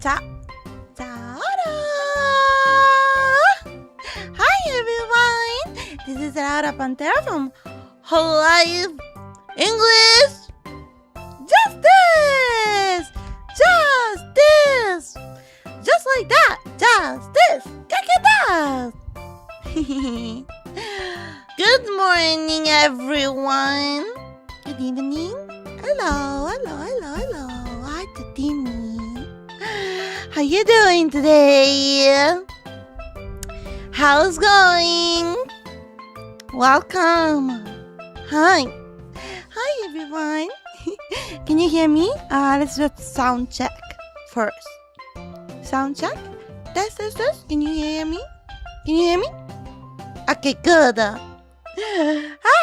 Ciao. Hi everyone. This is 𝕯𝖚 from hololive English. Justice. Just like that. Justice. Good morning, everyone. Good evening. Hello. Hi, Tatini. How you doing today? How's going? Welcome. Hi, everyone. Can you hear me? Let's just sound check first. Sound check. Test. Can you hear me? Okay, good. Hi.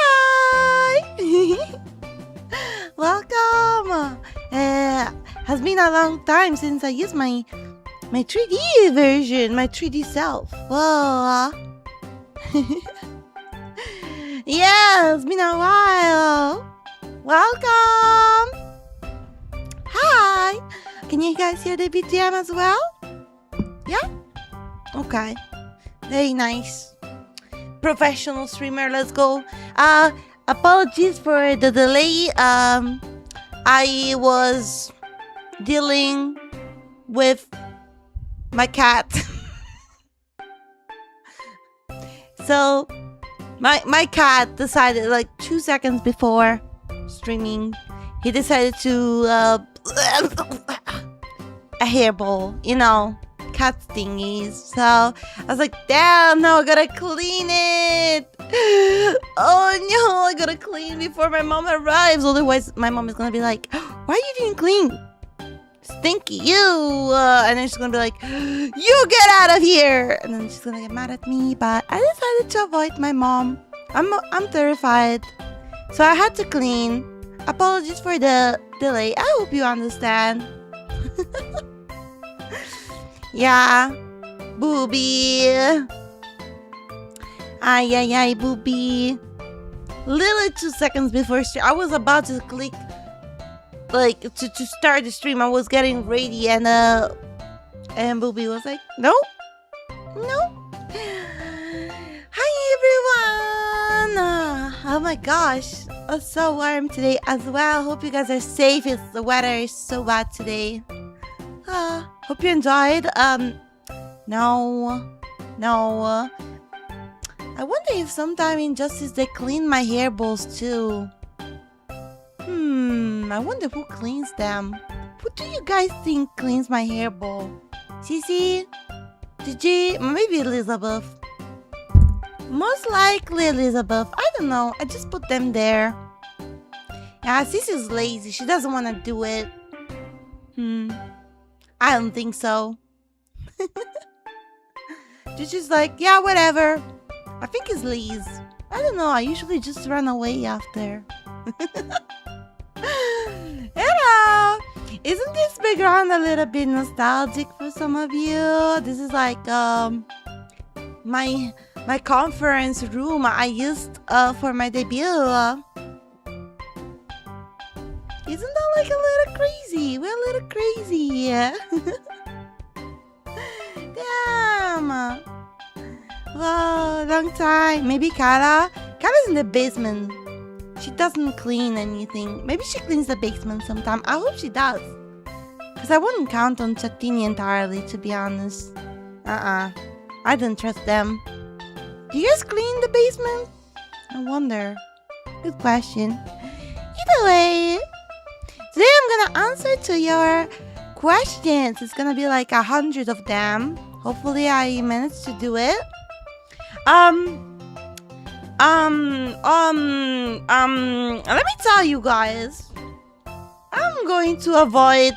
Welcome. Has been a long time since I used my 3D version, my 3D self. Whoa. Yeah, it's been a while. Welcome. Hi. Can you guys hear the BGM as well? Yeah? Okay. Very nice. Professional streamer, let's go. Apologies for the delay. I was dealing with my cat. So my cat decided, like 2 seconds before streaming, he decided to a hairball, cat thingies. So I was like, damn, now I gotta clean it. Oh no, I gotta clean before my mom arrives. Otherwise my mom is gonna be like, why are you didn't clean? Stinky, you. And then she's gonna be like, you get out of here. And then she's gonna get mad at me. But I decided to avoid my mom. I'm terrified, so I had to clean. Apologies for the delay. I hope you understand. Yeah, booby. Ay, booby. Literally 2 seconds before I was about to click, like, to start the stream. I was getting ready, and booby was like, no. Hi everyone. Oh my gosh, it's so warm today as well. Hope you guys are safe. The weather is so bad today. Hope you enjoyed. No. I wonder if sometime in Justice they clean my hairballs too. I wonder who cleans them. Who do you guys think cleans my hairball? Cici? Gigi? Maybe Elizabeth. Most likely Elizabeth. I don't know. I just put them there. Yeah, Cici's lazy. She doesn't want to do it. I don't think so. Gigi's like, yeah, whatever. I think it's Liz. I don't know. I usually just run away after. Hello! Isn't this background a little bit nostalgic for some of you? This is like my conference room I used for my debut. Isn't that like a little crazy? We're a little crazy. Damn. Wow, long time. Maybe Kara? Kara's in the basement. She doesn't clean anything. Maybe she cleans the basement sometime. I hope she does. Because I wouldn't count on Chattini entirely, to be honest. I don't trust them. Do you guys clean the basement? I wonder. Good question. Either way, today I'm gonna answer to your questions. It's gonna be like 100 of them. Hopefully I managed to do it. Let me tell you guys, I'm going to avoid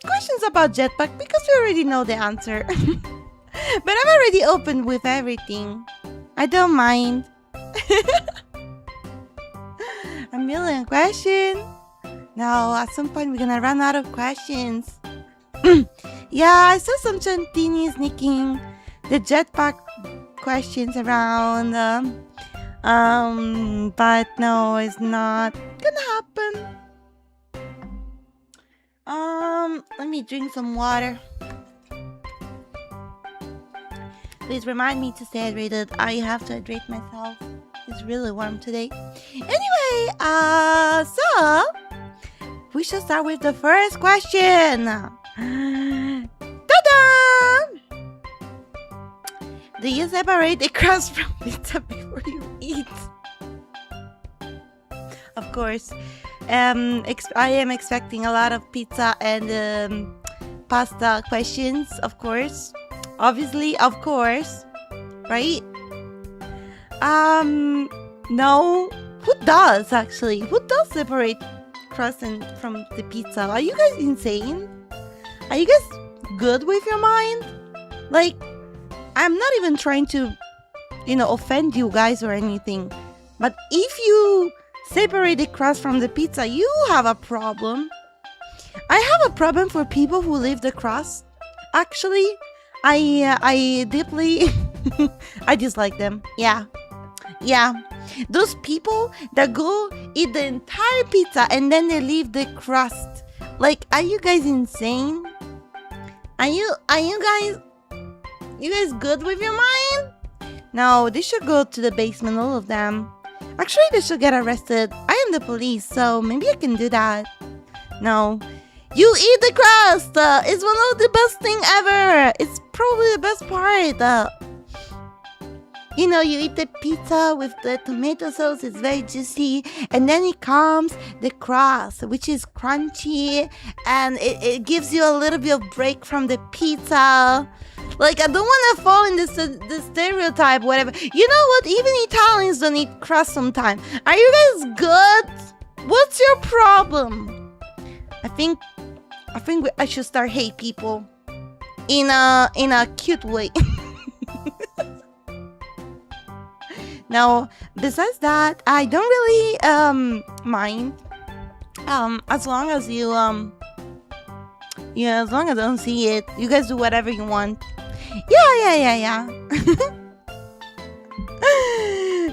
questions about jetpack because we already know the answer. But I'm already open with everything. I don't mind. A million questions? No, at some point we're gonna run out of questions. Yeah, I saw some Chantini sneaking the jetpack questions around. But no, it's not gonna happen. Let me drink some water. Please remind me to stay hydrated. I have to hydrate myself. It's really warm today. Anyway, so we should start with the first question. Ta-da! Do you separate the crust from pizza before you eat? Of course. I am expecting a lot of pizza and pasta questions, of course. Obviously, of course. Right? No. Who does, actually? Who does separate crust from the pizza? Are you guys insane? Are you guys good with your mind? Like, I'm not even trying to, offend you guys or anything. But if you separate the crust from the pizza, you have a problem. I have a problem for people who leave the crust. Actually, I deeply I dislike them. Yeah. Those people that go eat the entire pizza and then they leave the crust. Like, are you guys insane? Are you guys good with your mind? No, they should go to the basement, all of them. Actually, they should get arrested. I am the police, so maybe I can do that. No. You eat the crust! It's one of the best thing ever! It's probably the best part. You eat the pizza with the tomato sauce, it's very juicy. And then it comes the crust, which is crunchy. And it gives you a little bit of break from the pizza. Like, I don't want to fall in the stereotype, whatever. You know what? Even Italians don't eat crust sometimes. Are you guys good? What's your problem? I think I should start hate people in a cute way. Now, besides that, I don't really mind. As long as you as long as I don't see it, you guys do whatever you want. Yeah.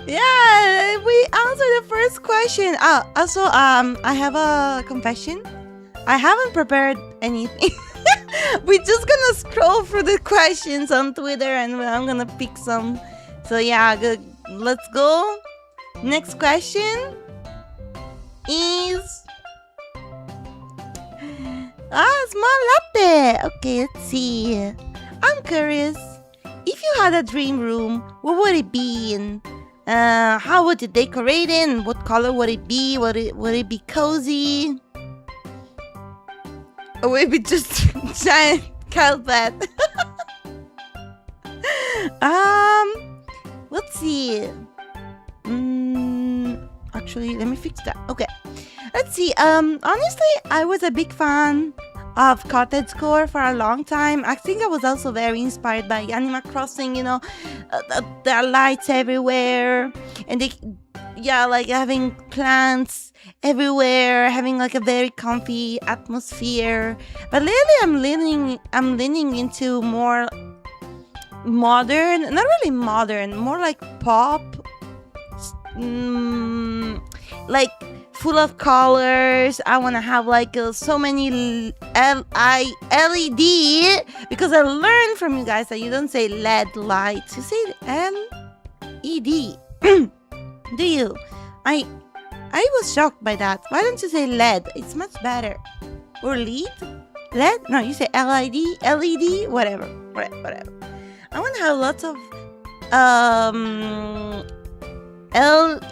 Yeah, we answered the first question. Also, I have a confession. I haven't prepared anything. We're just gonna scroll through the questions on Twitter and I'm gonna pick some. So yeah, good. Let's go. Next question is small latte. Okay, let's see. I'm curious. If you had a dream room, what would it be in? How would you decorate it? And what color would it be? Would it be cozy? Or would it be just giant carpet? Let's see. Actually, let me fix that. Okay. Let's see. Honestly, I was a big fan of cottagecore for a long time. I think I was also very inspired by Animal Crossing. There are lights everywhere, and like having plants everywhere, having like a very comfy atmosphere. But lately, I'm leaning into more modern, not really modern, more like pop, like full of colors. I want to have like so many LED, because I learned from you guys that you don't say LED lights, you say LED. Do you? I was shocked by that. Why don't you say LED? It's much better. Or LED? LED? No, you say LED, whatever. I want to have lots of LED.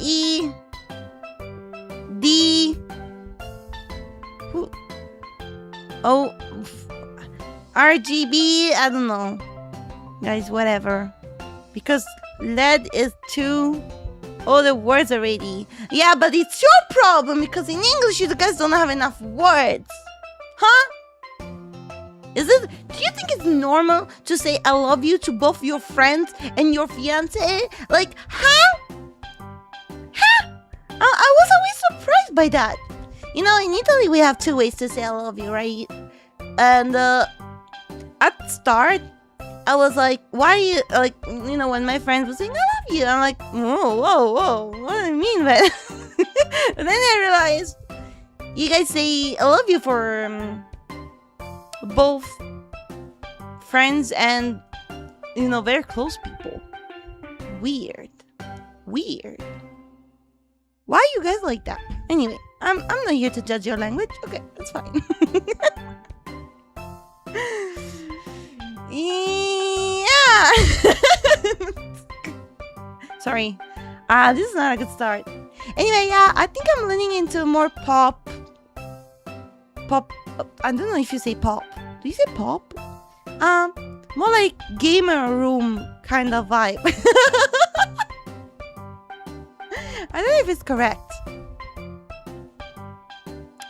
RGB. I don't know, guys. Whatever. Because LED is too. All the words already. Yeah, but it's your problem because in English you guys don't have enough words. Huh? Do you think it's normal to say I love you to both your friends and your fiancé? Like, huh? I was always surprised by that. In Italy we have 2 ways to say I love you, right? And at the start, I was like, why you, like, when my friends were saying I love you, I'm like, whoa, what do you mean by that? And then I realized You guys say I love you for both friends and, you know, very close people. Weird. Why are you guys like that? Anyway, I'm not here to judge your language. Okay, that's fine. Yeah. Sorry. This is not a good start. Anyway, yeah, I think I'm leaning into more pop. I don't know if you say pop. Do you say pop? More like gamer room kind of vibe. I don't know if it's correct.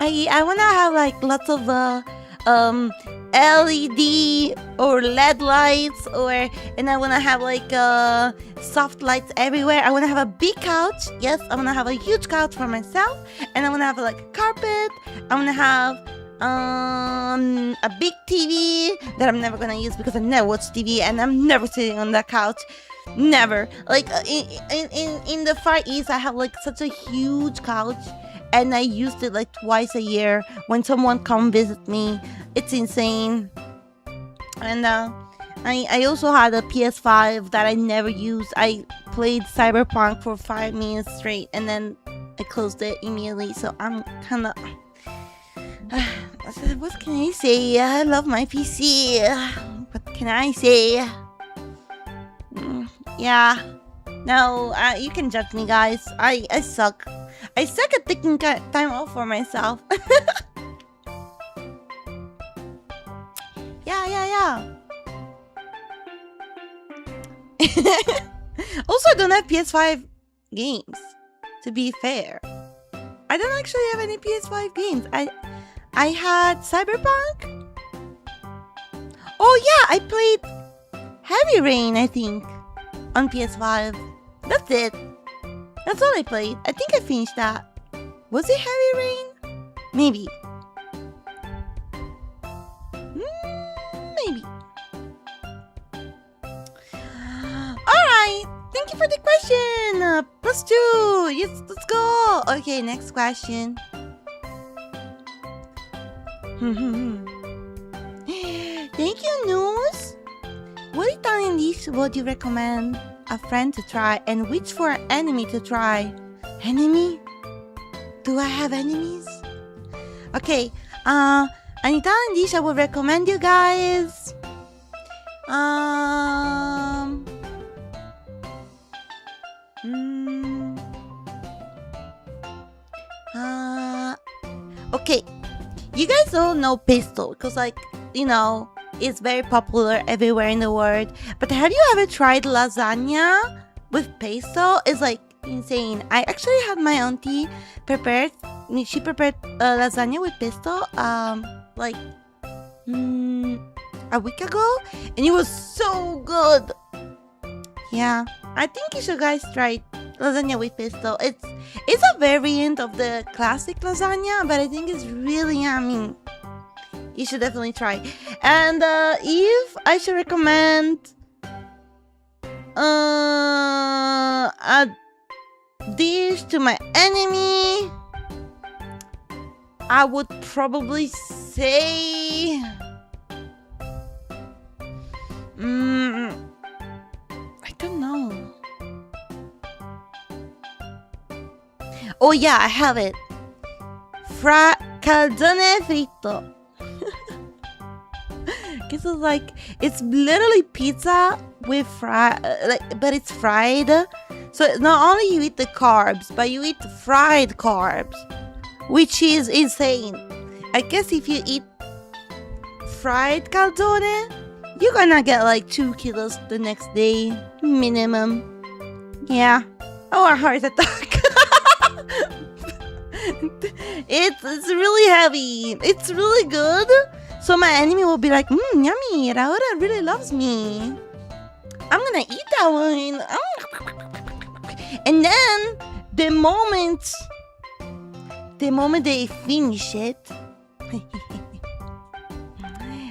I wanna have like lots of LED or LED lights, and I wanna have like soft lights everywhere. I wanna have a big couch. Yes, I wanna have a huge couch for myself, and I wanna have like a carpet. I wanna have a big TV that I'm never gonna use because I never watch TV, and I'm never sitting on that couch. Never. Like in the Far East, I have like such a huge couch, and I used it like twice a year when someone come visit me. It's insane. And I also had a PS5 that I never used. I played Cyberpunk for 5 minutes straight, and then I closed it immediately. So I'm kind of what can I say? I love my PC. What can I say? Yeah. No, you can judge me, guys. I suck. I suck at taking time off for myself. Yeah. Also, I don't have PS5 games, to be fair. I don't actually have any PS5 games. I had Cyberpunk. Oh yeah, I played Heavy Rain, I think, on PS5. That's it. That's all I played. I think I finished that. Was it Heavy Rain? Maybe. Maybe. Alright. Thank you for the question. +2. Yes, let's go. Okay, next question. Thank you, News. What Italian dish would you recommend a friend to try, and which for an enemy to try? Enemy? Do I have enemies? Okay, an Italian dish I would recommend you guys. Okay, you guys all know pesto because, like, you know, it's very popular everywhere in the world. But have you ever tried lasagna with pesto? It's like insane. I actually had my auntie prepared. She prepared lasagna with pesto like a week ago, and it was so good. Yeah, I think you should guys try lasagna with pesto. It's a variant of the classic lasagna, but I think it's really yummy. You should definitely try. And if I should recommend a dish to my enemy, I would probably say I don't know. Oh yeah, I have it. Calzone fritto. This is like, it's literally pizza with but it's fried. So not only you eat the carbs, but you eat fried carbs, which is insane. I guess if you eat fried calzone, you're gonna get like 2 kilos the next day minimum. Yeah. Oh, a heart attack. It's really heavy. It's really good. So my enemy will be like, yummy, Raora really loves me. I'm gonna eat that one. And then the moment they finish it,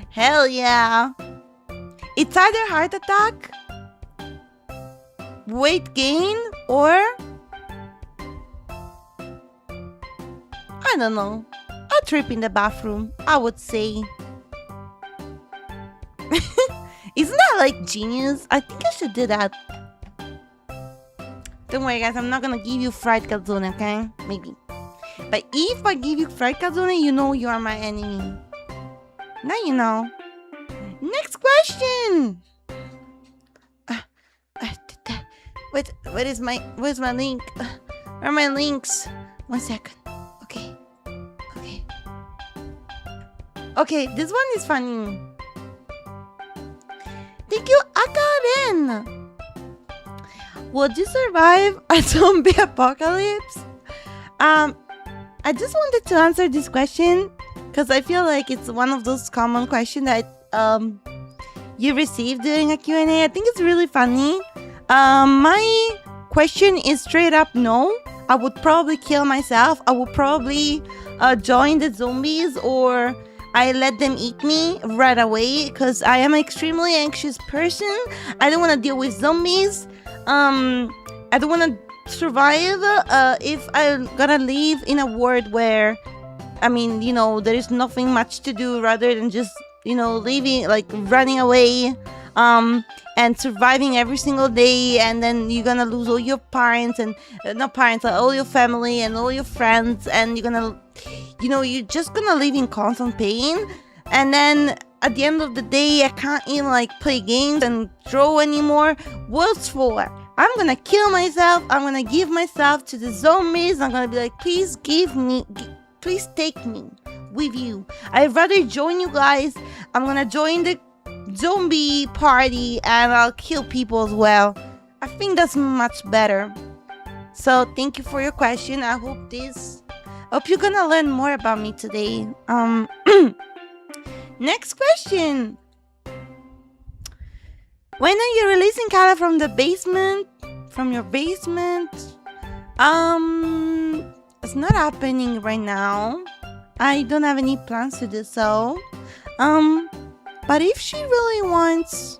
hell yeah. It's either heart attack, weight gain, or I don't know. trip in the bathroom, I would say. Isn't that like genius? I think I should do that. Don't worry, guys. I'm not gonna give you fried calzone, okay? Maybe. But if I give you fried calzone, you know you are my enemy. Now you know. Next question. Wait, where's my link? Where are my links? 1 second. Okay, this one is funny. Thank you, Akaren. Would you survive a zombie apocalypse? I just wanted to answer this question because I feel like it's one of those common questions that you receive during a Q&A. I think it's really funny. My question is straight up no. I would probably kill myself. I would probably join the zombies, or I let them eat me right away because I am an extremely anxious person. I don't want to deal with zombies. I don't want to survive if I'm gonna live in a world where, I mean, you know, there is nothing much to do rather than just, you know, living, like running away, and surviving every single day, and then you're gonna lose all your parents and all your family and all your friends, and you're gonna, you know, you're just gonna live in constant pain. And then at the end of the day, I can't even like play games and draw anymore. What's for? I'm gonna kill myself. I'm gonna give myself to the zombies. I'm gonna be like, please please take me with you. I'd rather join you guys. I'm gonna join the zombie party and I'll kill people as well. I think that's much better. So thank you for your question. I hope you're gonna learn more about me today. Next question. When are you releasing Kara from the basement? From your basement? It's not happening right now. I don't have any plans to do so. But if she really wants,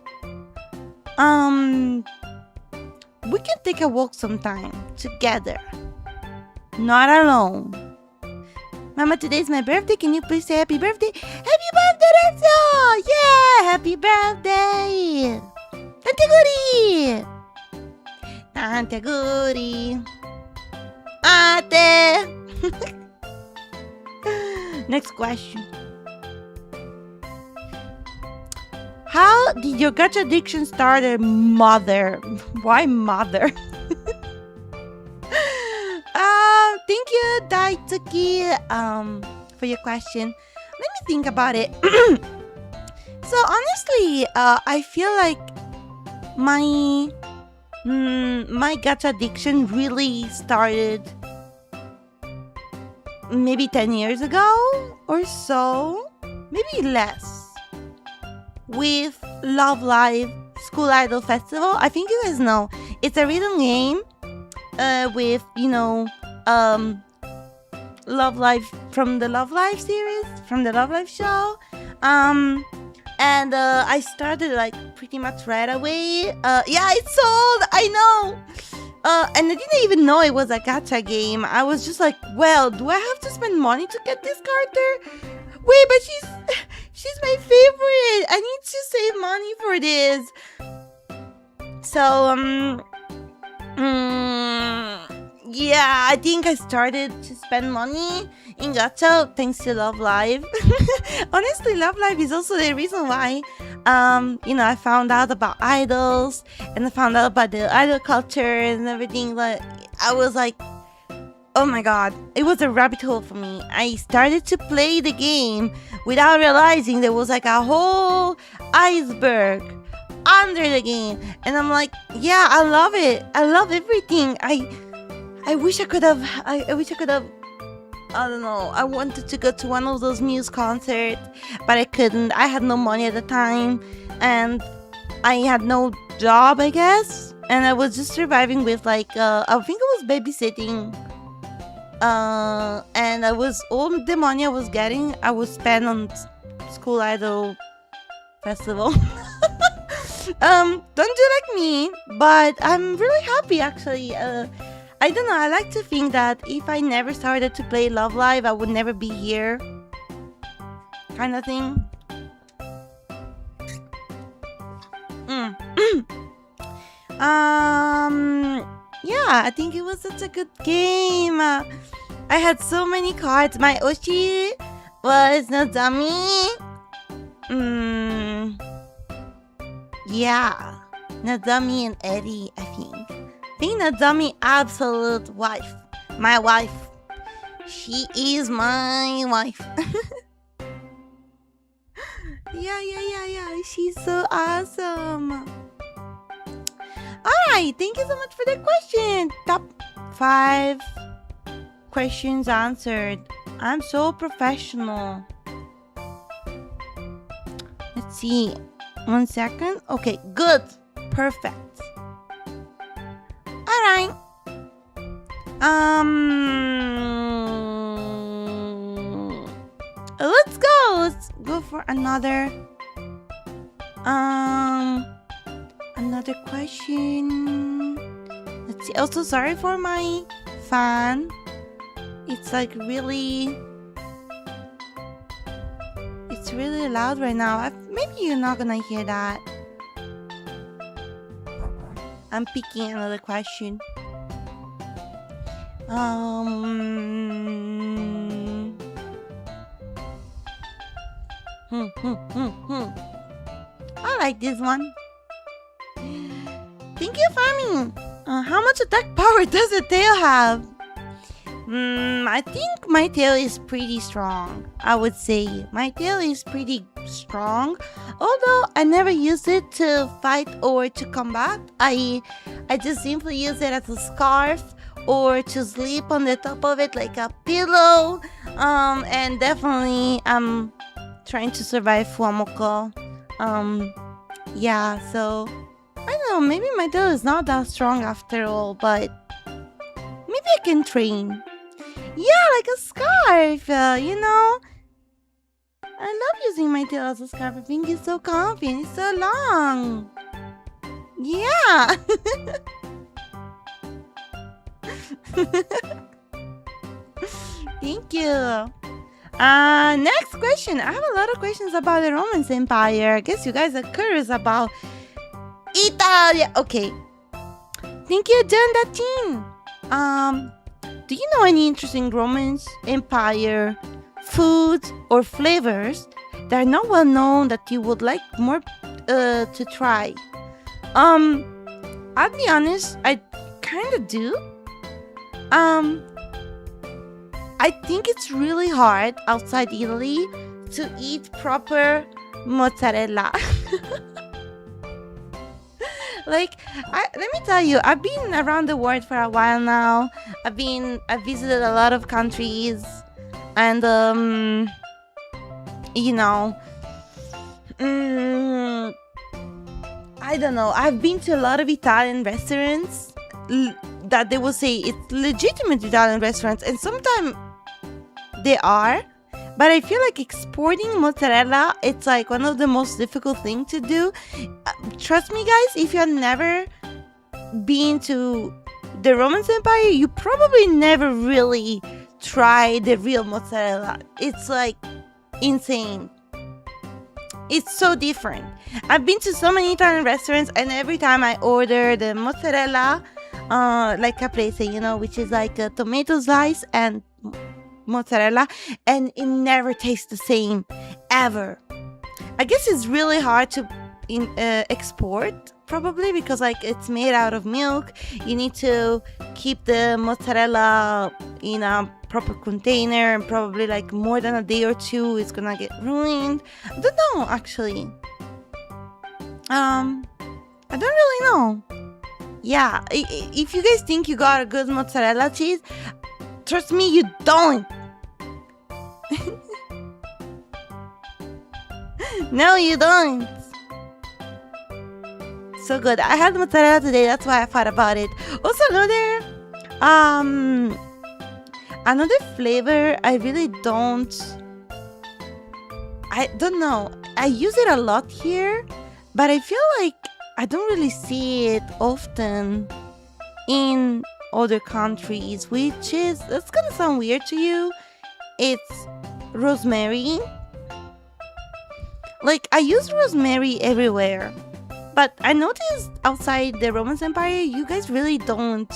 we can take a walk sometime together. Not alone. Mama, today's my birthday. Can you please say happy birthday? Happy birthday, Renzo! Yeah! Happy birthday! Tante Guri! Tante Guri! Ate! Next question. How did your gacha addiction start, mother? Why mother? Thank you, Daitsuki, for your question. Let me think about it. So honestly, I feel like my gacha addiction really started maybe 10 years ago or so, maybe less, with Love Live School Idol Festival. I think you guys know it's a rhythm game with, you know, Love Live from the Love Live series, from the Love Live show. And I started like pretty much right away. Yeah, it's sold, I know. And I didn't even know it was a gacha game. I was just like, well, do I have to spend money to get this character? Wait, but she's my favorite. I need to save money for this. So, yeah, I think I started to spend money in gacha thanks to Love Live. Honestly, Love Live is also the reason why, you know, I found out about idols and I found out about the idol culture and everything. Like, I was like, oh my god, it was a rabbit hole for me. I started to play the game without realizing there was like a whole iceberg under the game, and I'm like, yeah, I love it. I love everything. I wish I could have. I wish I could have. I don't know. I wanted to go to one of those Muse concerts, but I couldn't. I had no money at the time, and I had no job, I guess, and I was just surviving with like I think it was babysitting. And I was all the money I was getting, I would spend on School Idol Festival. Don't do like me, but I'm really happy actually. I don't know, I like to think that if I never started to play Love Live, I would never be here kind of thing. Yeah, I think it was such a good game. I had so many cards. My Oshi was Nozomi. Yeah, Nozomi and Eddie, I think. I think Nozomi, absolute wife. My wife. She is my wife. Yeah. She's so awesome. Alright, thank you so much for the question. Top 5 questions answered. I'm so professional. Let's see. 1 second. Okay, good. Perfect. Alright. Let's go. Let's go for another question. Let's see. Also, sorry for my fan. It's like really loud right now. Maybe you're not gonna hear that. I'm picking another question. I like this one. Thank you, Fami. How much attack power does a tail have? I think my tail is pretty strong. I would say my tail is pretty strong. Although I never use it to fight or to combat. I just simply use it as a scarf or to sleep on the top of it like a pillow. And definitely I'm trying to survive Fuamoko. Yeah, so I don't know, maybe my tail is not that strong after all, but maybe I can train. Yeah, like a scarf, you know. I love using my tail as a scarf. I think it's so comfy and it's so long. Yeah. Thank you. Next question. I have a lot of questions about the Roman Empire. I guess you guys are curious about Italy. Okay. Thank you, John Datin. Do you know any interesting Roman Empire foods or flavors that are not well known that you would like more to try? I'll be honest, I kind of do. I think it's really hard outside Italy to eat proper mozzarella. Like, let me tell you, I've been around the world for a while now. I've visited a lot of countries, and you know, I don't know. I've been to a lot of Italian restaurants that they will say it's legitimate Italian restaurants, and sometimes they are. But I feel like exporting mozzarella, it's like one of the most difficult things to do. Trust me, guys, if you've never been to the Roman Empire, you probably never really tried the real mozzarella. It's like insane. It's so different. I've been to so many Italian restaurants, and every time I order the mozzarella, like caprese, you know, which is like a tomato slice and mozzarella, and it never tastes the same ever. I guess it's really hard to export, probably because like it's made out of milk. You need to keep the mozzarella in a proper container, and probably like more than a day or two it's gonna get ruined. I don't know, actually. I don't really know. Yeah, if you guys think you got a good mozzarella cheese, trust me, you don't. No, you don't. So good. I had mozzarella today. That's why I thought about it. Also, another flavor I really don't. I don't know. I use it a lot here, but I feel like I don't really see it often in other countries, which is, that's gonna sound weird to you. It's rosemary. Like, I use rosemary everywhere. But I noticed outside the Roman Empire, you guys really don't.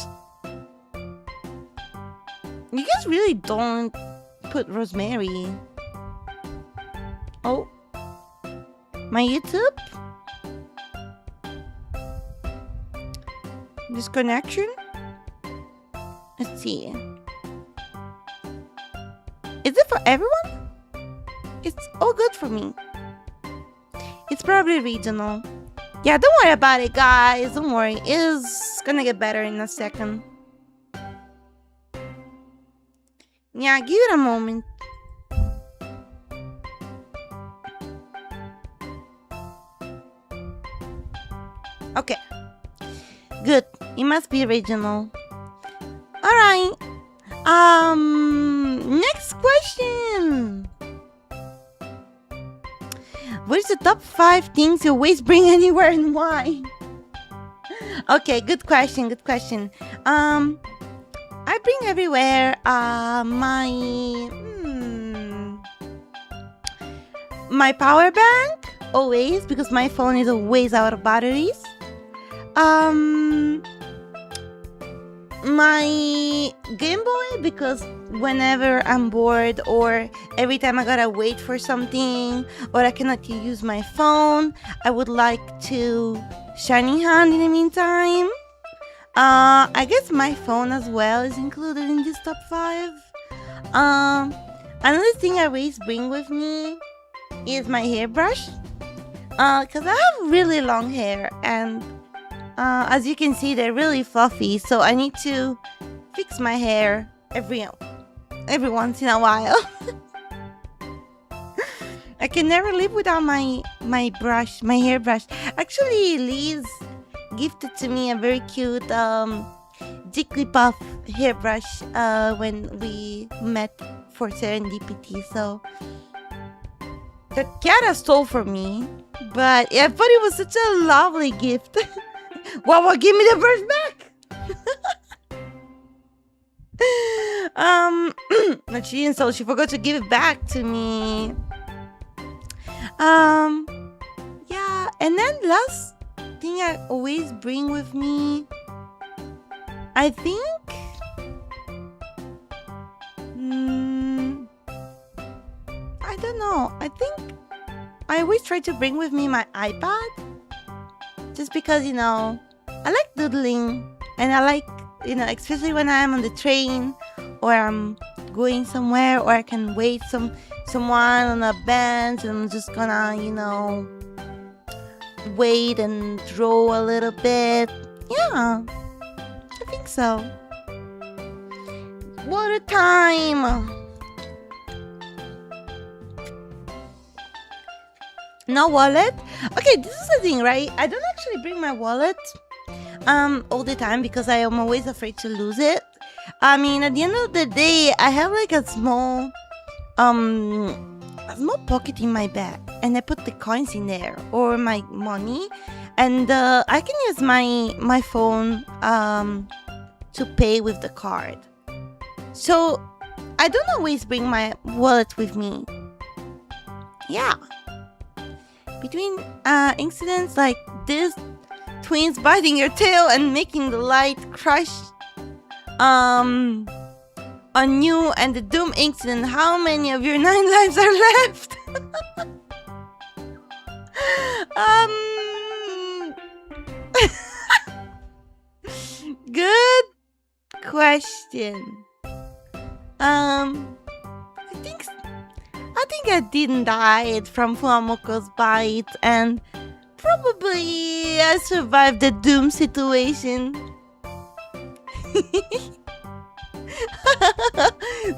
You guys really don't put rosemary. Oh. My YouTube? Disconnection? Let's see. Is it for everyone? It's all good for me. It's probably regional. Yeah, don't worry about it, guys. Don't worry. It's gonna get better in a second. Yeah, give it a moment. Okay. Good. It must be regional. Alright. Next question. What is the top 5 things you always bring anywhere and why? Okay, good question, good question. I bring everywhere my power bank, always, because my phone is always out of batteries. My Game Boy, because whenever I'm bored or every time I gotta wait for something or I cannot use my phone, I would like to shiny hand in the meantime. I guess my phone as well is included in this top 5. Another thing I always bring with me is my hairbrush, because I have really long hair and as you can see, they're really fluffy, so I need to fix my hair every once in a while. I can never live without my hairbrush. Actually, Liz gifted to me a very cute Jigglypuff hairbrush when we met for serendipity. So the cat stole from me, but I thought it was such a lovely gift. Well, give me the brush back. But she didn't, so she forgot to give it back to me. Yeah, and then last thing I always bring with me, I think, I don't know. I think I always try to bring with me my iPad. Just because, I like doodling, and I like, especially when I'm on the train or I'm going somewhere or I can wait someone on a bench and I'm just gonna, wait and draw a little bit. Yeah, I think so. Water time! No wallet? Okay, this is the thing, right? I don't actually bring my wallet all the time because I am always afraid to lose it. I mean, at the end of the day, I have like a small pocket in my bag, and I put the coins in there or my money, and I can use my phone to pay with the card. So I don't always bring my wallet with me. Yeah. Between incidents like this, twins biting your tail and making the light crush on you, and the Doom incident, how many of your 9 lives are left? Good question. I think I didn't die from 𝕯𝖚 bite, and probably I survived the Doom situation.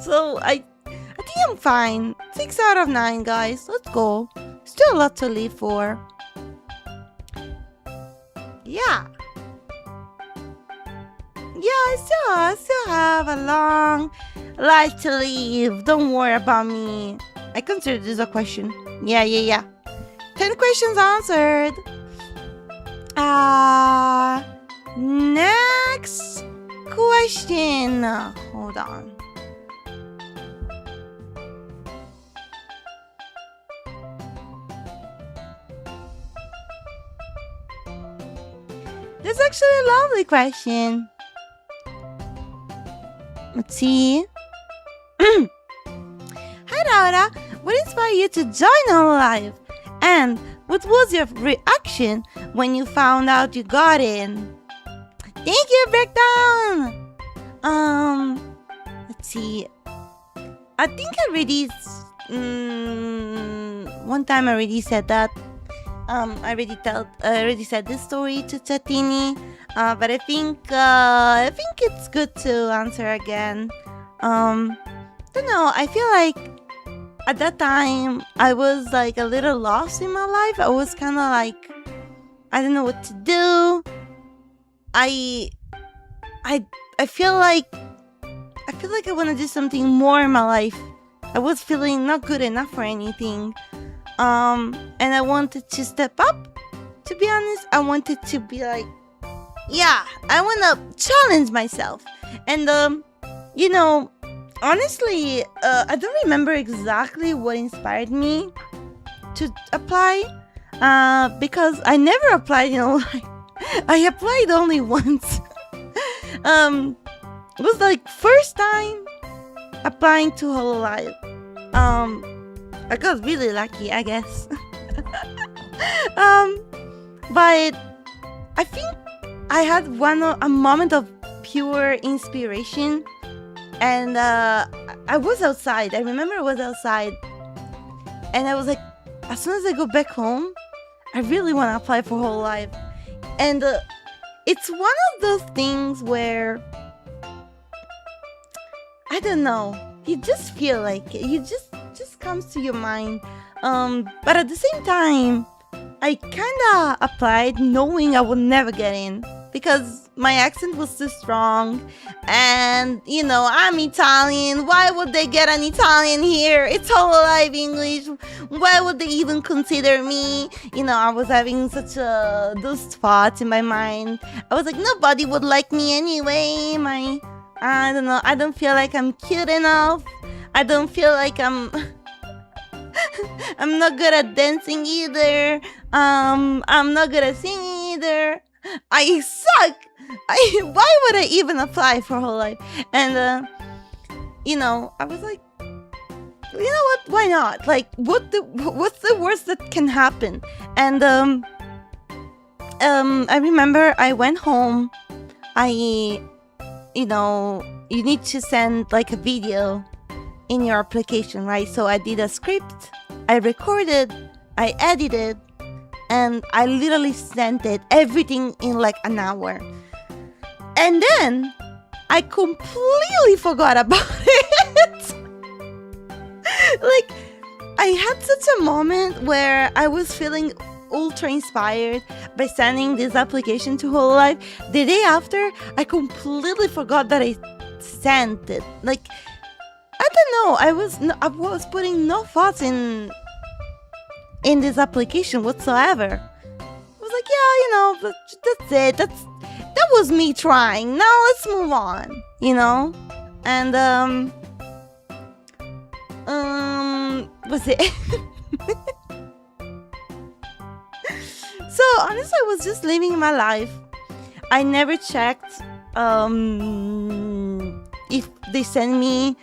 So I think I'm fine. 6 out of 9, guys. Let's go. Still a lot to live for. Yeah. Yeah, I still have a long life to live. Don't worry about me. I consider this a question. Yeah. 10 questions answered. Next question. Hold on. That's actually a lovely question. Let's see. Hi, Raora. What inspired you to join hololive? And what was your reaction when you found out you got in? Thank you, Breakdown! Let's see. I think I already... one time I already said that. I already said this story to Chatini. But I think it's good to answer again. Don't know. I feel like at that time I was like a little lost in my life. I was kind of like, I don't know what to do. I feel like I want to do something more in my life. I was feeling not good enough for anything. And I wanted to step up. To be honest, I wanted to be like, yeah, I want to challenge myself. And you know, honestly, I don't remember exactly what inspired me to apply. Because I never applied in life. I applied only once. It was like first time applying to hololive. I got really lucky, I guess. But I think I had a moment of pure inspiration, and I was outside. I remember I was outside, and I was like, as soon as I go back home, I really want to apply for hololive. And it's one of those things where, I don't know, you just feel like it. You just comes to your mind. But at the same time, I kinda applied knowing I would never get in, because my accent was too strong, and you know, I'm Italian. Why would they get an Italian here? It's hololive English. Why would they even consider me? You know, I was having such those thoughts in my mind. I was like, nobody would like me anyway. I don't know. I don't feel like I'm cute enough. I don't feel like I'm not good at dancing either. I'm not good at singing either. I suck. Why would I even apply for hololive? And you know, I was like, you know what? Why not? Like, what's the worst that can happen? And I remember I went home. You know, you need to send like a video in your application, right? So I did a script, I recorded, I edited, and I literally sent it, everything in like an hour. And then I completely forgot about it. Like, I had such a moment where I was feeling ultra inspired by sending this application to hololive. The day after, I completely forgot that I sent it. Like, I don't know, I was putting no thoughts in this application whatsoever. I was like, yeah, you know, that's it. That was me trying. Now let's move on, you know? And was it? So honestly, I was just living my life. I never checked if they send me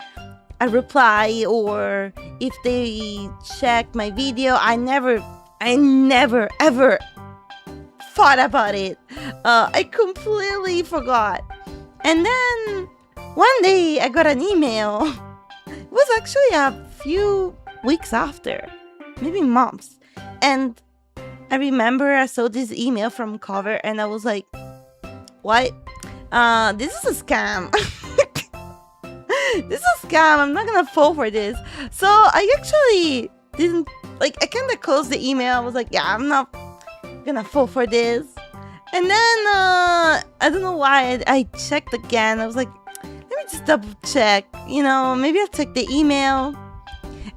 a reply or if they check my video. I never ever thought about it. I completely forgot. And then one day I got an email. It was actually a few weeks after, maybe months. And I remember I saw this email from Cover and I was like, what? This is a scam. This is a scam. I'm not gonna fall for this. So I actually didn't, like, I kind of closed the email. I was like, yeah, I'm not gonna fall for this. And then I don't know why I checked again. I was like, let me just double check, you know, maybe I'll check the email.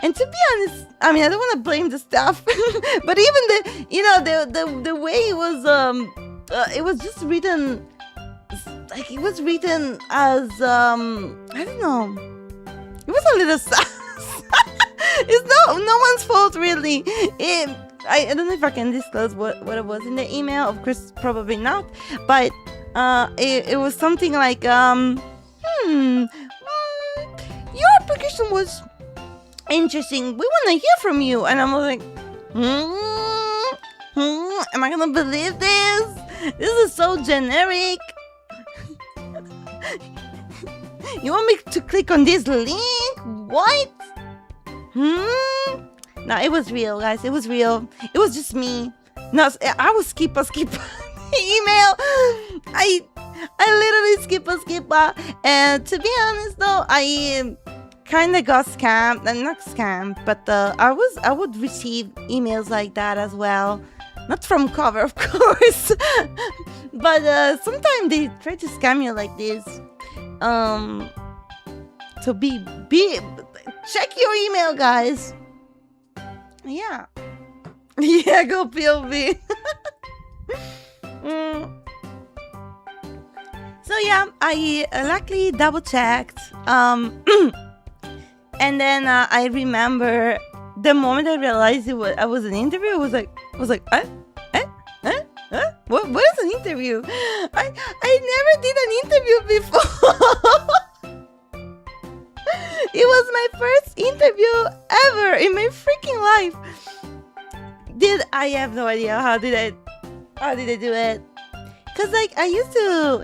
And to be honest, I mean, I don't want to blame the staff, but even the way it was just written, like, it was written as I don't know, it was a little sus. It's no one's fault really. I don't know if I can disclose what it was in the email. Of course, probably not. But it was something like, your application was interesting. We want to hear from you. And I'm like, am I gonna believe this? This is so generic. You want me to click on this link? What? No, it was real, guys. It was real. It was just me. No, I was skip email. I literally skip. And to be honest, though, I kind of got scammed. And not scammed, but I would receive emails like that as well. Not from cover, of course. But sometimes they try to scam you like this. So be check your email, guys. Yeah. Yeah, go POV. So yeah, I luckily double checked. And then I remember the moment I realized I was an interview. I was like, What is an interview? I never did an interview before. It was my first interview ever in my freaking life. I have no idea how did I do it? Cause like I used to,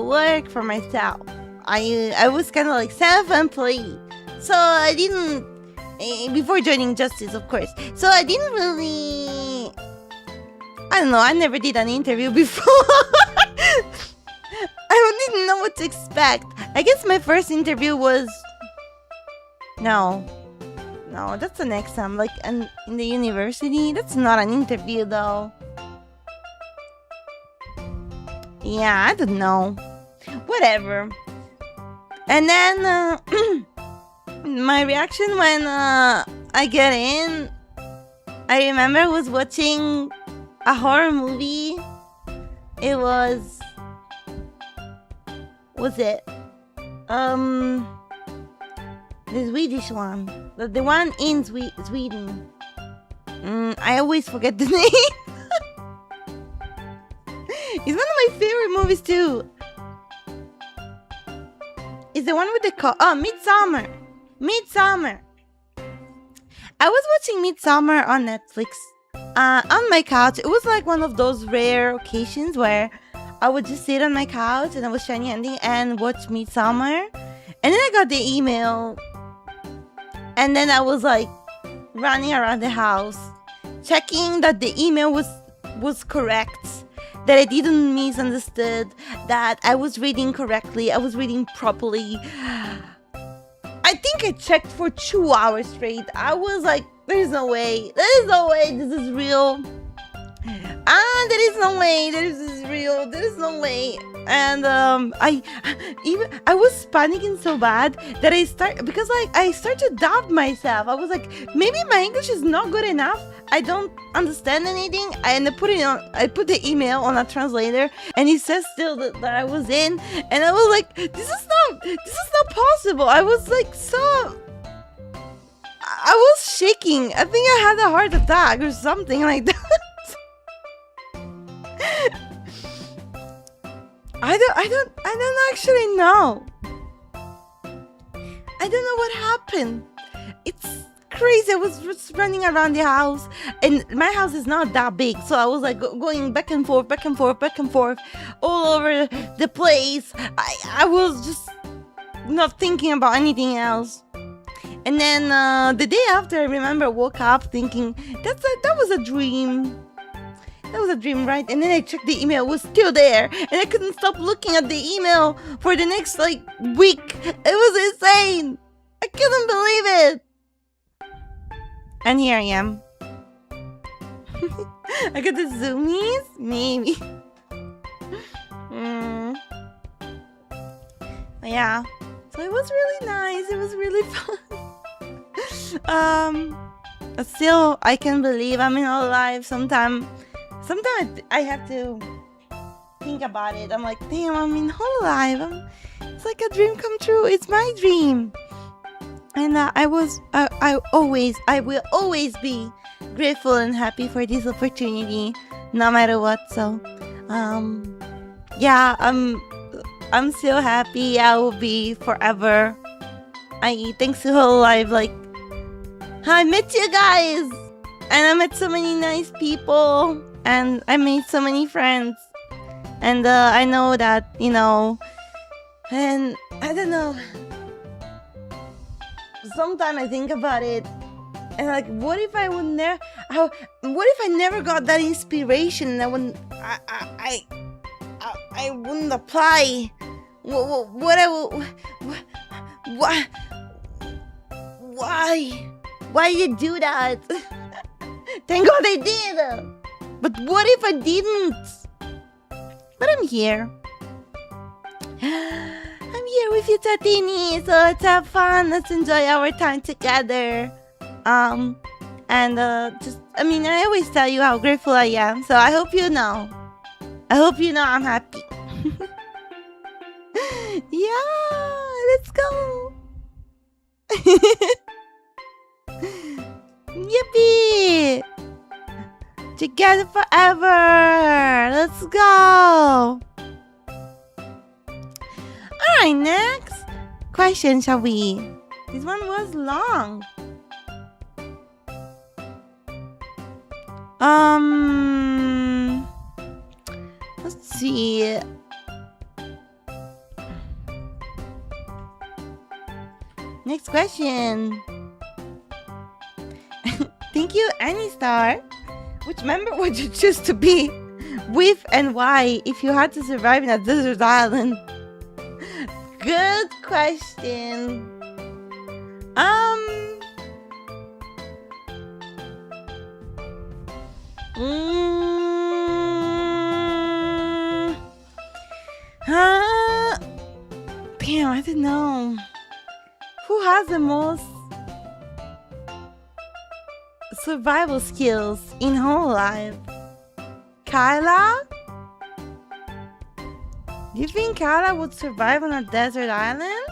work for myself. I was kind of like self-employed, so I didn't before joining Justice, of course. So I didn't really. I don't know. I never did an interview before. I didn't know what to expect. I guess my first interview was... No, that's an exam. Like in the university. That's not an interview, though. Yeah, I don't know. Whatever. And then my reaction when I get in, I remember I was watching a horror movie. It was it? The Swedish one. The one in Sweden. I always forget the name. It's one of my favorite movies too. It's the one with the Midsommar. I was watching Midsommar on Netflix. On my couch. It was like one of those rare occasions where I would just sit on my couch and I was shiny ending and watch Midsommar. And then I got the email. And then I was like running around the house, checking that the email was correct, that I didn't misunderstood, that I was reading correctly, I was reading properly. I think I checked for 2 hours straight. I was like, there's no way this is real. There is no way this is real. There is no way. And I was panicking so bad that I started to doubt myself. I was like, maybe my English is not good enough. I don't understand anything. And I put the email on a translator, and it says still that I was in. And I was like, this is not possible. I was like I was shaking. I think I had a heart attack or something like that. I don't actually know. I don't know what happened. It's crazy. I was just running around the house, and my house is not that big, so I was like going back and forth all over the place. I was just not thinking about anything else. And then the day after, I remember I woke up thinking that was a dream. That was a dream, right? And then I checked the email, it was still there, and I couldn't stop looking at the email for the next week. It was insane. I couldn't believe it. And here I am. I got the zoomies, maybe. Yeah. So it was really nice. It was really fun. Still, I can't believe I'm in hololive. Sometimes I have to think about it. I'm like, damn, I'm in hololive. It's like a dream come true. It's my dream. And I will always be grateful and happy for this opportunity, no matter what. So, yeah, I'm so happy. I will be forever. Thanks to hololive, like, I met you guys, and I met so many nice people, and I made so many friends, and I know that, you know, and I don't know. Sometimes I think about it, and like, what if I would never? What if I never got that inspiration? And I wouldn't apply. Why did you do that? Thank God I did. But what if I didn't? But I'm here. I'm here with you, Tatini. So let's have fun. Let's enjoy our time together. Just, I mean, I always tell you how grateful I am. So I hope you know. I hope you know I'm happy. Yeah, let's go. Yippee! Together forever. Let's go. Alright, next question, shall we? This one was long. Let's see. Next question. Thank you, Annie-Star. Which member would you choose to be with and why if you had to survive in a desert island? Good question. Damn, I don't know. Who has the most survival skills in hololive? Kyla? Do you think Kyla would survive on a desert island?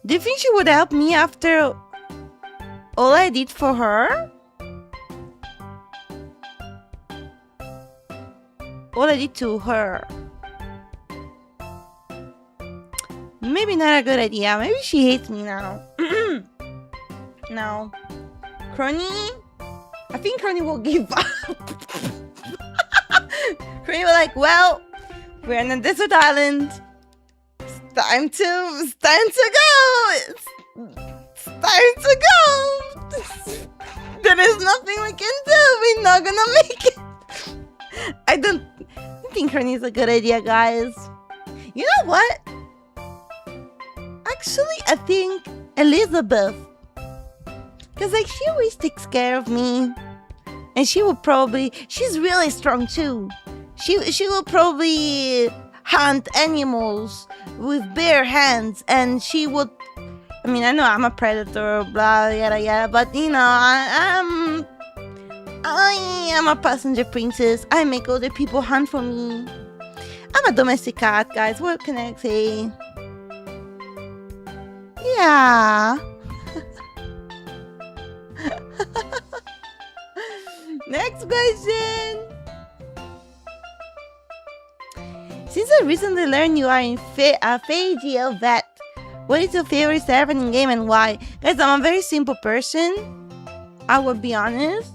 Do you think she would help me after all I did for her? All I did to her. Maybe not a good idea. Maybe she hates me now. No. Crony? I think Crony will give up. Crony will like, well, we're on a desert island. It's time to go. It's time to go. There is nothing we can do. We're not gonna make it. I don't think Crony is a good idea, guys. You know what? Actually, I think Elizabeth. Because, like, she always takes care of me. And she will probably... She's really strong, too. She will probably hunt animals with bare hands. And she would... I mean, I know I'm a predator, blah, yada, yada. But, you know, I am a passenger princess. I make other people hunt for me. I'm a domestic cat, guys. What can I say? Yeah. Next question. Since I recently learned you are a Fagiel vet, what is your favorite servant in game and why? Guys, I'm a very simple person. I will be honest.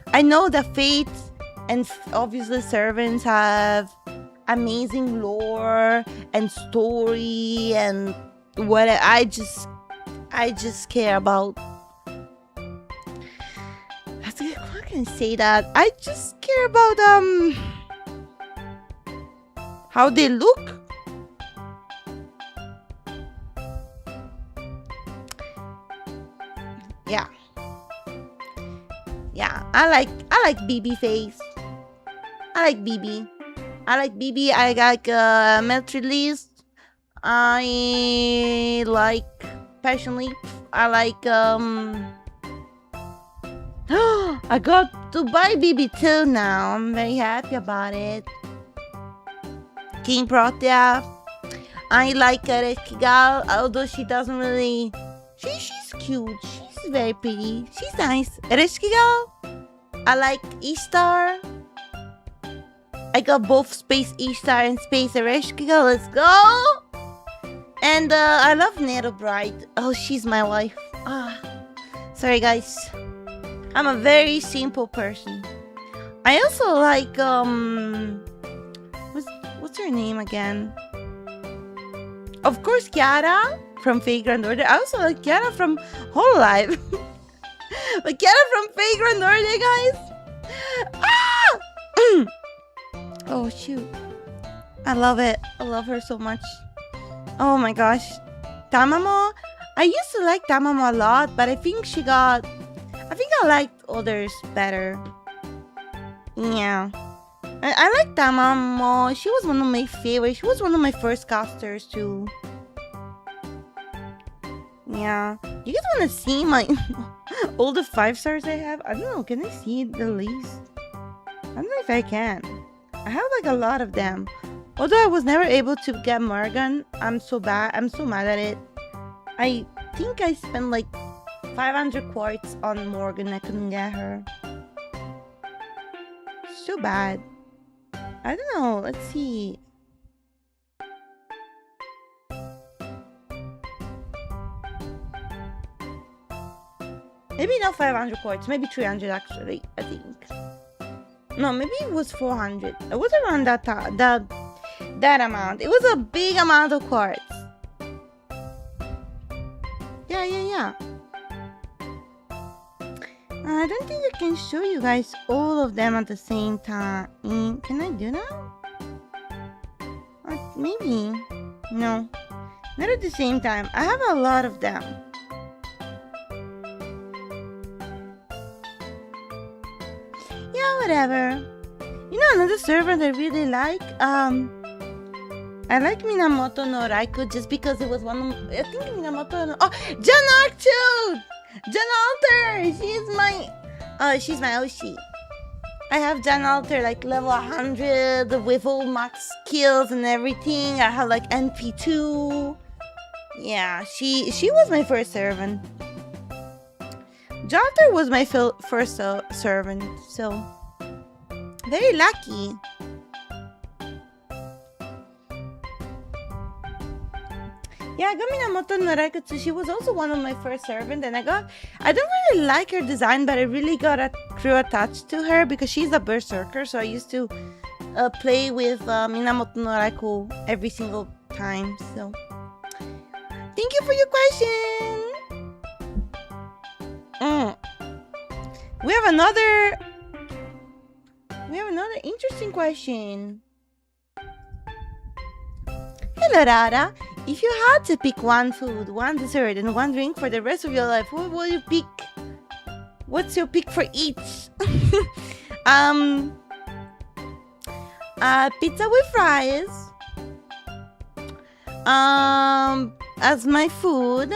I know that fates and obviously servants have amazing lore and story and what I just care about. How can I say that? I just care about how they look. Yeah, I like BB face. I like BB. I like Melt Release. I like Passion Leap. I like I got to buy BB2 now. I'm very happy about it. King Protea. I like Red Kigal, although she doesn't really... She's cute. she's very pretty. She's nice. 𝕯𝖗𝖜. I like 𝕯𝖜. I got both Space 𝕯𝖜 and Space 𝕯𝖗𝖜. Let's go! And I love 𝕯𝖗𝖼. Oh, she's my wife. Sorry guys. I'm a very simple person. I also like what's her name again? Of course, Kiara from Vagrant Order. I also like Kiara from hololive. But Kiara from Vagrant Order, guys. Oh shoot. I love it. I love her so much. Oh my gosh. 𝕯𝖵𝖼. I used to like 𝕯𝖵𝖼 a lot, but I think I liked others better. Yeah. I like 𝕯𝖵𝖼. She was one of my favorites. She was one of my first casters too. Yeah. You guys want to see my all the 5 stars I have? I don't know. Can I see the list? I don't know if I can. I have like a lot of them. Although I was never able to get Morgan. I'm so bad. I'm so mad at it. I think I spent like 500 quartz on Morgan. I couldn't get her. So bad. I don't know. Let's see. Maybe not 500 quartz. Maybe 300 actually. I think. No, maybe it was 400. It was around that amount. It was a big amount of quartz. Yeah. I don't think I can show you guys all of them at the same time. Can I do that? Maybe. No. Not at the same time. I have a lot of them. Yeah, whatever. You know another server that I really like? I like Minamoto no Raikou just because it was one of... I think Minamoto no... Oh! Janark too! Janalter! She's my Oshi. I have Janalter like level 100 with all max skills and everything. I have like NP2. Yeah, she was my first servant. Janalter was my first servant, so... Very lucky. Yeah, I got Minamoto no Raikou too. She was also one of my first servants, and I don't really like her design, but I really grew attached to her because she's a berserker, so I used to play with Minamoto no Raikou every single time, so... Thank you for your question! We have another interesting question. Hello, Raora. If you had to pick one food, one dessert, and one drink for the rest of your life, what will you pick? What's your pick for each? Pizza with fries. As my food.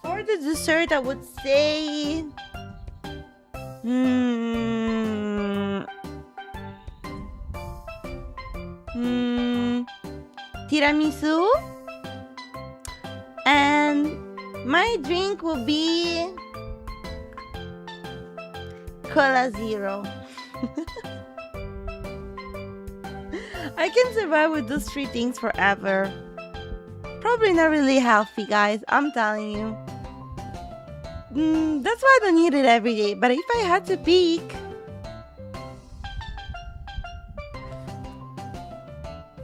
For the dessert, I would say... tiramisu, and my drink will be Cola Zero. I can survive with those 3 things forever. Probably not really healthy, guys, I'm telling you. That's why I don't eat it every day, but if I had to pick...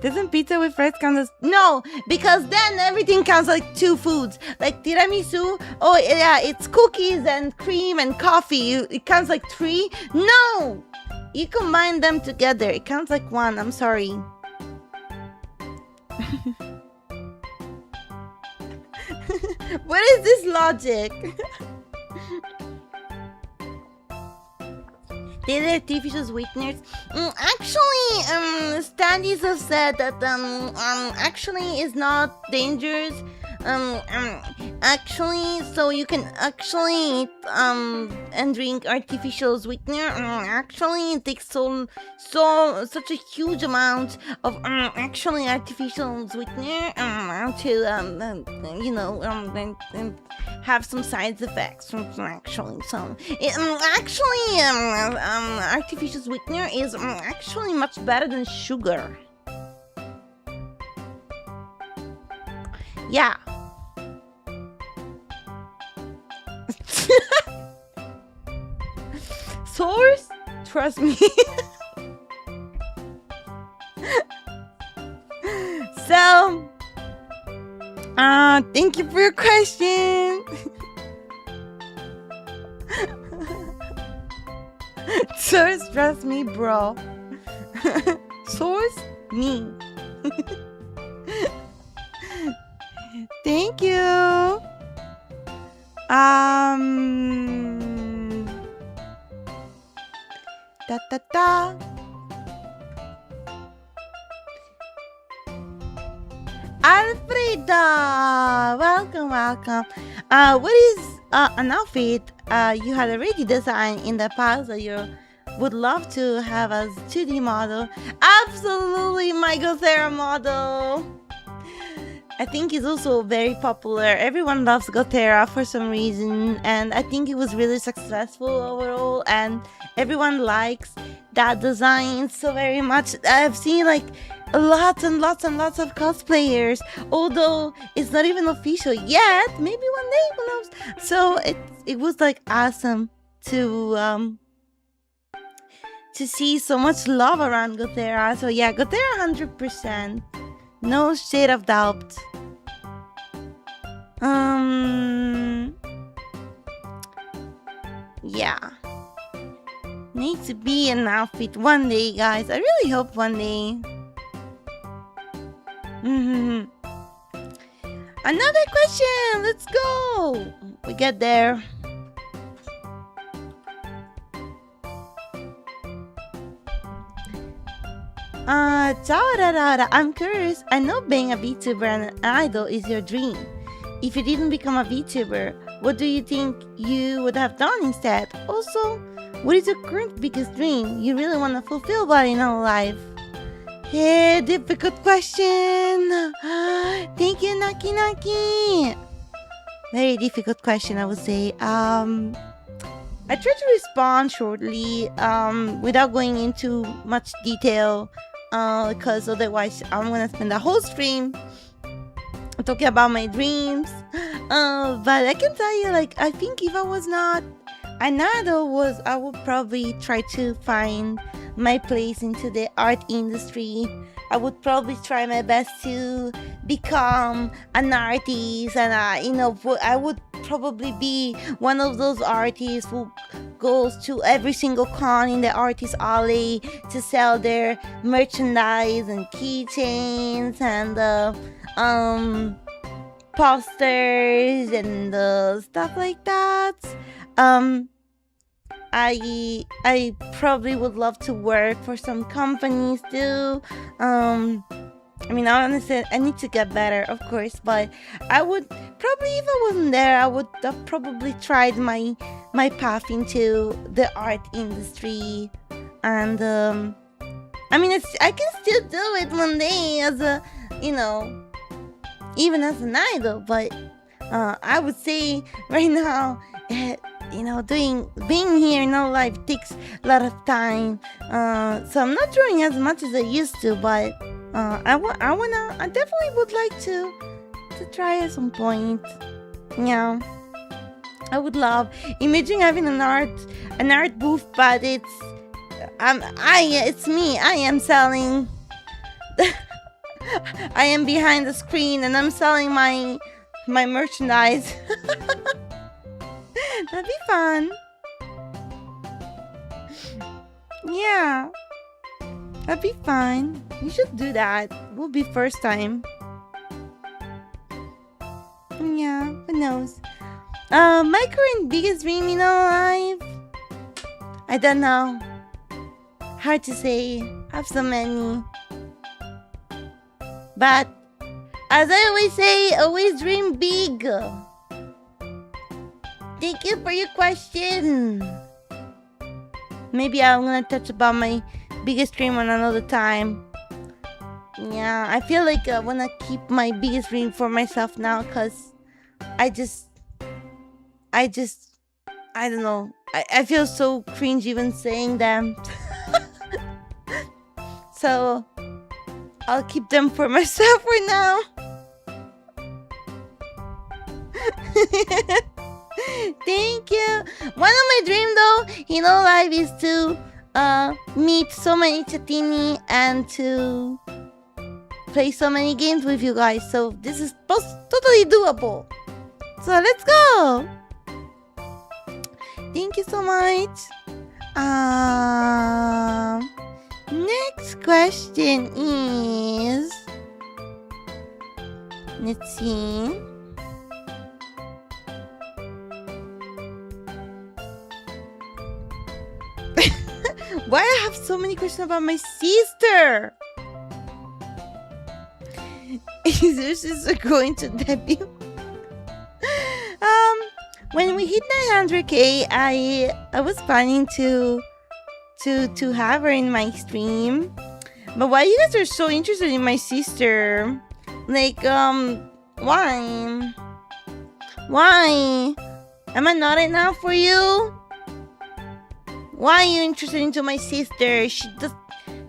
Doesn't pizza with fries count as... No, because then everything counts like 2 foods. Like tiramisu, oh yeah, it's cookies and cream and coffee. It counts like 3. No! You combine them together. It counts like 1. I'm sorry. What is this logic? Daily artificial sweeteners. Actually, studies have said that actually is not dangerous. Actually, so you can actually eat and drink artificial sweetener. Actually, it takes such a huge amount of actually artificial sweetener to have some side effects actually. So artificial sweetener is actually much better than sugar. Yeah. Source? Trust me. So, thank you for your question. Source, trust me, bro. Source, me. Thank you. Da. Alfreda, welcome. What is an outfit you had already designed in the past that you would love to have as 2D model? Absolutely, my 𝕯𝖚 model. I think it's also very popular. Everyone loves 𝕯𝖚 for some reason, and I think it was really successful overall, and everyone likes that design so very much. I've seen like lots and lots of cosplayers, although it's not even official yet. Maybe one day, who knows? So it was like awesome to see so much love around 𝕯𝖚. So yeah, 𝕯𝖚 100%. No shade of doubt. Yeah. Needs to be an outfit one day, guys. I really hope one day. Another question. Let's go. We get there. Ciao Raora, I'm curious. I know being a VTuber and an idol is your dream. If you didn't become a VTuber, what do you think you would have done instead? Also, what is your current biggest dream you really want to fulfill but in hololive? Hey, difficult question. Thank you, Naki. Very difficult question, I would say. I try to respond shortly, without going into much detail, because otherwise I'm gonna spend the whole stream talking about my dreams. But I can tell you, like, I think if I was not an idol, I would probably try to find my place into the art industry. I would probably try my best to become an artist, and I would probably be one of those artists who goes to every single con in the artist alley to sell their merchandise and keychains and posters and stuff like that. I probably would love to work for some companies too. I mean, honestly, I need to get better, of course, but I would probably, if I wasn't there, I would have probably tried my path into the art industry. And I mean, I can still do it one day as a, even as an idol, but I would say right now, being here in hololive takes a lot of time, so I'm not drawing as much as I used to, but I definitely would like to try at some point. Yeah, I would love. Imagine having an art booth, but it's me. I am selling. I am behind the screen and I'm selling my merchandise. That'd be fun. Yeah, that'd be fun. We should do that. Will be first time. Yeah, who knows? My current biggest dream in hololive? I don't know. Hard to say. I have so many. But As I always say, always dream big. Thank you for your question. Maybe I'm gonna touch about my biggest dream on another time. Yeah, I feel like I wanna keep my biggest dream for myself now, cause I don't know. I feel so cringe even saying them. So I'll keep them for myself for now. Thank you. One of my dreams though, hololive, is to meet so many chatini and to play so many games with you guys. So this is totally doable. So let's go. Thank you so much. Next question is, let's see. Why I have so many questions about my sister? Is your sister going to debut? When we hit 900k, I was planning to have her in my stream. But why you guys are so interested in my sister? Like, why? Why? Am I not enough for you? Why are you interested into my sister? She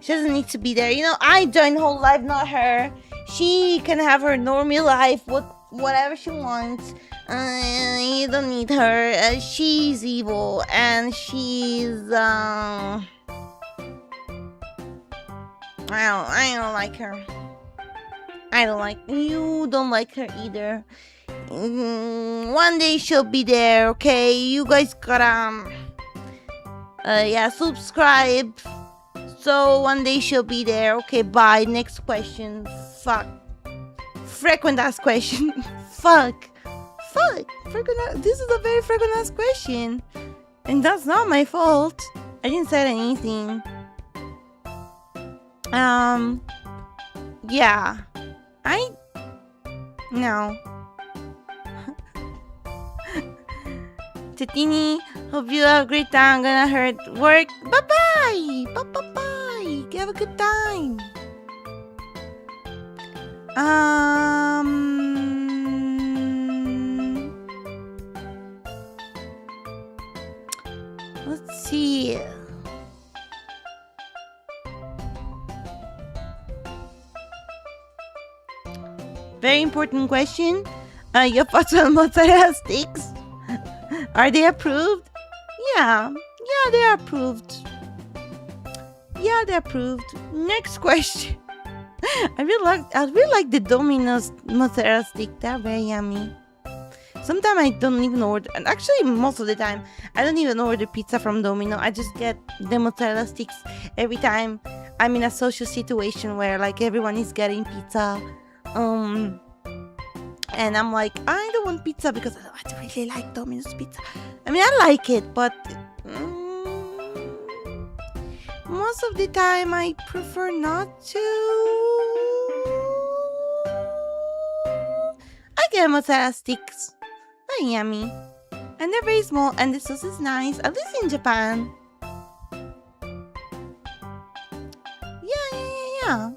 doesn't need to be there. You know, I joined hololive, not her. She can have her normal life, whatever she wants. You don't need her. She's evil and she's I don't like her. You don't like her either. One day she'll be there, okay? You guys gotta subscribe. So one day she'll be there. Okay, bye. Next question. Fuck. Frequent asked question. Fuck. This is a very frequent asked question. And that's not my fault. I didn't say anything. Yeah. No. Tatini, hope you have a great time. I'm gonna hurt work. Bye-bye. Bye-bye. Have a good time. Let's see. Very important question. Your thoughts on mozzarella sticks? Are they approved? Yeah, they're approved. Yeah, they're approved. Next question. I really like the Domino's mozzarella stick. They're very yummy. Sometimes I don't even order, and actually most of the time I don't even order pizza from Domino. I just get the mozzarella sticks every time I'm in a social situation where like everyone is getting pizza. And I'm like, I don't want pizza because I don't really like Domino's pizza. I mean, I like it, but most of the time I prefer not to. I get mozzarella sticks. They're yummy. And they're very small, and the sauce is nice, at least in Japan. Yeah.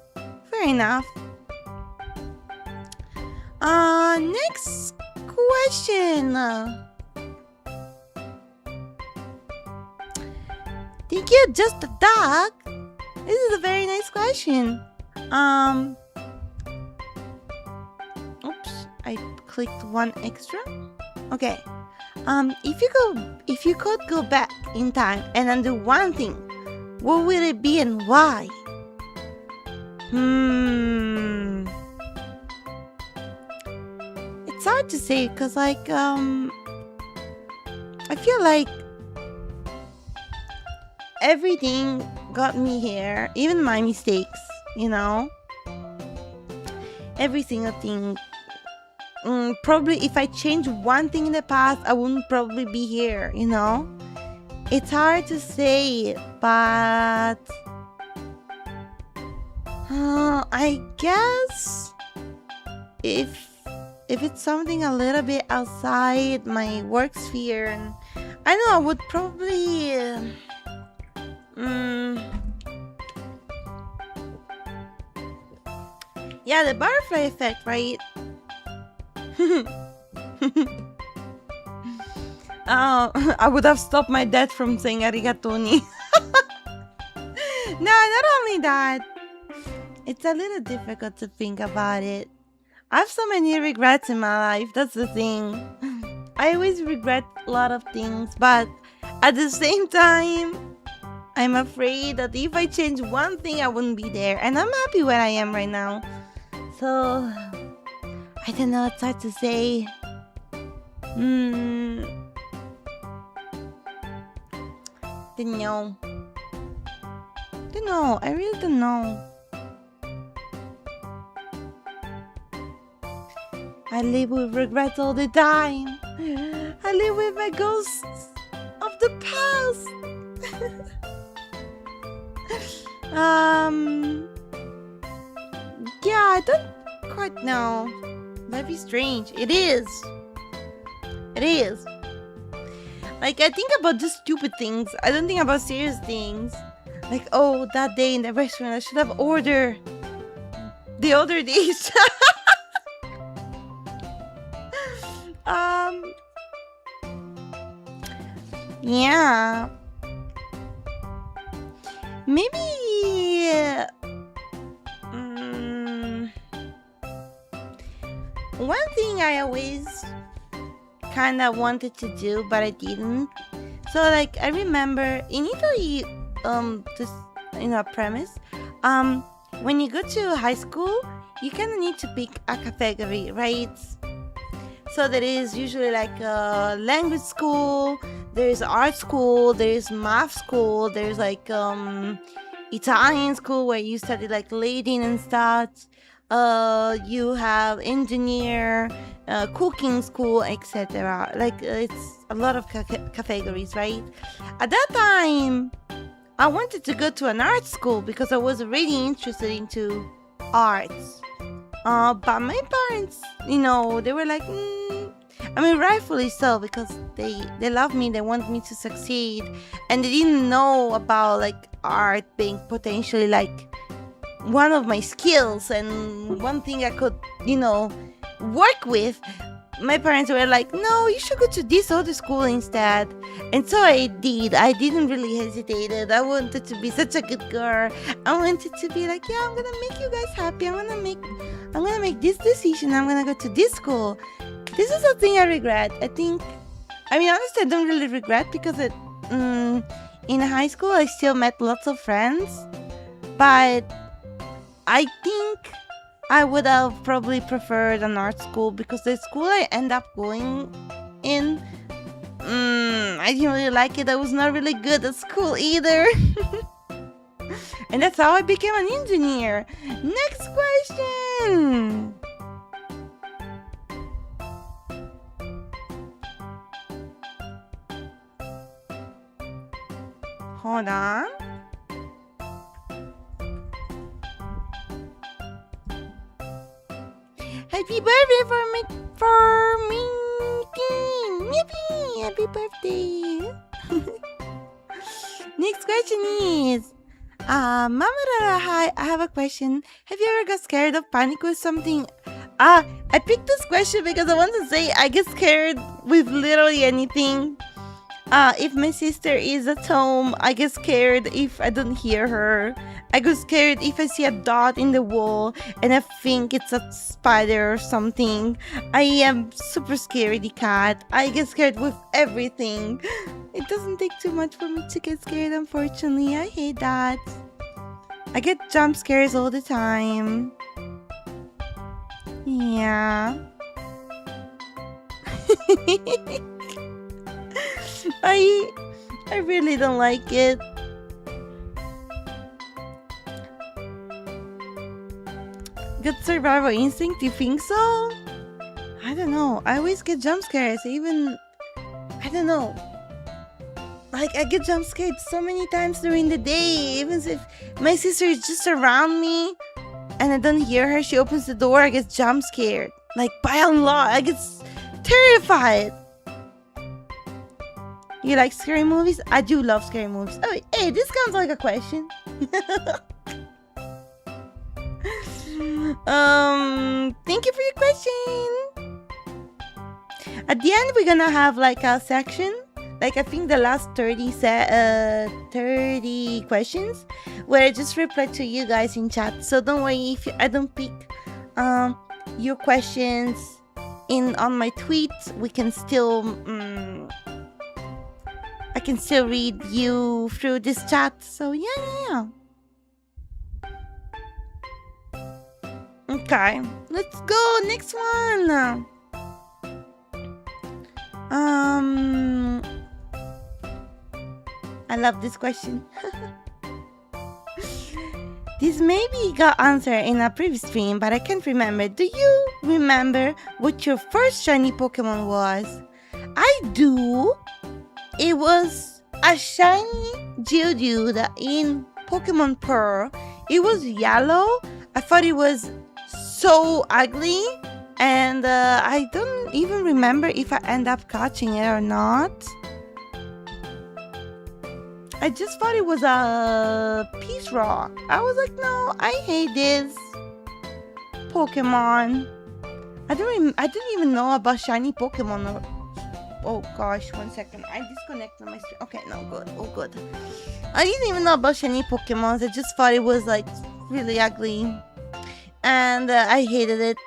Fair enough. Next question. Think you're just a dog? This is a very nice question. Oops, I clicked one extra. Okay. If you could go back in time and undo one thing, what will it be and why? It's hard to say because I feel like everything got me here, even my mistakes, you know? Every single thing. Probably if I change one thing in the past, I wouldn't probably be here, you know? It's hard to say, but I guess if it's something a little bit outside my work sphere, and I know I would probably yeah, the butterfly effect, right? I would have stopped my dad from saying arigatoni. No, not only that, it's a little difficult to think about it. I have so many regrets in my life, that's the thing. I always regret a lot of things, but at the same time, I'm afraid that if I change one thing, I wouldn't be there. And I'm happy where I am right now. So, I don't know, it's hard to say. Don't know. I really don't know. I live with regrets all the time. I live with my ghosts of the past. Yeah, I don't quite know. That'd be strange. It is. Like, I think about just stupid things. I don't think about serious things. Like, oh, that day in the restaurant, I should have ordered the other days. Yeah. Maybe one thing I always kind of wanted to do, but I didn't. So, like, I remember in Italy, just premise, when you go to high school, you kind of need to pick a category, right? So there is usually like a language school, there's art school, there's math school, there's like Italian school where you study like Latin and stuff. You have engineer, cooking school, etc. Like it's a lot of categories, right? At that time, I wanted to go to an art school because I was really interested into arts. But my parents, they were like, I mean, rightfully so, because they love me, they want me to succeed, and they didn't know about like art being potentially like one of my skills and one thing I could, work with. My parents were like, no, you should go to this other school instead. And so I did. I didn't really hesitate. I wanted to be such a good girl. I wanted to be like, yeah, I'm gonna make you guys happy. I'm gonna make this decision. I'm gonna go to this school. This is a thing I regret. Honestly, I don't really regret because in high school I still met lots of friends, but I think I would have probably preferred an art school because the school I end up going in, I didn't really like it. I was not really good at school either. And that's how I became an engineer. Next question. Hold on. Happy birthday for me, Yippee! Happy birthday! Next question is, Mama Raora, hi, I have a question. Have you ever got scared of panic with something? I picked this question because I want to say I get scared with literally anything. If my sister is at home, I get scared if I don't hear her. I get scared if I see a dot in the wall and I think it's a spider or something. I am super scaredy cat. I get scared with everything. It doesn't take too much for me to get scared, unfortunately. I hate that. I get jump scares all the time. Yeah. I really don't like it. Good survival instinct, you think so? I don't know. I always get jump scares. I don't know. Like, I get jump scared so many times during the day. Even if my sister is just around me, and I don't hear her. She opens the door. I get jump scared. Like, by Allah, I get terrified. You like scary movies? I do love scary movies. Oh, hey, this counts like a question. Thank you for your question. At the end, we're gonna have like a section. Like, I think the last 30 questions where I just reply to you guys in chat. So don't worry if I don't pick your questions on my tweets. We can still I can still read you through this chat. So yeah. Okay, let's go. Next one. I love this question. This maybe got answered in a previous stream, but I can't remember. Do you remember what your first shiny Pokemon was? I do. It was a shiny Geodude in Pokemon Pearl. It was yellow. I thought it was so ugly, and I don't even remember if I end up catching it or not. I just thought it was a peace rock. I was like, no, I hate this Pokemon. I didn't even know about shiny Pokemon. Oh gosh, 1 second. I disconnected my stream. Okay, no, good. Oh, good. I didn't even know about shiny Pokemon. I just thought it was like really ugly, and I hated it.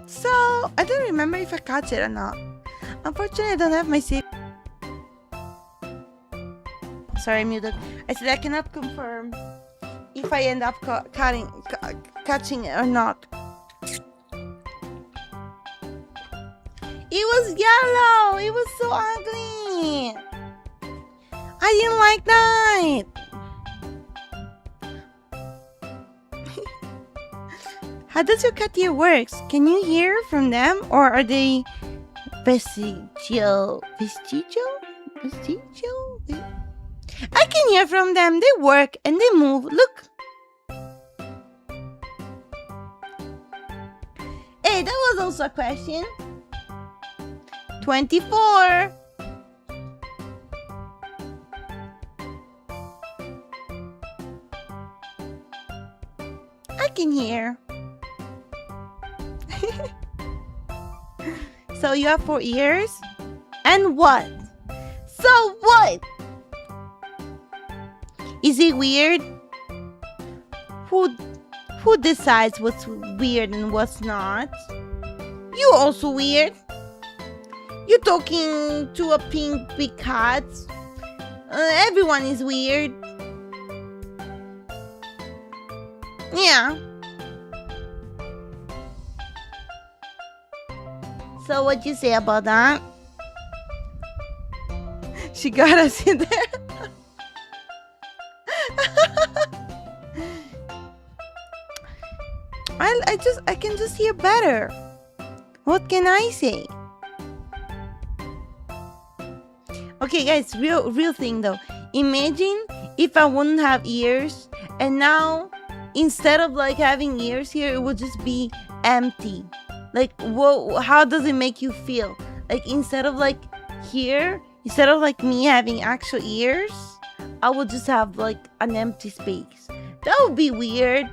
So I don't remember if I caught it or not. Unfortunately, I don't have my save. Sorry, I muted. I said I cannot confirm if I end up catching it or not. It was yellow. It was so ugly. I didn't like that. How does your cat ear works? Can you hear from them, or are they vestigial? I can hear from them. They work and they move. Look. Hey, that was also a question. 24. I can hear. So you have 4 ears? And what? So what? Is it weird? Who decides what's weird and what's not? You also weird. You're talking to a pink big cat. Everyone is weird. Yeah. So what you say about that? She got us in there. I can just hear better. What can I say? Okay, guys, real thing though. Imagine if I wouldn't have ears, and now instead of like having ears here, it would just be empty. Like, whoa, how does it make you feel? Like, instead of like here, instead of like me having actual ears, I would just have like an empty space. That would be weird.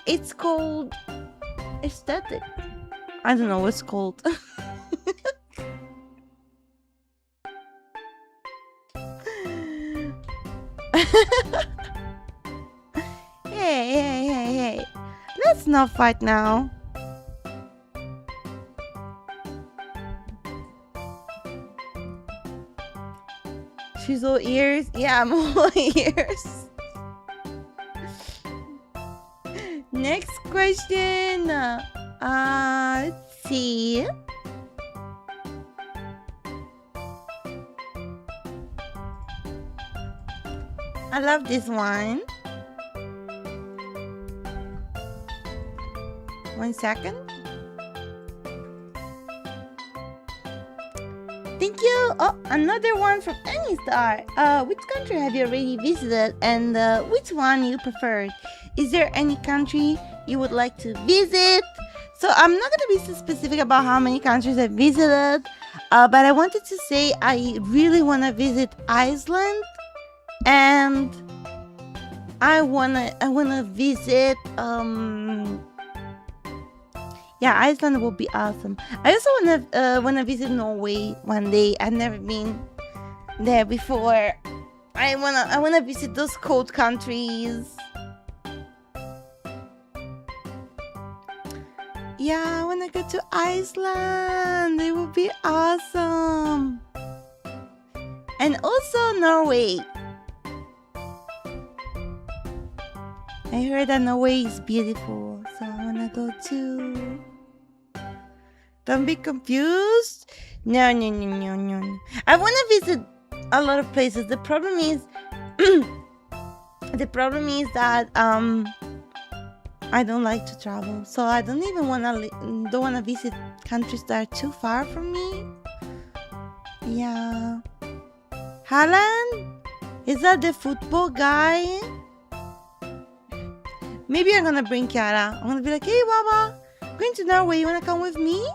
It's called aesthetic. I don't know what's called. Hey. Let's not fight now. She's all ears? Yeah, I'm all ears. Next question. Let's see. I love this one. 1 second. Thank you. Oh, another one from Any Star. Which country have you already visited, and which one you preferred? Is there any country you would like to visit? So I'm not gonna be so specific about how many countries I visited, but I wanted to say I really want to visit Iceland, and I wanna visit yeah, Iceland will be awesome. I also wanna visit Norway one day. I've never been there before. I wanna visit those cold countries. Yeah, I wanna go to Iceland. It would be awesome. And also Norway. I heard that Norway is beautiful, so I wanna go too. Don't be confused. No. I want to visit a lot of places. The problem is, that I don't like to travel, so I don't even don't wanna visit countries that are too far from me. Yeah. Haaland? Is that the football guy? Maybe I'm gonna bring Chiara. I'm gonna be like, hey, Baba, I'm going to Norway. You wanna come with me?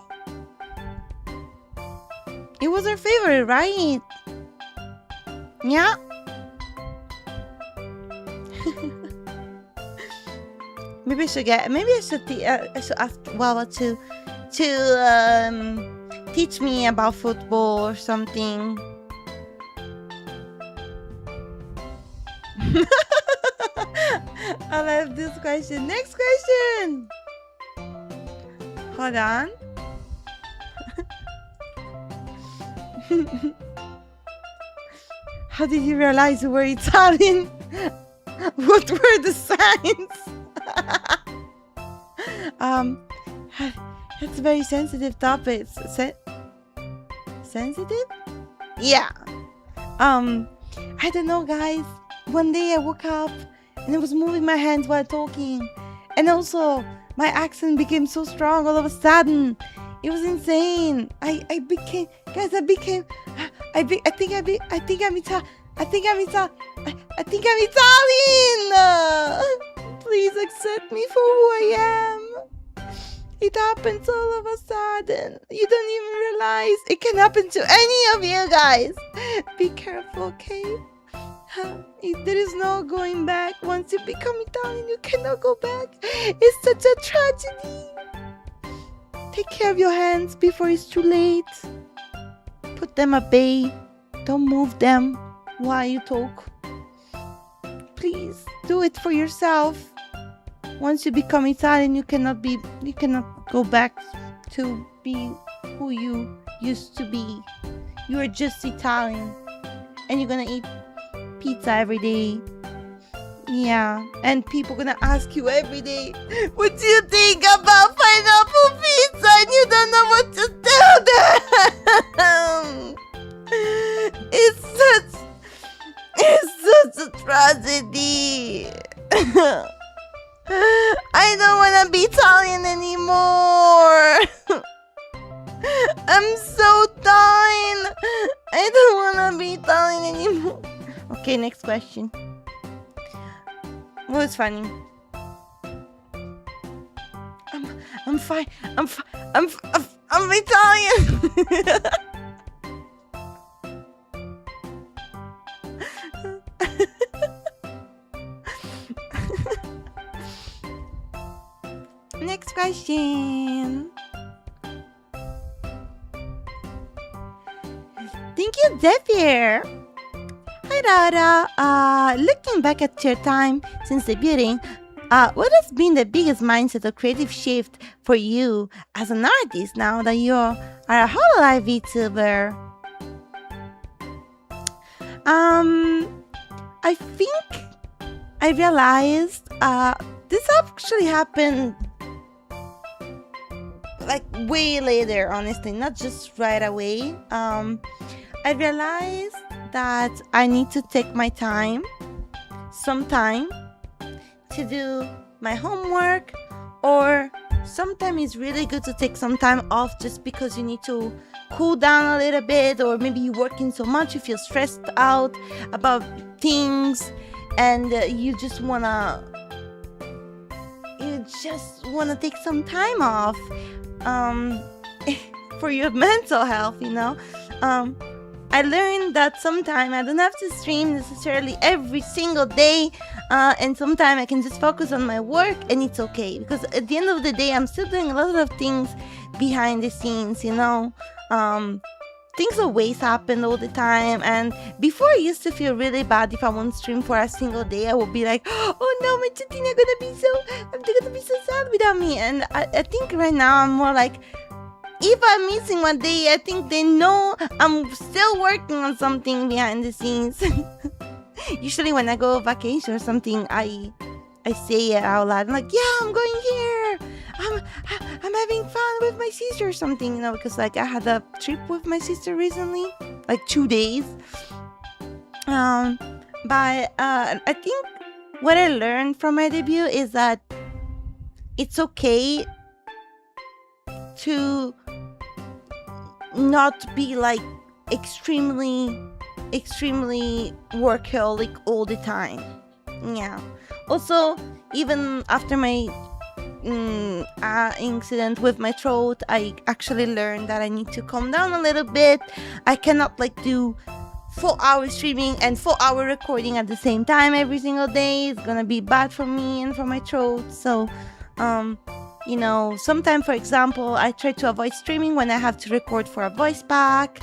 It was her favorite, right? Yeah. Maybe I should ask Wawa to teach me about football or something. I love this question. Next question. Hold on. How did you realize you were Italian? What were the signs? That's a very sensitive topic. Sensitive? Yeah. I don't know, guys. One day I woke up and I was moving my hands while talking, and also my accent became so strong all of a sudden. It was insane. I think I'm Italian. Please accept me for who I am. It happens all of a sudden. You don't even realize it can happen to any of you guys. Be careful, okay? There is no going back. Once you become Italian, you cannot go back. It's such a tragedy. Take care of your hands before it's too late. Put them at bay. Don't move them while you talk. Please do it for yourself. Once you become Italian, you cannot go back to be who you used to be. You are just Italian, and you're gonna eat pizza every day. Yeah, and people gonna ask you every day, what do you think about pineapple pizza? And you don't know what to tell them. It's such a tragedy. I don't wanna be Italian anymore. I'm so done. I don't wanna be Italian anymore. Okay, next question. What's funny? I'm fine. I'm Italian. Next question. Thank you, 𝕯𝖼𝖜. Hi, Raora. Looking back at your time since debuting, what has been the biggest mindset or creative shift for you as an artist now that you are a hololive VTuber? I think I realized this actually happened like way later, honestly, not just right away. I realized that I need to take my time, some time, to do my homework or sometimes it's really good to take some time off just because you need to cool down a little bit, or maybe you're working so much you feel stressed out about things, and you just wanna take some time off for your mental health, you know. I learned that sometimes I don't have to stream necessarily every single day, and sometimes I can just focus on my work and it's okay, because at the end of the day I'm still doing a lot of things behind the scenes, you know. Things always happen all the time, and before I used to feel really bad if I won't stream for a single day. I would be like, oh no, my chatting are gonna be so sad without me. And I think right now I'm more like, if I'm missing one day, I think they know I'm still working on something behind the scenes. Usually when I go on vacation or something, I say it out loud. I'm like, yeah, I'm going here. I'm having fun with my sister or something, you know, because like I had a trip with my sister recently, like 2 days. But I think what I learned from my debut is that it's okay to not be like extremely workaholic all the time. Yeah. Also, even after my incident with my throat, I actually learned that I need to calm down a little bit. I cannot like do 4-hour streaming and 4-hour recording at the same time every single day. It's gonna be bad for me and for my throat. So you know, sometimes, for example, I try to avoid streaming when I have to record for a voice pack,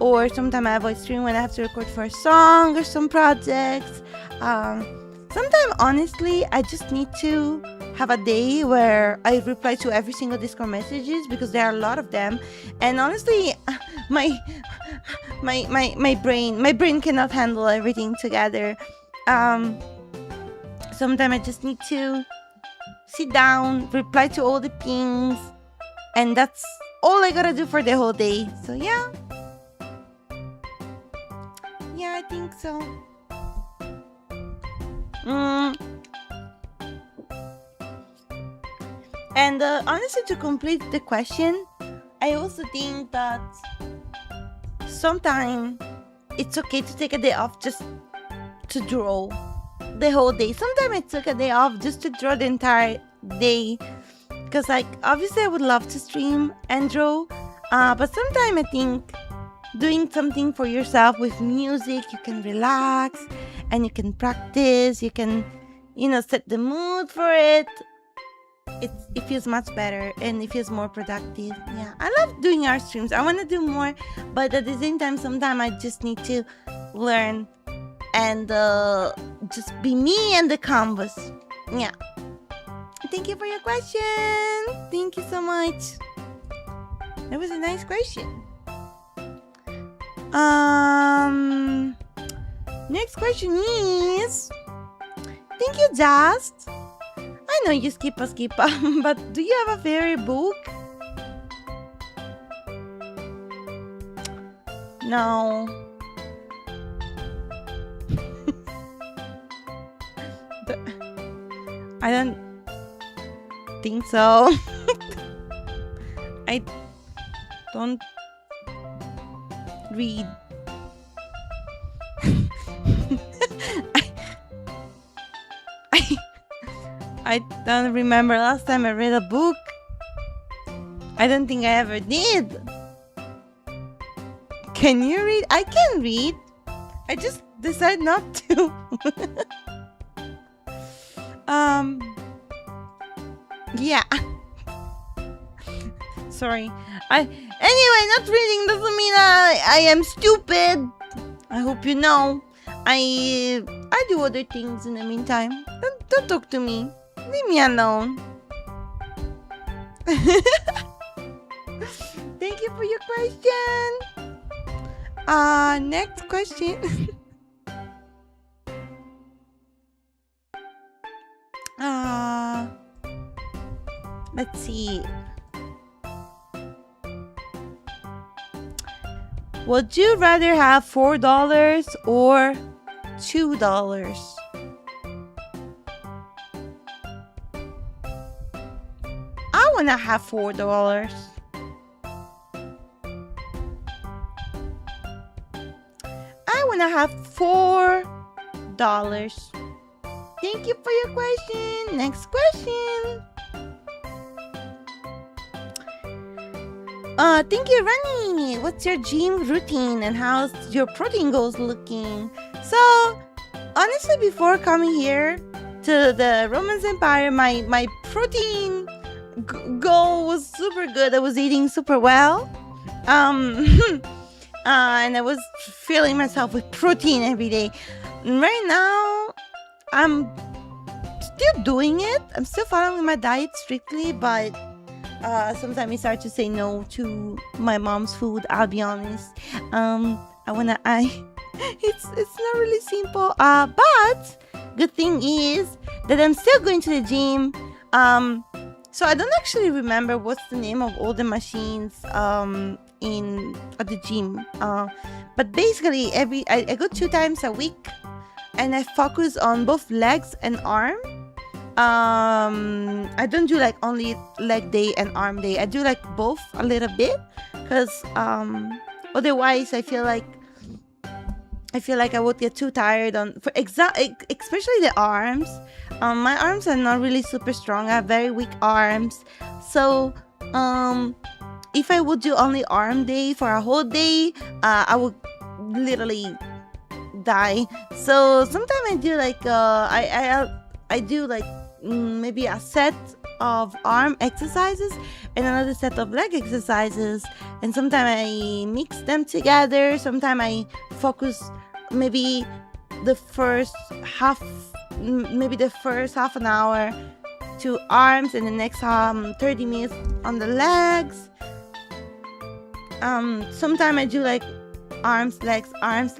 or sometimes I avoid streaming when I have to record for a song or some projects. Sometimes, honestly, I just need to have a day where I reply to every single Discord messages, because there are a lot of them, and honestly, my brain cannot handle everything together. Sometimes I just need to sit down, reply to all the pings, and that's all I gotta do for the whole day. So yeah, I think so. And honestly, to complete the question, I also think that sometimes it's okay to take a day off just to draw the whole day. Sometimes I took a day off just to draw the entire day, because like obviously I would love to stream and draw, but sometimes I think doing something for yourself with music, you can relax and you can practice, you can, you know, set the mood for it. It feels much better and it feels more productive. Yeah, I love doing art streams. I want to do more, but at the same time, sometimes I just need to learn and just be me and the canvas. Yeah. Thank you for your question. Thank you so much. That was a nice question. Next question is, thank you, Just. I know you skip, but do you have a favorite book? No. I don't think so. I don't read. I don't remember last time I read a book. I don't think I ever did. Can you read? I can read. I just decide not to. Yeah. Sorry. Anyway, not reading doesn't mean I am stupid. I hope you know. I do other things in the meantime. Don't talk to me. Leave me alone. Thank you for your question. Next question. Let's see. Would you rather have $4 or $2? wanna have $4. I wanna have $4. Thank you for your question. Next question. Thank you, Rani. What's your gym routine and how's your protein goals looking? So, honestly, before coming here to the Roman Empire, my protein goal was super good. I was eating super well. And I was filling myself with protein every day. Right now, I'm still doing it. I'm still following my diet strictly, but sometimes I start to say no to my mom's food. I'll be honest. It's not really simple. But good thing is that I'm still going to the gym. So I don't actually remember what's the name of all the machines at the gym. But basically I go 2 times a week, and I focus on both legs and arm. I don't do like only leg day and arm day. I do like both a little bit, because otherwise I feel like I would get too tired especially the arms. My arms are not really super strong. I have very weak arms. So if I would do only arm day for a whole day, I would literally die. So sometimes I do like I do like maybe a set of arm exercises and another set of leg exercises, and sometimes I mix them together. Sometimes I focus maybe the first half an hour to arms, and the next 30 minutes on the legs. Sometimes I do like arms, legs, and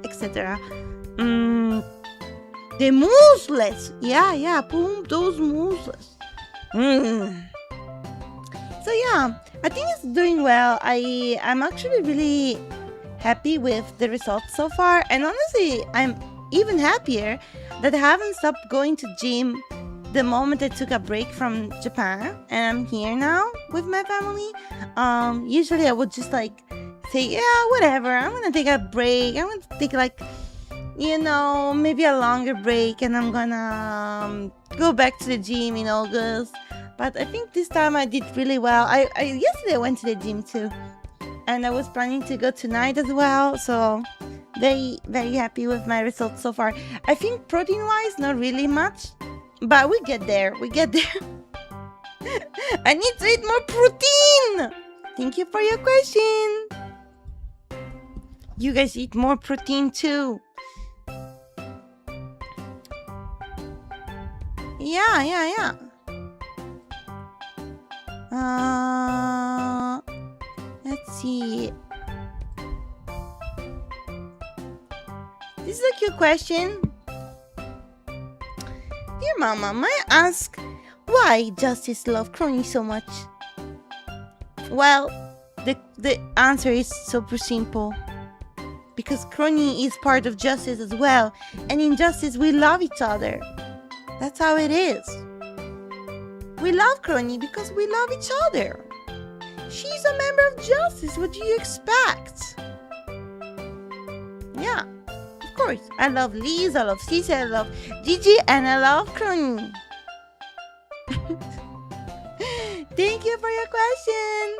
etc. The muscles, boom, those muscles. So yeah, I think it's doing well. I'm actually really happy with the results so far, and honestly, I'm even happier that I haven't stopped going to gym the moment I took a break from Japan, and I'm here now with my family. Usually I would just like say, yeah, whatever, I'm gonna take a break. I'm gonna take like, maybe a longer break, and I'm gonna go back to the gym in August. But I think this time I did really well. Yesterday I went to the gym too, and I was planning to go tonight as well. So very, very happy with my results so far. I think protein wise, not really much, but we get there. I need to eat more protein. Thank you for your question. You guys eat more protein too. Yeah. Let's see. This is a cute question. Dear Mama, may I ask why Justice loves Crony so much? Well, the answer is super simple. Because Crony is part of Justice as well, and in Justice we love each other. That's how it is. We love Crony because we love each other. She's a member of Justice. What do you expect? Yeah, of course. I love Liz, I love Cici, I love Gigi, and I love Crony. Thank you for your question.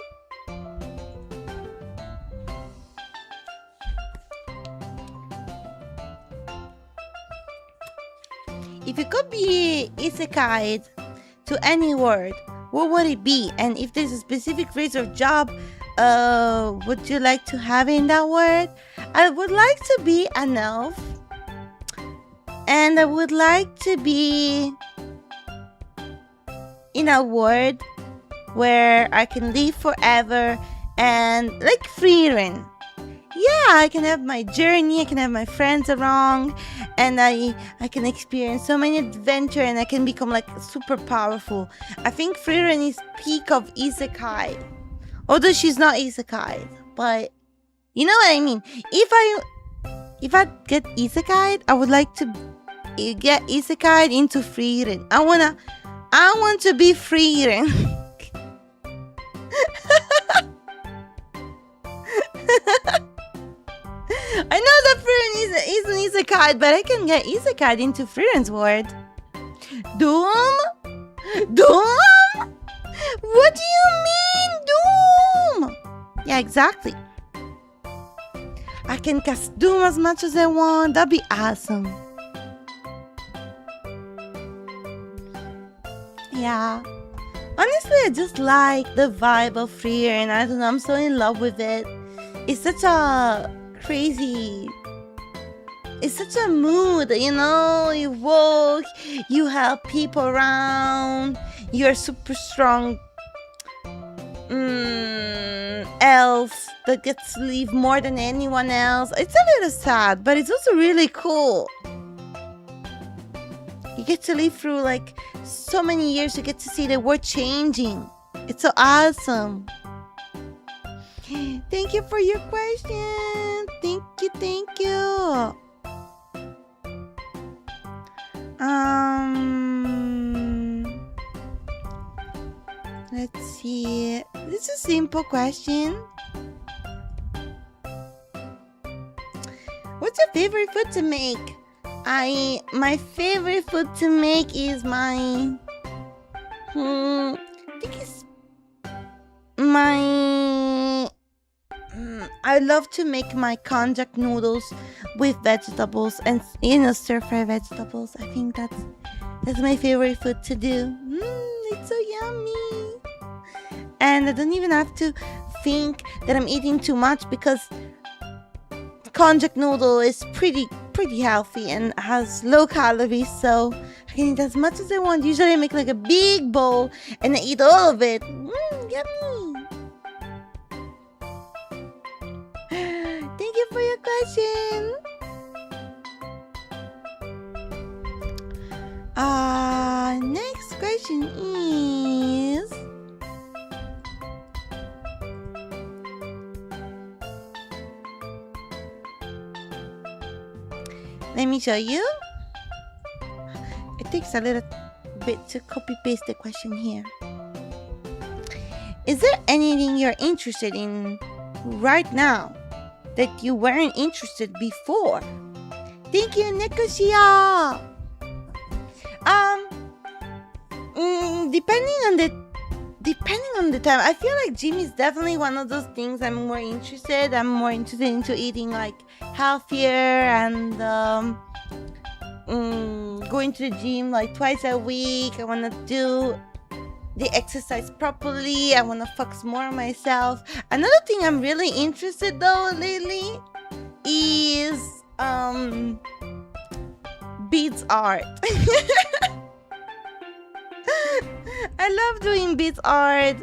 If you could be isekai'd to any word, what would it be? And if there's a specific race or job, would you like to have in that word? I would like to be an elf. And I would like to be in a world where I can live forever and like freedom. Yeah, I can have my journey, I can have my friends around, and I can experience so many adventure, and I can become like super powerful. I think Frieren is peak of isekai. Although she's not isekai, but you know what I mean. If I get isekai, I would like to get isekai into Frieren. I wanna I want to be free. I know the Frieren is an isekai, but I can get isekai into Frieren's world. Doom? Doom? What do you mean, Doom? Yeah, exactly. I can cast Doom as much as I want. That'd be awesome. Yeah. Honestly, I just like the vibe of Frieren. I don't know, I'm so in love with it. It's such a crazy... It's such a mood, you know? You walk, you help people around, you're super strong elf that gets to live more than anyone else. It's a little sad, but it's also really cool. You get to live through like so many years, you get to see the world changing. It's so awesome. Thank you for your question. Thank you. Let's see. This is a simple question. What's your favorite food to make? My favorite food to make is I think it's I love to make my konjac noodles with vegetables and stir-fry vegetables. I think that's my favorite food to do. It's so yummy. And I don't even have to think that I'm eating too much because konjac noodle is pretty healthy and has low calories, so I can eat as much as I want. Usually I make like a big bowl and I eat all of it. Yummy. Thank you for your question. Next question is... Let me show you. It takes a little bit to copy paste the question here. Is there anything you're interested in right now that you weren't interested before? Thank you, Nikoshia. Depending on the time, I feel like gym is definitely one of those things I'm more interested. I'm more interested into eating like healthier and going to the gym like twice a week. I want to do the exercise properly. I want to focus more on myself. Another thing I'm really interested though lately is beads art. I love doing beads art.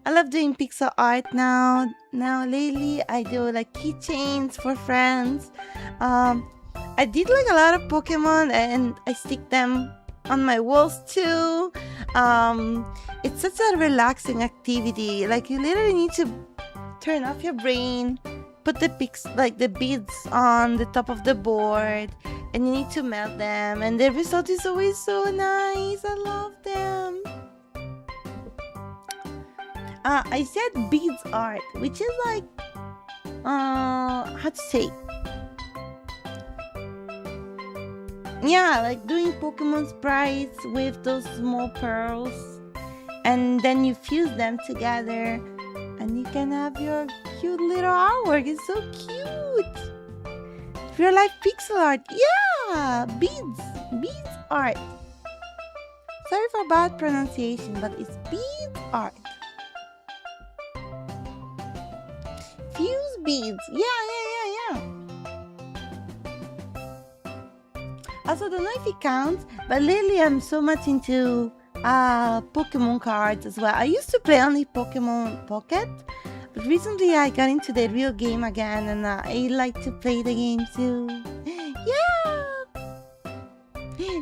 I love doing pixel art now. Lately I do like keychains for friends. I did like a lot of Pokemon and I stick them on my walls too. It's such a relaxing activity. Like you literally need to turn off your brain, put the beads on the top of the board, and you need to melt them, and the result is always so nice. I love them. I said beads art, which is like how to say, yeah, like doing Pokemon sprites with those small pearls, and then you fuse them together and you can have your cute little artwork. It's so cute. Real life pixel art. Yeah, beads art. Sorry for bad pronunciation, but it's beads art. Fuse beads. Yeah. Also, don't know if it counts, but lately I'm so much into Pokemon cards as well. I used to play only Pokemon Pocket, but recently I got into the real game again, and I like to play the game too. Yeah!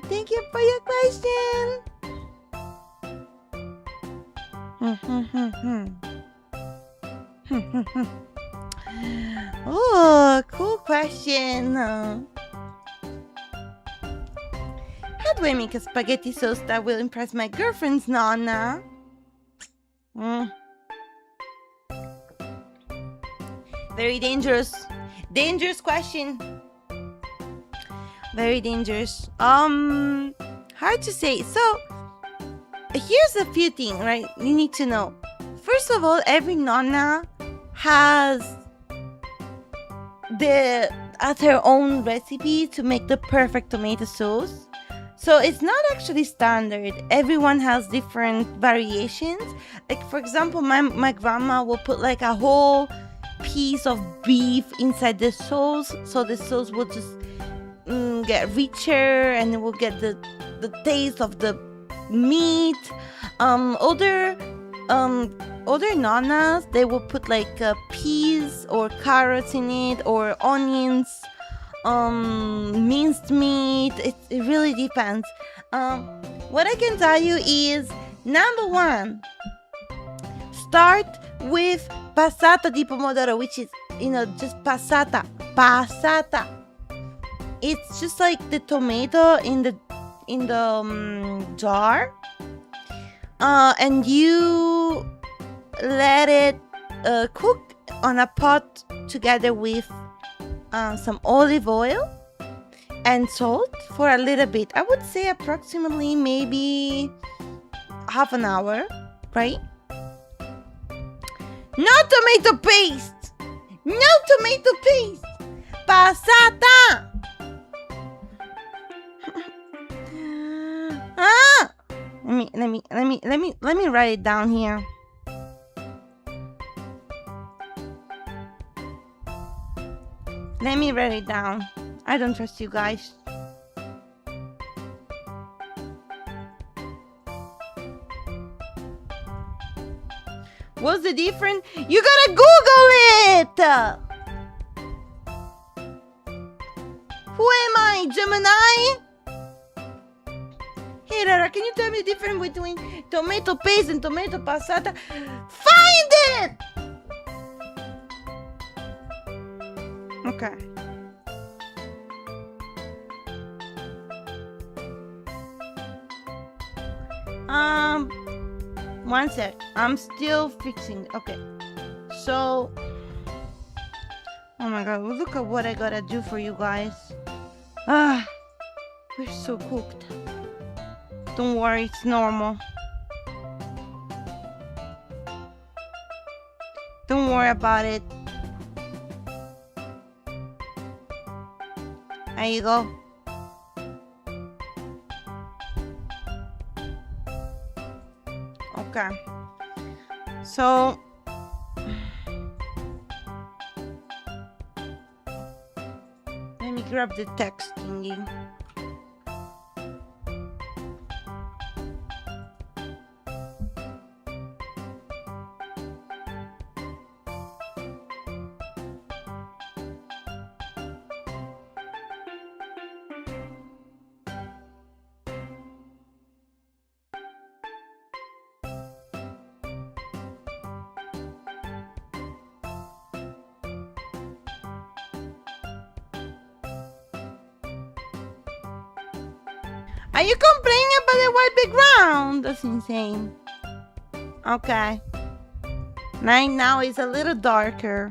Thank you for your question! Oh, cool question. How do I make a spaghetti sauce that will impress my girlfriend's nonna? Very dangerous. Dangerous question. Very dangerous. Hard to say. So, here's a few things, right? You need to know. First of all, every nonna has her own recipe to make the perfect tomato sauce. So it's not actually standard. Everyone has different variations. Like, for example, my grandma will put like a whole piece of beef inside the sauce, so the sauce will just get richer and it will get the taste of the meat. Other nonnas, they will put like peas or carrots in it, or onions, minced meat. It really depends. What I can tell you is, number one, start with passata di pomodoro, which is, just passata. It's just like the tomato in the jar, and you let it cook on a pot together with some olive oil and salt for a little bit. I would say approximately maybe half an hour, right? No tomato paste! No tomato paste! Passata! Let me write it down here. Let me write it down. I don't trust you guys. What's the difference? You gotta Google it! Who am I, Gemini? Hey, Raora, can you tell me the difference between tomato paste and tomato passata? Find it! Okay. One sec. I'm still fixing. Okay. So, oh my god, look at what I gotta do for you guys. We're so cooked. Don't worry, it's normal. Don't worry about it. There you go. Okay. So, let me grab the text thingy. Are you complaining about the white background? That's insane. Okay. Right now it's a little darker.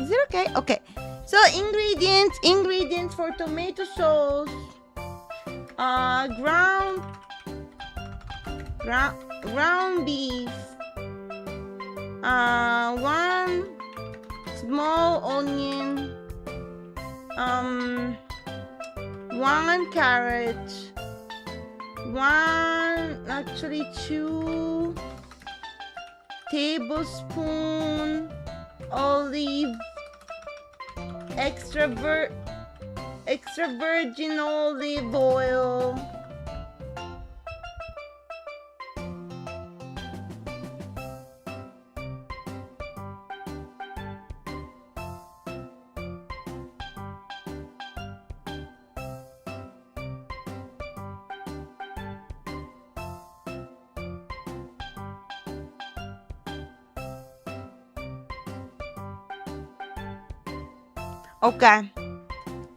Is it okay? Okay. So ingredients for tomato sauce. Ground beef. 1 small onion. 1 carrot, 2 tablespoon olive, extra virgin olive oil, Okay,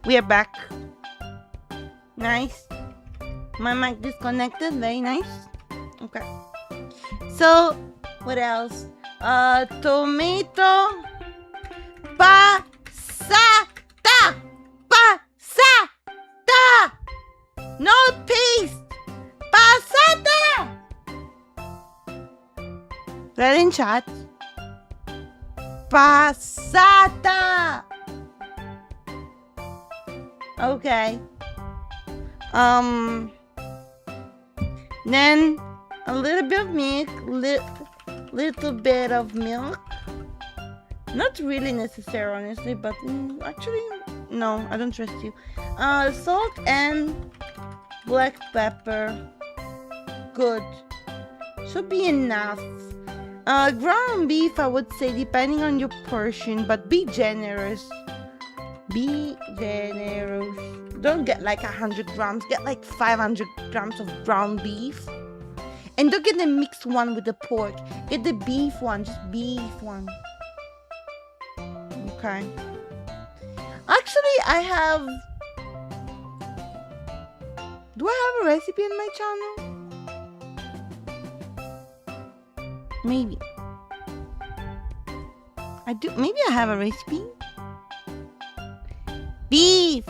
we are back. Nice. My mic disconnected. Very nice. Okay. So, what else? Tomato. Passata. Passata. No paste. Passata. Write in chat. Passata. Okay. Then a little bit of milk, little bit of milk. Not really necessary, honestly, but actually, no, I don't trust you. Salt and black pepper. Good. Should be enough. Ground beef, I would say, depending on your portion, but be generous. Be generous. Don't get like 100 grams. Get like 500 grams of ground beef. And don't get the mixed one with the pork. Get the beef one. Just beef one. Okay. Actually, I have... Do I have a recipe in my channel? Maybe. I do. Maybe I have a recipe. Beef.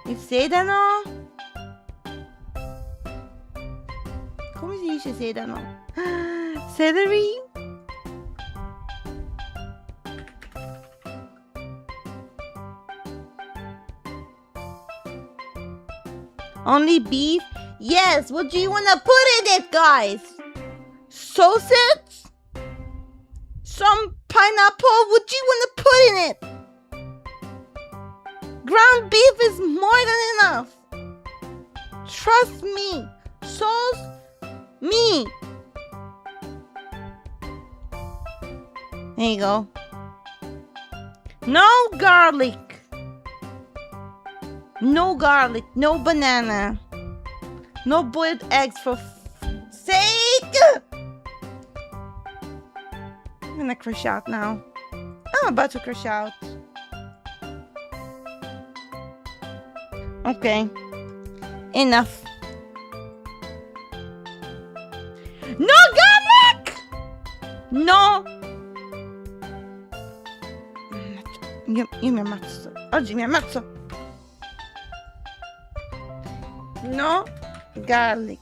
Il sedano? Come si dice sedano? Celery? Only beef? Yes, what do you want to put in it, guys? Sausage? Some pineapple? What do you want to put in it? Ground beef is more than enough. Trust me. Sauce me. There you go. No garlic. No garlic. No banana. No boiled eggs for sake. I'm gonna crash out now. I'm about to crash out. Okay. Enough. No garlic! No! Io mi ammazzo. Oggi mi ammazzo. No garlic.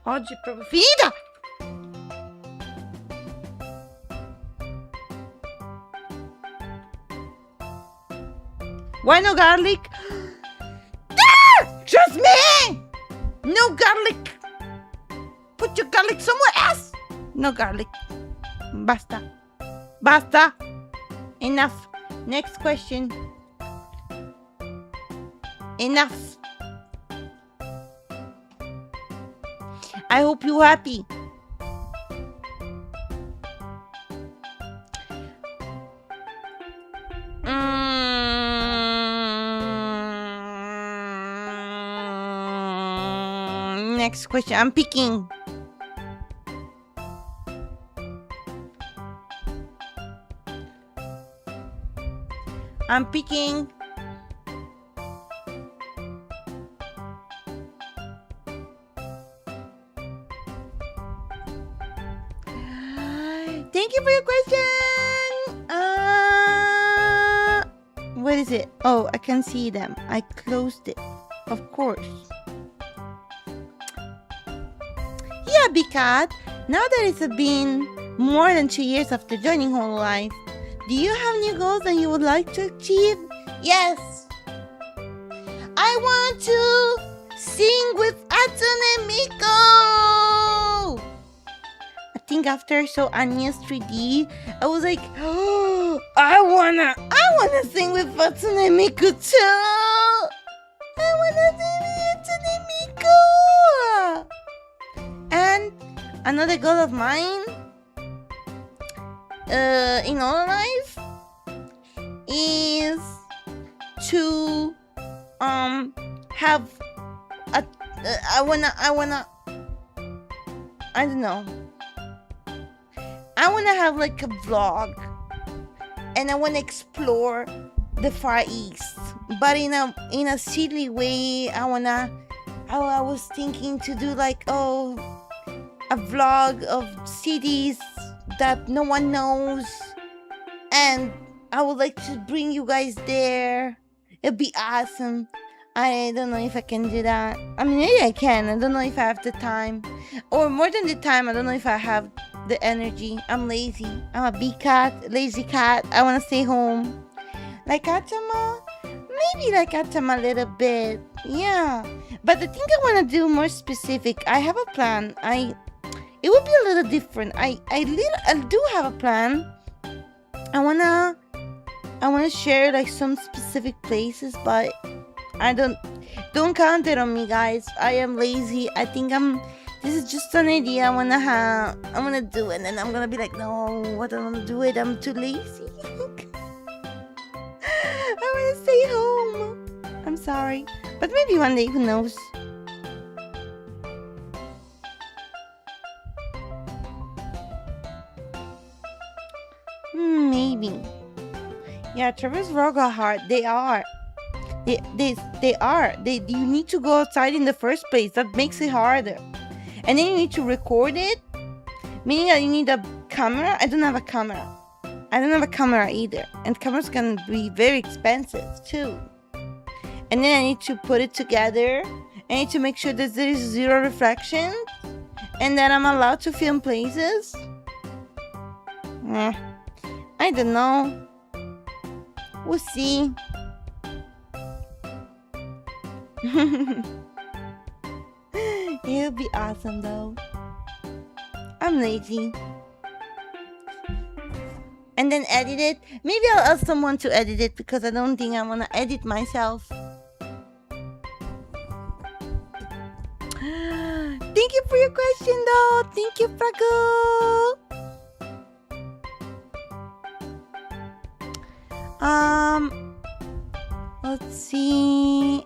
Oggi è proprio finita! Why no garlic? Trust me! No garlic! Put your garlic somewhere else! No garlic. Basta. Basta! Enough. Next question. Enough. I hope you're happy. Next question. I'm picking. I'm picking. Thank you for your question. What is it? Oh, I can see them. I closed it. Of course. Yeah, Bikat. Now that it's been more than 2 years after joining hololive, do you have new goals that you would like to achieve? Yes. I want to sing with Hatsune Miku. I think after I saw Anya's 3D, I was like, oh, I wanna sing with Hatsune Miku too. I wanna sing with Hatsune Miku. And another goal of mine, in hololive, is to have a I wanna I don't know. I want to have like a vlog, and I want to explore the Far East, but in a silly way. I was thinking to do like a vlog of cities that no one knows, and I would like to bring you guys there. It'd be awesome. I don't know if I can do that. I mean, maybe I can. I don't know if I have the time. Or more than the time, I don't know if I have the energy. I'm lazy. I'm a big cat, lazy cat. I want to stay home. Like Atama? Maybe like Atama a little bit. Yeah. But the thing I want to do more specific, I have a plan. It would be a little different. I do have a plan. I wanna share like some specific places, but I don't count it on me, guys. I am lazy. I think this is just an idea I wanna do, and then I'm gonna be like, no, I don't wanna do it. I'm too lazy. I wanna stay home. I'm sorry, but maybe one day, who knows? Maybe. Yeah, Travis Roga hard. They are. They are. You need to go outside in the first place. That makes it harder. And then you need to record it. Meaning that you need a camera. I don't have a camera. I don't have a camera either. And cameras can be very expensive too. And then I need to put it together. I need to make sure that there is zero reflection. And that I'm allowed to film places. I don't know. We'll see. It'll be awesome though. I'm lazy. And then edit it. Maybe I'll ask someone to edit it because I don't think I want to edit myself. Thank you for your question though. Thank you, Pragu. Let's see.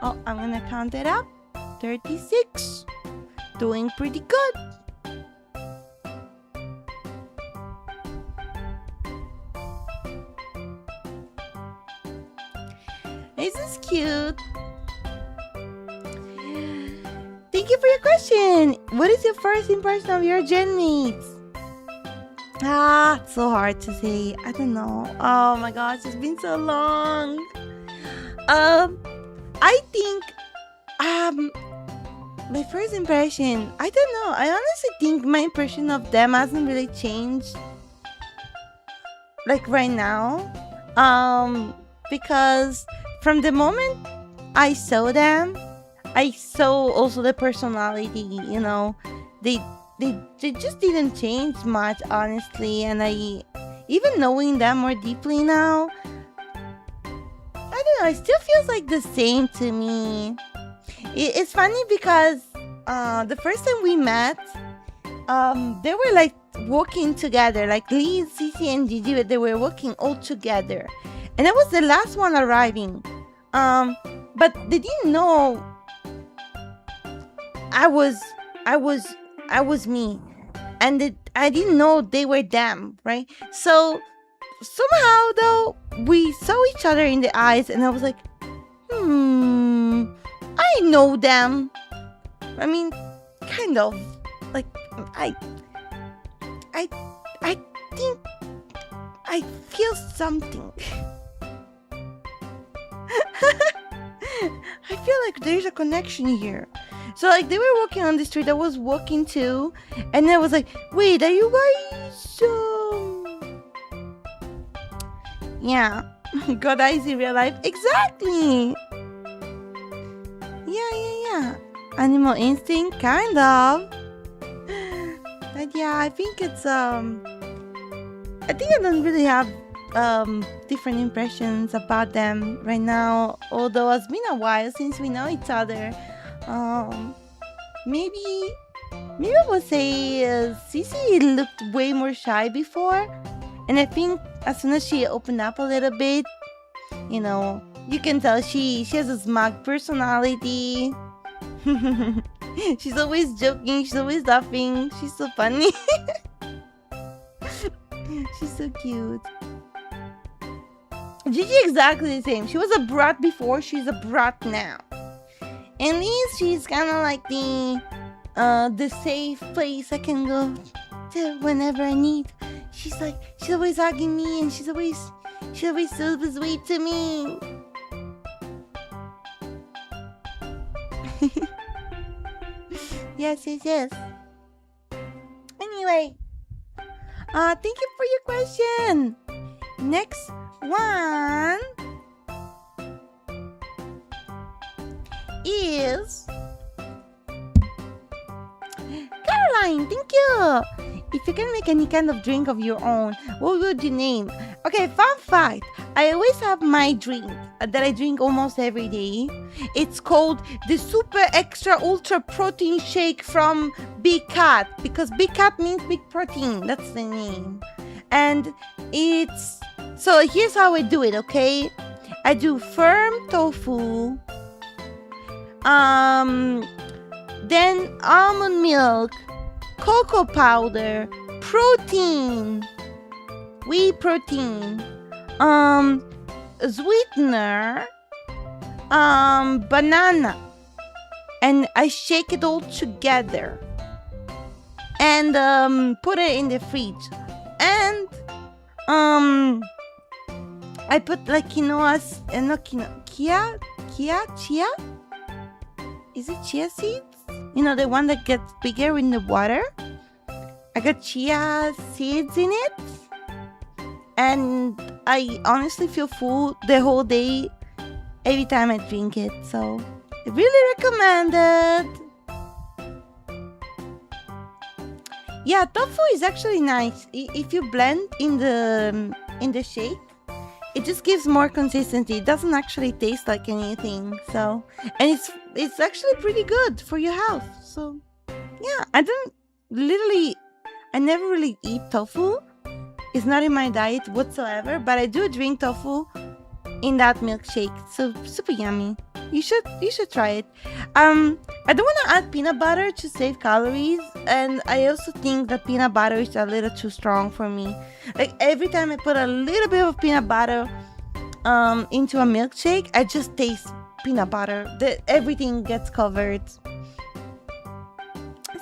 Oh, I'm gonna count it up. 36. Doing pretty good. This is cute. Thank you for your question. What is your first impression of your gen mates? It's so hard to say. I don't know. Oh my gosh, it's been so long. I think my first impression, I don't know. I honestly think my impression of them hasn't really changed like right now. Because from the moment I saw them, I saw also the personality, you know. They just didn't change much, honestly. And even knowing them more deeply now, I don't know, it still feels like the same to me. It's funny because the first time we met, they were like working together, like Lee, Cici, and Gigi, they were working all together. And I was the last one arriving. But they didn't know I was me, and I didn't know they were them, right? So somehow though, we saw each other in the eyes, and I was like, I know them. I mean, kind of. Like, I think I feel something. I feel like there's a connection here. So like they were walking on the street, I was walking too, and I was like, wait, are you guys yeah, God eyes in real life? Exactly. Yeah. Animal instinct, kind of. But yeah, I think it's I think I don't really have different impressions about them right now, although it's been a while since we know each other. Maybe I would say Cici looked way more shy before, and I think as soon as she opened up a little bit, you know, you can tell she has a smug personality. She's always joking. She's always laughing. She's so funny. She's so cute. Gigi exactly the same. She was a brat before. She's a brat now. At least she's kind of like the safe place I can go to whenever I need. She's always hugging me, and she's always super sweet to me. Yes. Anyway, thank you for your question. Next one is Caroline. Thank you. If you can make any kind of drink of your own, what would you name? Okay, fun fact. I always have my drink that I drink almost every day. It's called the Super Extra Ultra Protein Shake from Big Cat, because Big Cat means big protein. That's the name. And it's... So here's how I do it, okay? I do firm tofu, then almond milk, cocoa powder, protein, whey protein, sweetener, banana, and I shake it all together and put it in the fridge. And I put like quinoa, chia? Is it chia seeds? You know, the one that gets bigger in the water? I got chia seeds in it. And I honestly feel full the whole day every time I drink it. So, I really recommend it. Yeah, tofu is actually nice. If you blend in the shake, it just gives more consistency. It doesn't actually taste like anything. So, and it's actually pretty good for your health. So, yeah, I never really eat tofu. It's not in my diet whatsoever, but I do drink tofu in that milkshake. So super yummy. You should try it. I don't want to add peanut butter to save calories, and I also think that peanut butter is a little too strong for me. Like every time I put a little bit of peanut butter into a milkshake, I just taste peanut butter. Everything gets covered.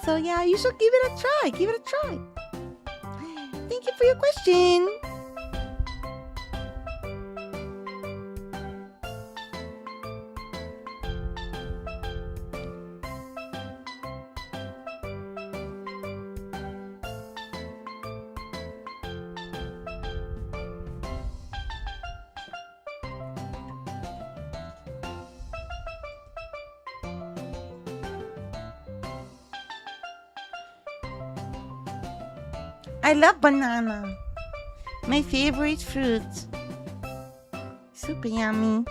So yeah, you should give it a try. Give it a try. Thank you for your question. I love banana. My favorite fruit. Super yummy.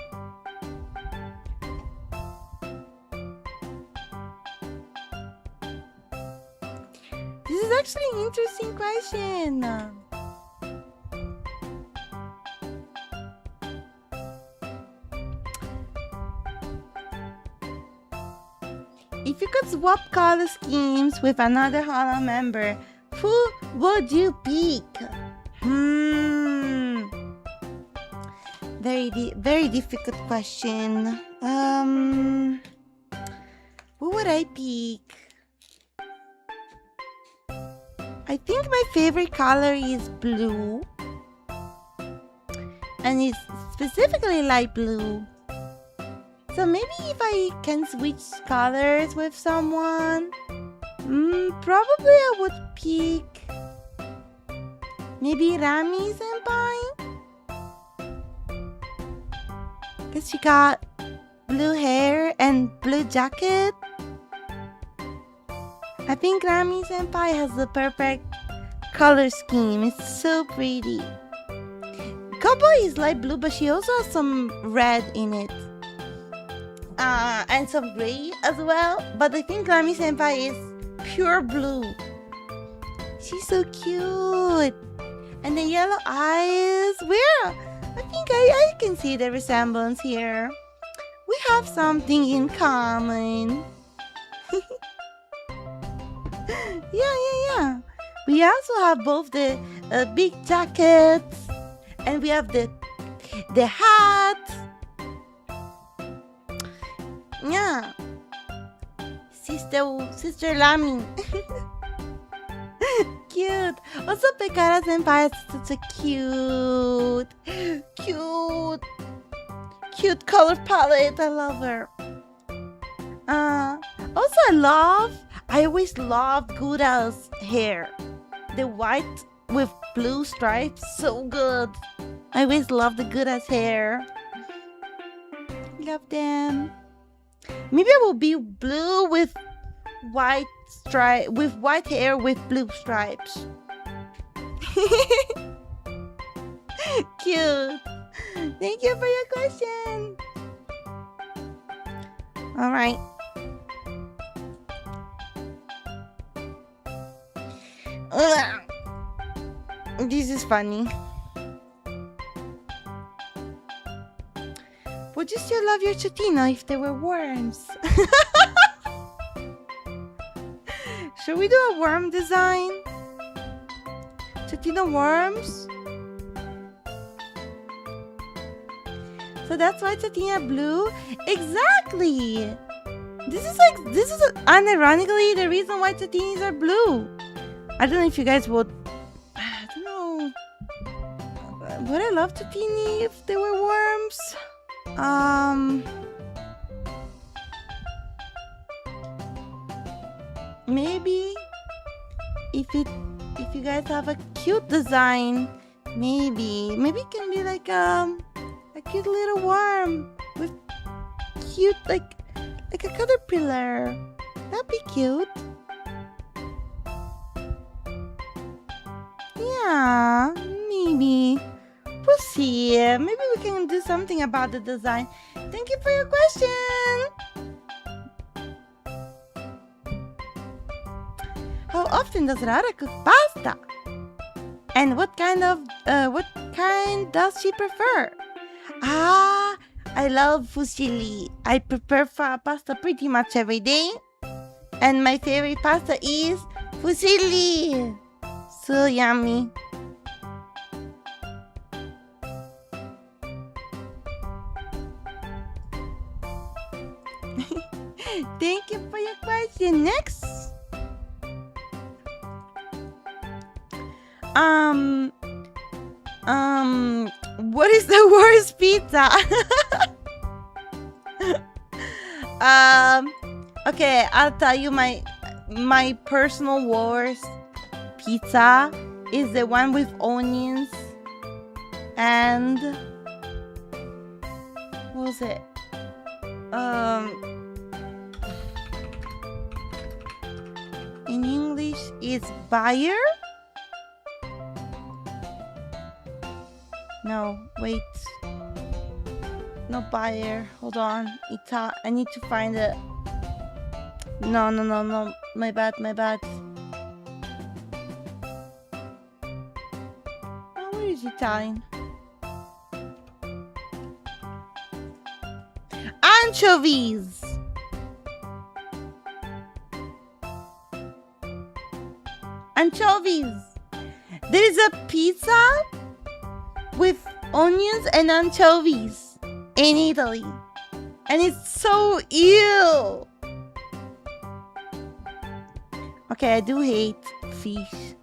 This is actually an interesting question. If you could swap color schemes with another Holo member, who would you pick? Very difficult question. Who would I pick? I think my favorite color is blue. And it's specifically light blue. So maybe if I can switch colors with someone, probably I would pick maybe Rami senpai, because she got blue hair and blue jacket. I think Rami senpai has the perfect color scheme. It's so pretty. Cowboy is light blue, but she also has some red in it. And some gray as well. But I think Rami senpai is pure blue. She's so cute. And the yellow eyes. I think I can see the resemblance here. We have something in common. Yeah. We also have both the big jackets, and we have the hat. Yeah. Sister Lami. Cute. Also, Pekara Senpai is such a cute color palette. I love her. Also, I always loved Gura's hair. The white with blue stripes, so good. I always loved the Gura's hair. Love them. Maybe I will be blue with white hair with blue stripes. Cute. Thank you for your question. All right. This is funny. Would you still love your Chatino if there were worms? Should we do a worm design? Chatino worms? So that's why Chatina blue? Exactly! This is unironically the reason why Chatinis are blue. I don't know if you guys would... I don't know. Would I love Chatini if there were worms? Maybe if you guys have a cute design, maybe it can be like a cute little worm with cute like a caterpillar. That'd be cute. Yeah, maybe. We'll see. Maybe we can do something about the design. Thank you for your question. How often does Raora cook pasta? And what kind does she prefer? I love fusilli. I prepare pasta pretty much every day. And my favorite pasta is fusilli. So yummy. Thank you for your question. Next. What is the worst pizza? Okay, I'll tell you my personal worst pizza is the one with onions and what was it? In English it's Bayer? No, wait. No Bayer. Hold on. I need to find it. No. My bad. Oh, where is Italian? Anchovies. Anchovies. There is a pizza with onions and anchovies in Italy. And it's so ill. Okay, I do hate fish.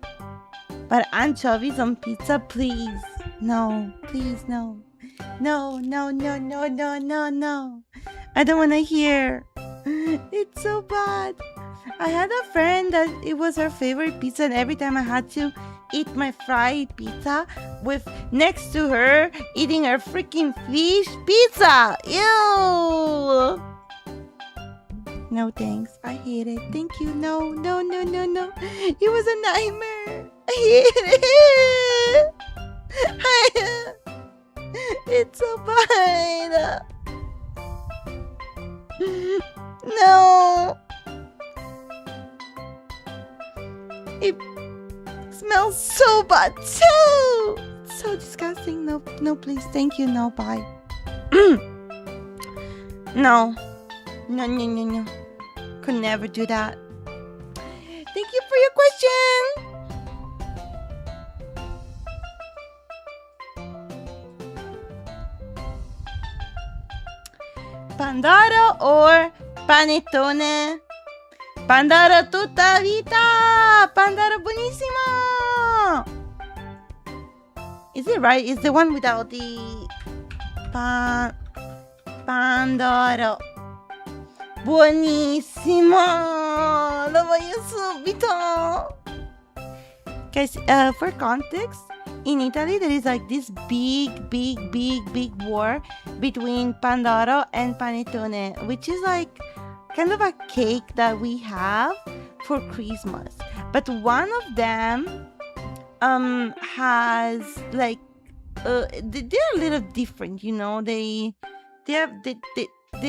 But anchovies on pizza, please. No, please, no. No. I don't want to hear. It's so bad. I had a friend that it was her favorite pizza, and every time I had to eat my fried pizza with next to her eating her freaking fish pizza. Ew. No thanks. I hate it. Thank you. No. It was a nightmare. I hate it. It's so bad. No. It smells so bad too. So disgusting. No, please. Thank you. No, bye. No. Could never do that. Thank you for your question. question. Pandoro or panettone? Pandoro tutta vita! Pandoro buonissimo! Is it right? It's the one without the Pandoro. Buonissimo! Lo voglio subito! Guys, for context, in Italy there is like this big war between Pandoro and panettone, which is like kind of a cake that we have for Christmas. But one of them has like they're a little different, you know. They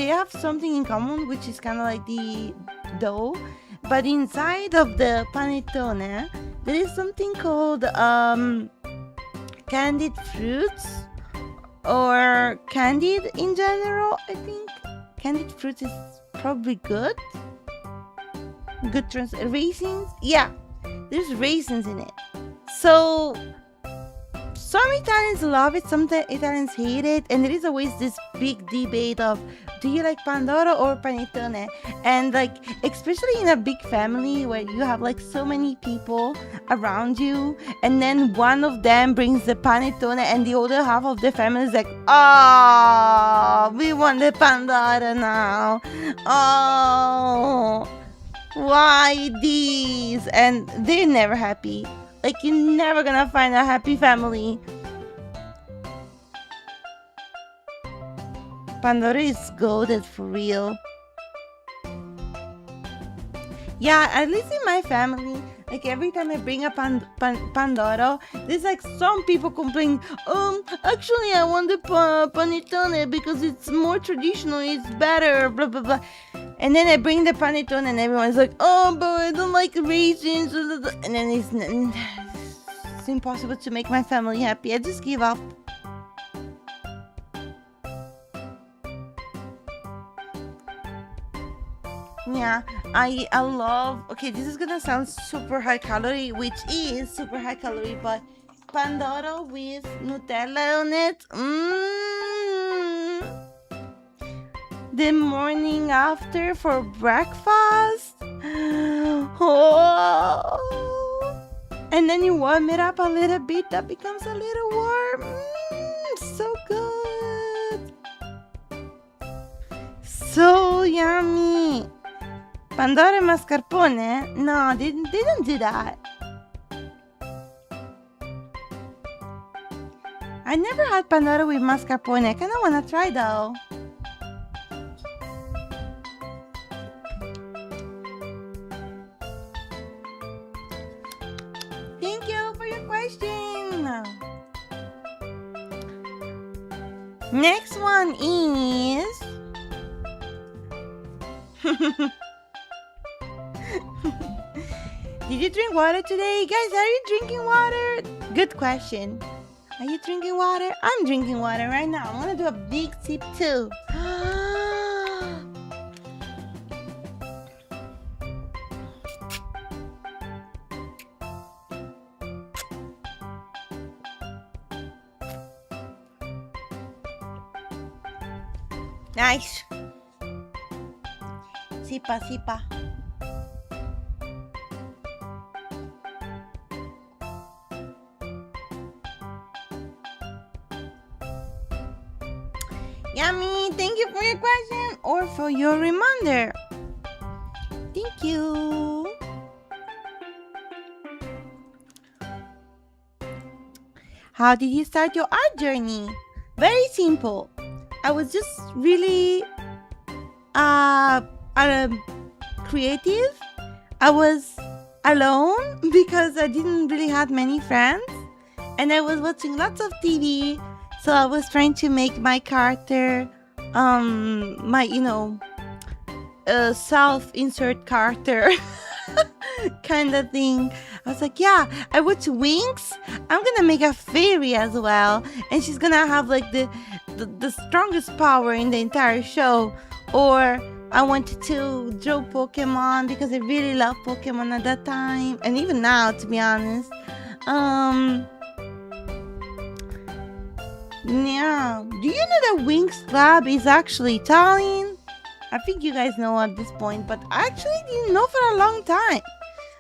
have something in common, which is kind of like the dough, but inside of the panettone there is something called candied fruits, or candied in general. I think candied fruits is probably good raisins. Yeah, there's raisins in it. So some Italians love it, some Italians hate it, and there is always this big debate of, do you like Pandoro or panettone? And like, especially in a big family where you have like so many people around you, and then one of them brings the panettone and the other half of the family is like, oh, we want the Pandoro now. Oh, why these? And they're never happy. Like, you're never gonna find a happy family. Pandoro is goated for real. Yeah, at least in my family, like every time I bring a Pandoro, there's like some people complain, actually I want the panettone because it's more traditional, it's better, blah blah blah. And then I bring the panettone and everyone's like, oh, but I don't like raisins. And then it's impossible to make my family happy. I just give up. Yeah, I love, okay, this is gonna sound super high calorie, which is super high calorie, but Pandoro with Nutella on it. The morning after for breakfast. Oh. And then you warm it up a little bit, that becomes a little warm. So good. So yummy. Pandoro and mascarpone? No, they don't do that. I never had Pandoro with mascarpone. I kind of want to try though. Thank you for your question. Next one is... Did you drink water today? Guys, are you drinking water? Good question. Are you drinking water? I'm drinking water right now. I'm gonna do a big sip too. Nice. Sipa, sipa. Yummy. Thank you for your question or for your reminder. Thank you. How did you start your art journey? Very simple. I was just really creative. I was alone because I didn't really have many friends, and I was watching lots of TV. So I was trying to make my character, my self-insert character kind of thing. I was like, yeah, I watch Winx. I'm gonna make a fairy as well, and she's gonna have like the strongest power in the entire show. Or I wanted to draw Pokemon because I really loved Pokemon at that time, and even now, to be honest. Yeah. Do you know that Winx Club is actually Italian? I think you guys know at this point, but I actually didn't know for a long time.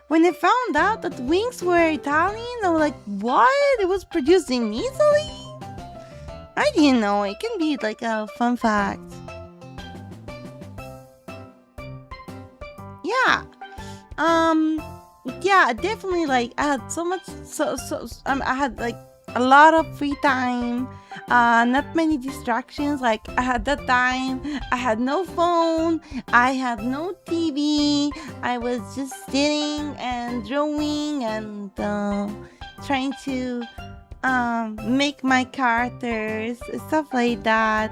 When I found out that Winx were Italian, I was like, what? It was produced in Italy? I didn't know. It can be like a fun fact. Yeah. Yeah, definitely, like, I had so much, I had like a lot of free time, not many distractions. Like, I had that time, I had no phone, I had no TV, I was just sitting and drawing and trying to make my characters, stuff like that.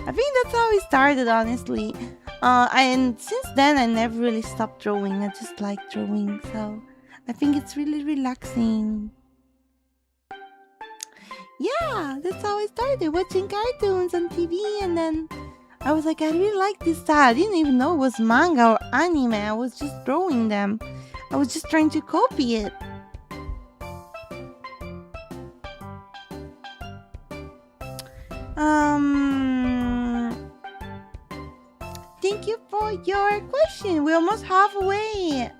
I think that's how it started, honestly. And since then, I never really stopped drawing. I just like drawing, so I think it's really relaxing. Yeah, that's how I started, watching cartoons on TV, and then I was like, I really like this style. I didn't even know it was manga or anime. I was just drawing them. I was just trying to copy it. Thank you for your question. We're almost halfway.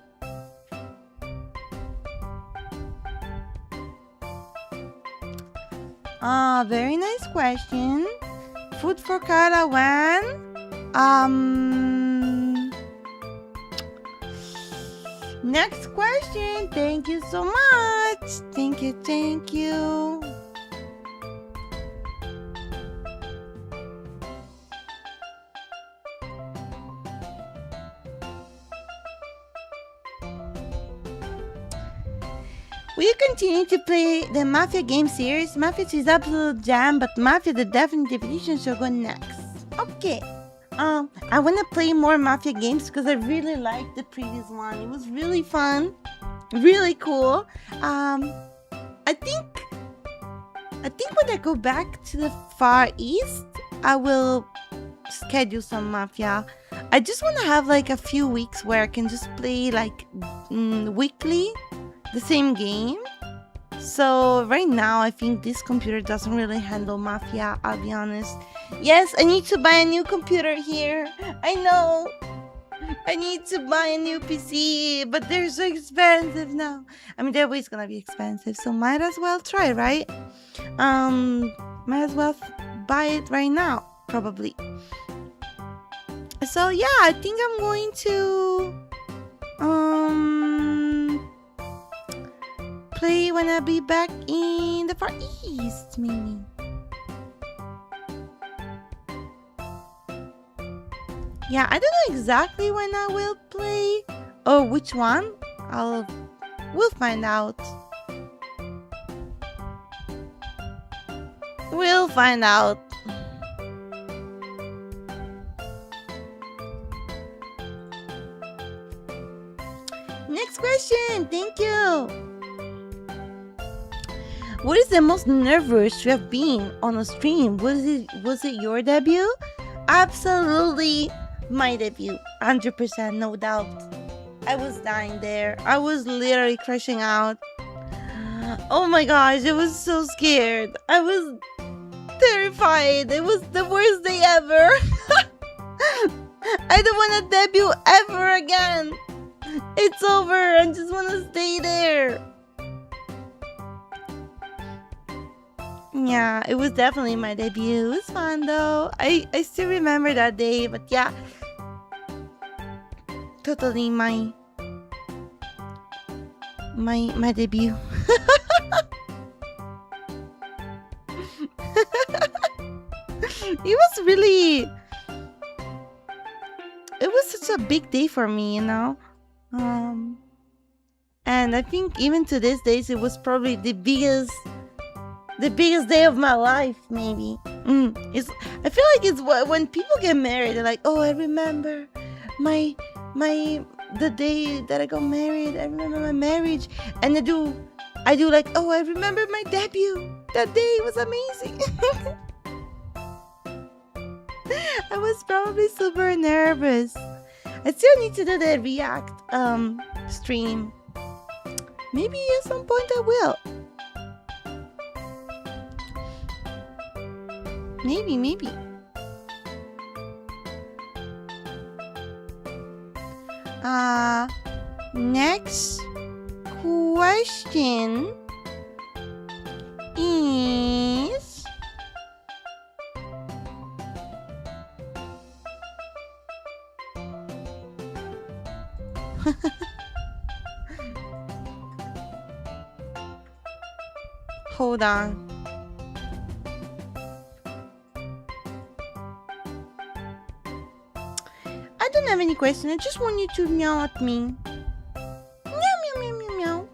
Very nice question. Food for Caravan. Next question. Thank you so much. Thank you. We continue to play the Mafia game series. Mafia is absolute jam, but Mafia the Definitive Edition shall go next. Okay. I want to play more Mafia games because I really liked the previous one. It was really fun, really cool. I think when I go back to the Far East, I will schedule some Mafia. I just want to have like a few weeks where I can just play like weekly the same game. So right now I think this computer doesn't really handle Mafia, I'll be honest. Yes, I need to buy a new computer here. I know. I need to buy a new PC, but they're so expensive now. I mean, they're always gonna be expensive, so might as well try, right? Might as well buy it right now, probably. So yeah, I think I'm going to play when I be back in the Far East, maybe. Yeah, I don't know exactly when I will play or which one. We'll find out. We'll find out. Next question. Thank you. What is the most nervous you have been on a stream? Was it your debut? Absolutely my debut. 100%, no doubt. I was dying there. I was literally crashing out. Oh my gosh, I was so scared. I was terrified. It was the worst day ever. I don't want to debut ever again. It's over. I just want to stay there. Yeah, it was definitely my debut. It was fun though. I still remember that day, but yeah. Totally my debut. It was such a big day for me, you know. And I think even to this day, it was probably the biggest day of my life, maybe. I feel like it's when people get married, they're like, oh, I remember my the day that I got married. I remember my marriage, and I do like, oh, I remember my debut. That day was amazing. I was probably super nervous. I still need to do the React stream. Maybe at some point I will. Maybe. Next question is, hold on. I don't have any question. I just want you to meow at me. Meow, meow, meow, meow, meow.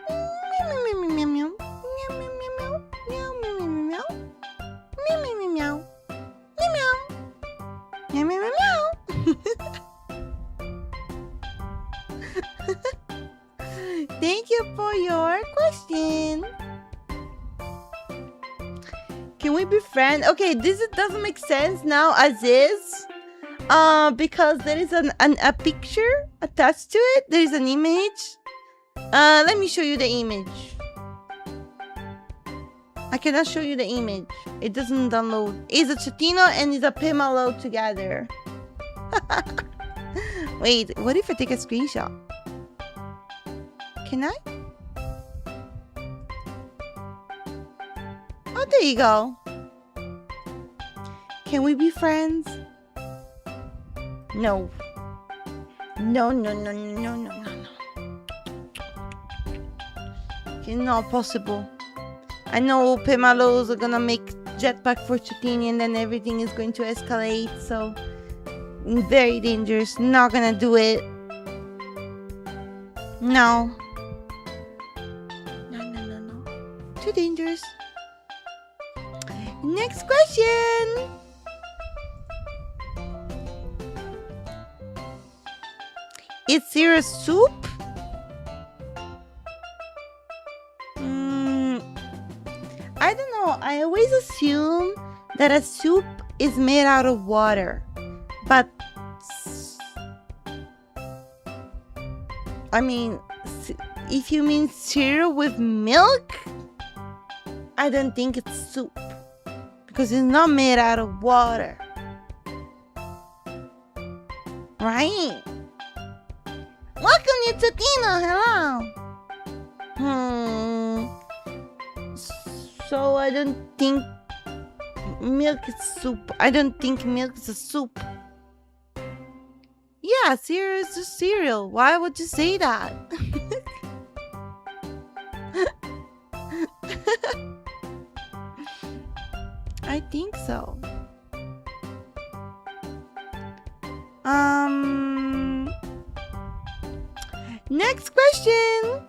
Meow, meow, meow, meow, meow. Meow, meow, meow, meow. Meow, meow, meow, meow. Meow, meow, meow, meow. Meow, meow. Meow, meow, meow, meow. Thank you for your question. Can we be friends? Okay, this doesn't make sense now as is. Because there is a picture attached to it. There is an image. Let me show you the image. I cannot show you the image. It doesn't download. It's a Chatino and it's a 𝕯𝖼 together. Wait, what if I take a screenshot? Can I? Oh, there you go. Can we be friends? No. No. It's not possible. I know 𝕯𝖼s are gonna make jetpack for Chatini and then everything is going to escalate, so very dangerous. Not gonna do it. No. No. Too dangerous. Next question. Is there a soup? I don't know. I always assume that a soup is made out of water. But I mean, if you mean cereal with milk, I don't think it's soup. Because it's not made out of water. Right? Welcome, Yutsukino. Hello. So I don't think milk is soup. I don't think milk is a soup. Yeah, cereal is just cereal. Why would you say that? I think so. Next question.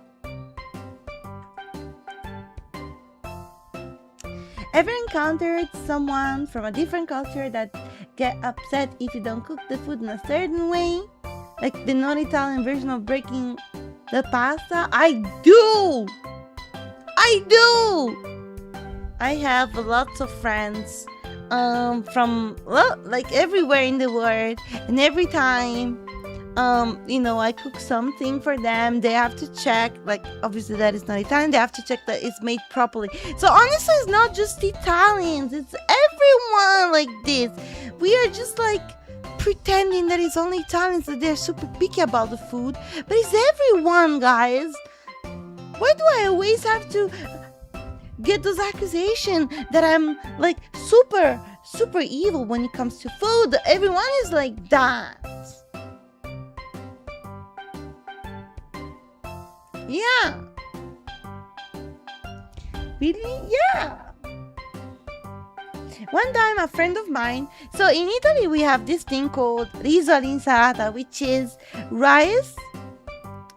Ever encountered someone from a different culture that get upset if you don't cook the food in a certain way? Like the non-Italian version of breaking the pasta? I do! I have lots of friends from like everywhere in the world, and every time I cook something for them, they have to check, like, obviously that is not Italian, they have to check that it's made properly. So honestly, it's not just Italians, it's everyone like this. We are just like pretending that it's only Italians, that they're super picky about the food, but it's everyone, guys. Why do I always have to get those accusations that I'm like super evil when it comes to food? Everyone is like that. Yeah. Really? Yeah. One time a friend of mine, so in Italy we have this thing called riso all'insalata, which is rice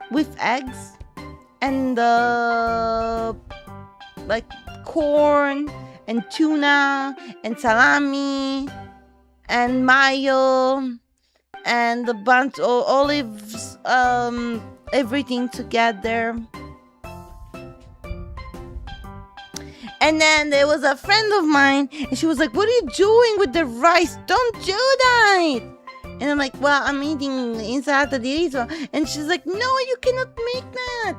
with eggs and like corn and tuna and salami and mayo and a bunch of olives, everything together. And then there was a friend of mine, and she was like, "What are you doing with the rice? Don't do that." And I'm like, "Well, I'm eating insalata di riso." And she's like, "No, you cannot make that."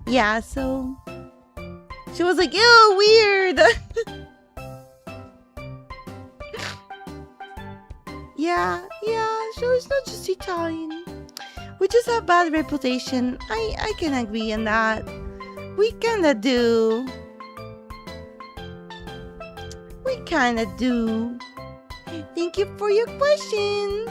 Yeah, so she was like, "Ew, weird." Yeah, so it's not just Italian. We just have bad reputation. I can agree on that. We kinda do. Thank you for your question.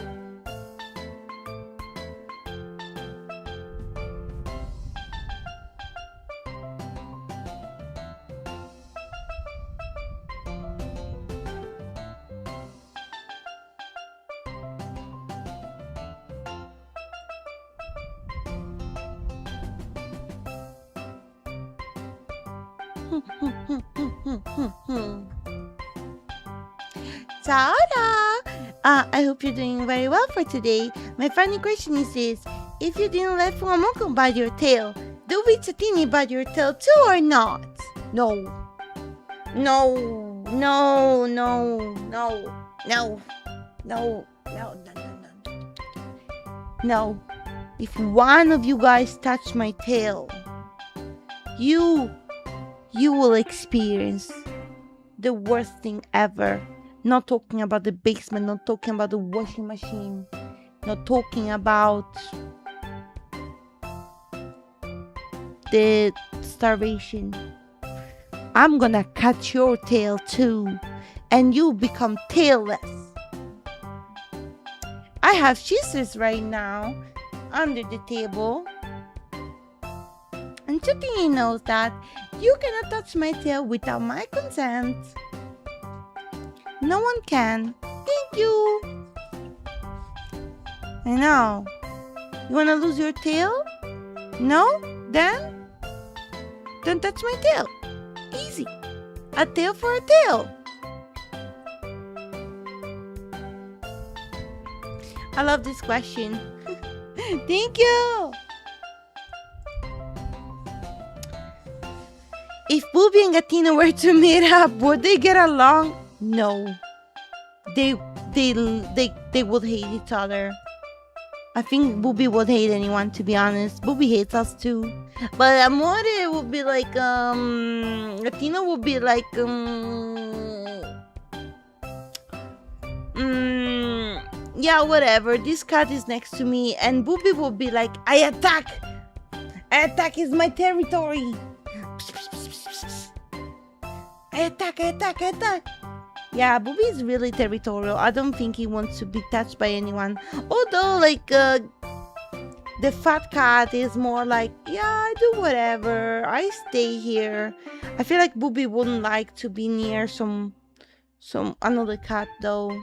Tara! I hope you're doing very well for today. My funny question is this: if you didn't let Fuamoko bite your tail, do Vitsatini bite your tail too or not? No. No. If one of you guys touch my tail, you will experience the worst thing ever. Not talking about the basement, not talking about the washing machine, not talking about the starvation. I'm gonna cut your tail too, and you become tailless. I have scissors right now under the table, and Chutini knows that you cannot touch my tail without my consent. No one can. Thank you. I know. You wanna lose your tail? No? Then don't touch my tail. Easy. A tail for a tail. I love this question. Thank you. If Booby and Gatina were to meet up, would they get along? No. They would hate each other. I think Booby would hate anyone, to be honest. Booby hates us too. But Amore would be like, Gatina would be like, yeah, whatever. This cat is next to me. And Booby would be like, I attack is my territory. I attack. Yeah, Booby is really territorial. I don't think he wants to be touched by anyone. Although, like, the fat cat is more like, yeah, I do whatever. I stay here. I feel like Booby wouldn't like to be near some another cat, though.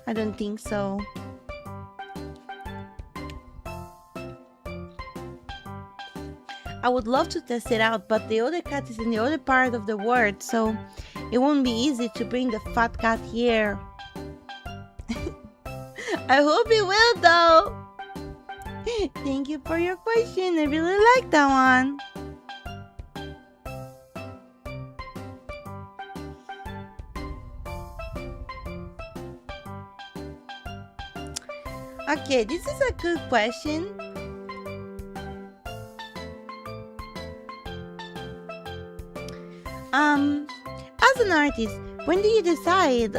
I don't think so. I would love to test it out, but the other cat is in the other part of the world, so it won't be easy to bring the fat cat here. I hope it will, though. Thank you for your question. I really like that one. Okay, this is a good question. As an artist, when do you decide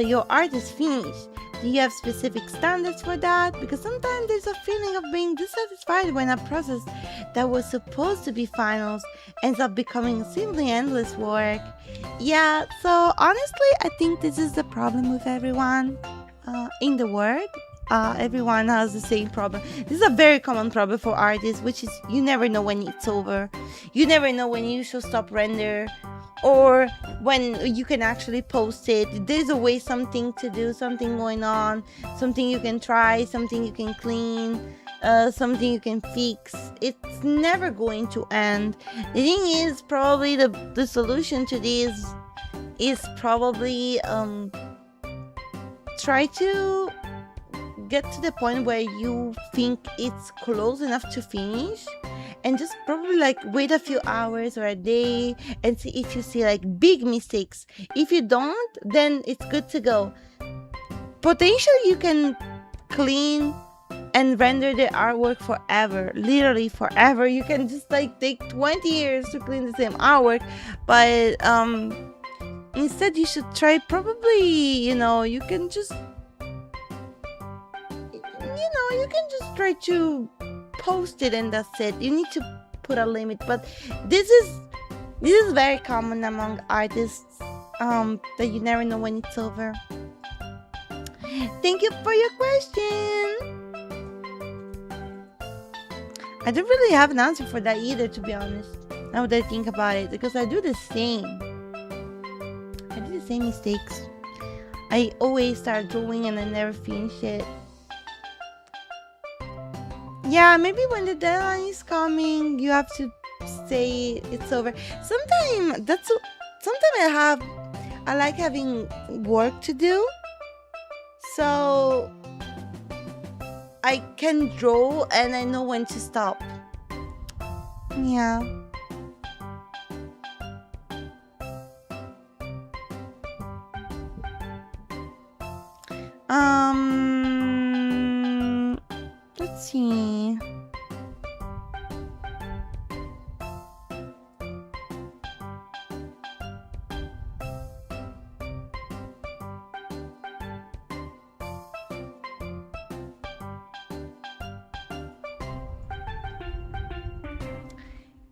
your art is finished? Do you have specific standards for that? Because sometimes there's a feeling of being dissatisfied when a process that was supposed to be finals ends up becoming simply endless work. Yeah, so honestly, I think this is the problem with everyone in the world. Everyone has the same problem. This is a very common problem for artists, which is you never know when it's over. You never know when you should stop render or when you can actually post it. There's always something to do, something going on, something you can try, something you can clean, something you can fix. It's never going to end. The thing is, probably the solution to this is probably try to get to the point where you think it's close enough to finish, and just probably like wait a few hours or a day and see if you see like big mistakes. If you don't, then it's good to go. Potentially you can clean and render the artwork forever, literally forever. You can just like take 20 years to clean the same artwork, but instead you should try, probably, you can just try to post it and that's it. You need to put a limit, but this is very common among artists, that you never know when it's over. Thank you for your question. I don't really have an answer for that either, to be honest, now that I think about it, because I do the same mistakes. I always start drawing and I never finish it. Yeah, maybe when the deadline is coming, you have to say it's over. Sometimes I like having work to do, so I can draw and I know when to stop. Yeah. Let's see.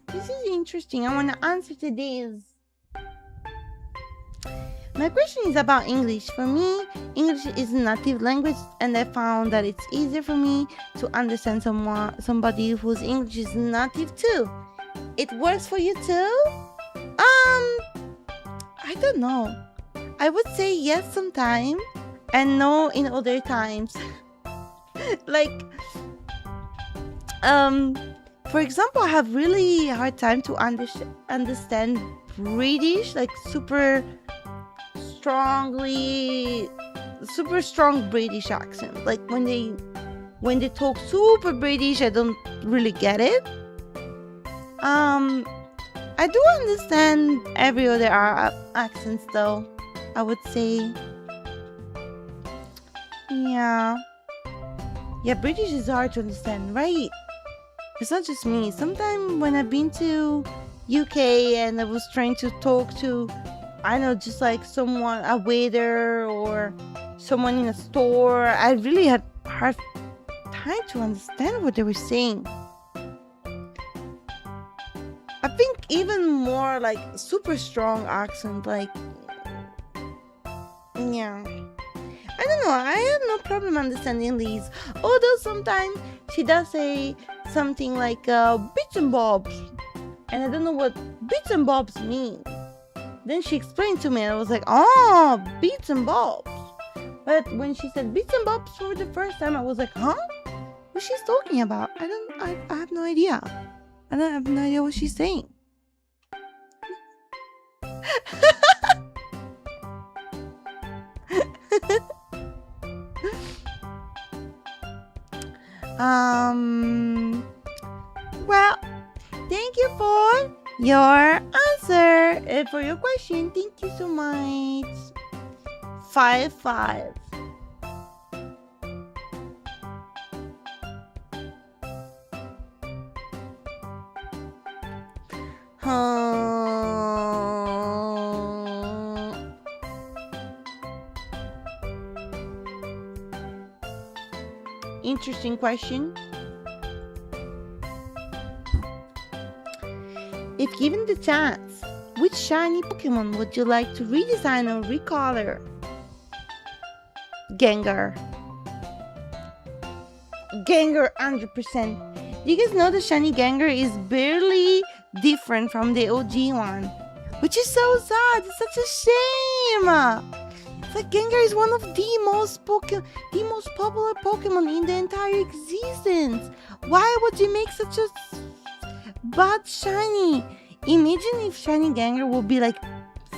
This is interesting. I want to answer to this. My question is about English. For me, English is a native language, and I found that it's easier for me to understand somebody whose English is native too. It works for you too? I don't know. I would say yes sometimes and no in other times. Like, for example, I have really hard time to understand British, like super strong British accent. Like when they talk super British, I don't really get it. I do understand every other accents though, I would say. Yeah, British is hard to understand, right? It's not just me. Sometimes when I've been to UK and I was trying to talk to, I don't know, just like someone, a waiter or someone in a store, I really had hard time to understand what they were saying. I think even more like super strong accent, like, yeah. I don't know, I have no problem understanding Liz. Although sometimes she does say something like bits and bobs, and I don't know what bits and bobs mean. Then she explained to me and I was like, oh, bits and bobs. But when she said bits and bobs for the first time, I was like, huh? What she's talking about? I have no idea. I have no idea what she's saying. Well, thank you for your answer and for your question. Thank you so much. 5-5. Interesting question. If given the chance, which shiny Pokemon would you like to redesign or recolor? Gengar. Gengar 100%. Do you guys know the shiny Gengar is barely different from the OG one? Which is so sad. It's such a shame. It's like Gengar is one of the most popular Pokemon in the entire existence. Why would you make such a bad shiny? Imagine if shiny Gengar would be like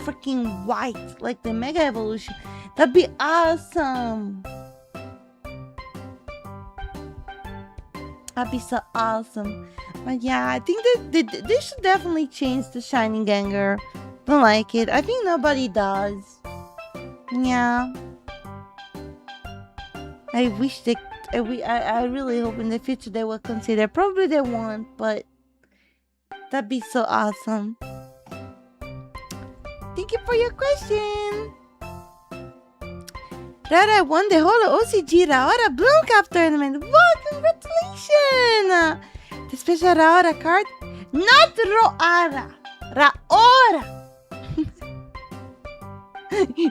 freaking white, like the Mega Evolution. That'd be awesome. That'd be so awesome. But yeah, I think that they should definitely change the shiny Gengar. Don't like it. I think nobody does. Yeah. I wish they. I really hope in the future they will consider. Probably they won't, but that'd be so awesome. Thank you for your question. Raora won the whole OCG Raora Bloom Cup tournament. Wow, congratulations! The special Raora card? Not Raora. Raora.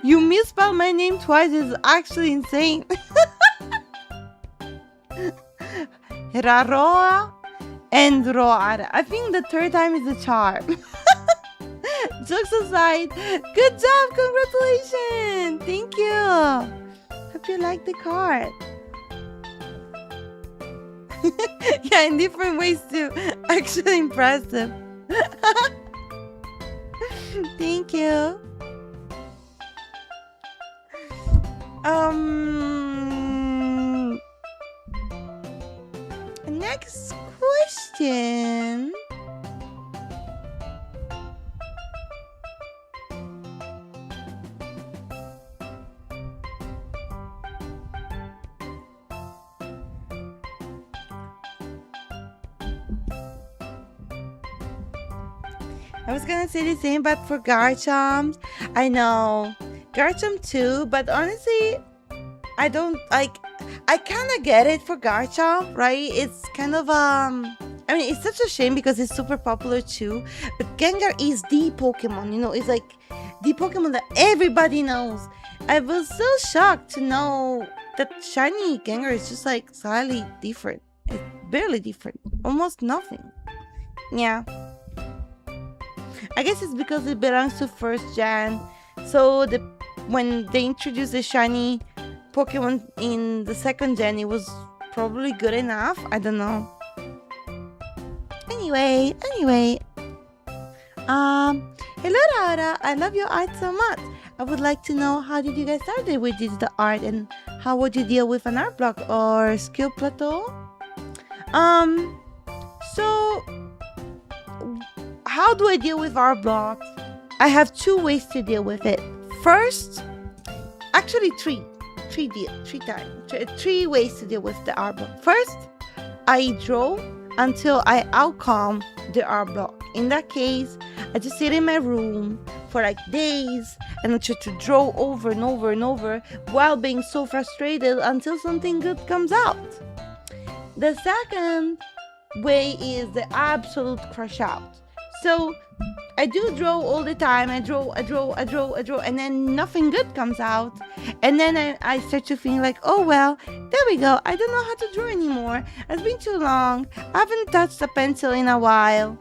You misspelled my name twice. It's actually insane. Raora and Raora. I think the third time is the charm. Jokes aside, good job, congratulations. Thank you. Hope you like the card. Yeah, in different ways too. Actually impressive. Thank you. Next question. I was gonna say the same, but for Garchomp, I know Garchomp too, but honestly, I don't like. I kind of get it for Garchomp, right? It's kind of I mean, it's such a shame because it's super popular too. But Gengar is the Pokemon, you know. It's like the Pokemon that everybody knows. I was so shocked to know that shiny Gengar is just like slightly different. It's barely different, almost nothing. Yeah. I guess it's because it belongs to first gen. So when they introduced the shiny Pokemon in the second gen, it was probably good enough. I don't know. Anyway. Hello Raora, I love your art so much. I would like to know, how did you get started with digital art, and how would you deal with an art block or skill plateau? So how do I deal with art blocks? I have two ways to deal with it. First, actually three ways to deal with the art block. First, I draw until I outcome the art block. In that case, I just sit in my room for like days and I try to draw over and over and over while being so frustrated until something good comes out. The second way is the absolute crush out. So I do draw all the time. I draw, and then nothing good comes out. And then I start to think like, oh well, there we go. I don't know how to draw anymore. It's been too long. I haven't touched a pencil in a while.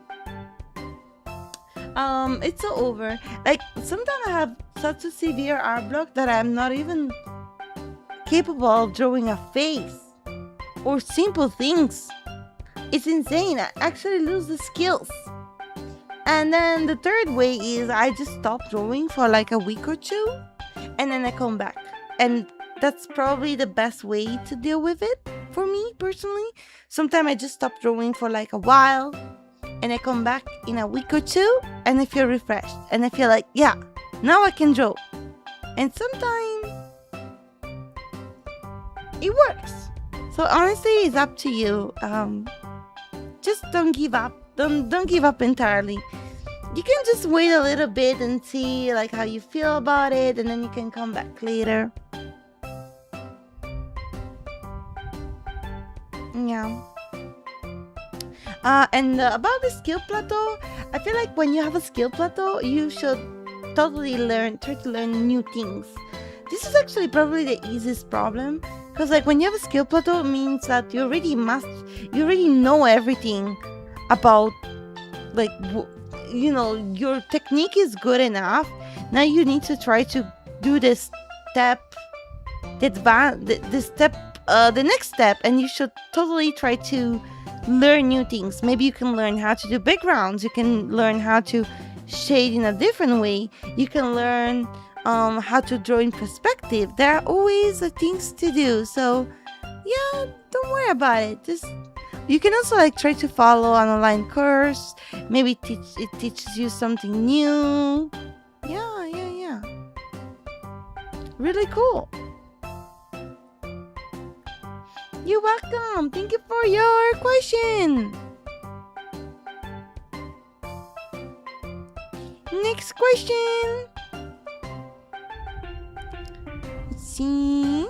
It's so over. Like sometimes I have such a severe art block that I'm not even capable of drawing a face or simple things. It's insane. I actually lose the skills. And then the third way is I just stop drawing for like a week or two and then I come back. And that's probably the best way to deal with it for me personally. Sometimes I just stop drawing for like a while and I come back in a week or two and I feel refreshed. And I feel like, yeah, now I can draw. And sometimes it works. So honestly, it's up to you. Just don't give up. Don't give up entirely. You can just wait a little bit and see like how you feel about it, and then you can come back later. Yeah. And about the skill plateau, I feel like when you have a skill plateau, you should totally try to learn new things. This is actually probably the easiest problem, because like when you have a skill plateau, it means that you already know everything about, like, you know, your technique is good enough. Now you need to try to do the next step, and you should totally try to learn new things. Maybe you can learn how to do backgrounds. You can learn how to shade in a different way. You can learn how to draw in perspective. There are always things to do. So yeah, don't worry about it. Just You can also like try to follow an online course. Maybe it teaches you something new. Yeah. Really cool. You're welcome. Thank you for your question. Next question. Let's see.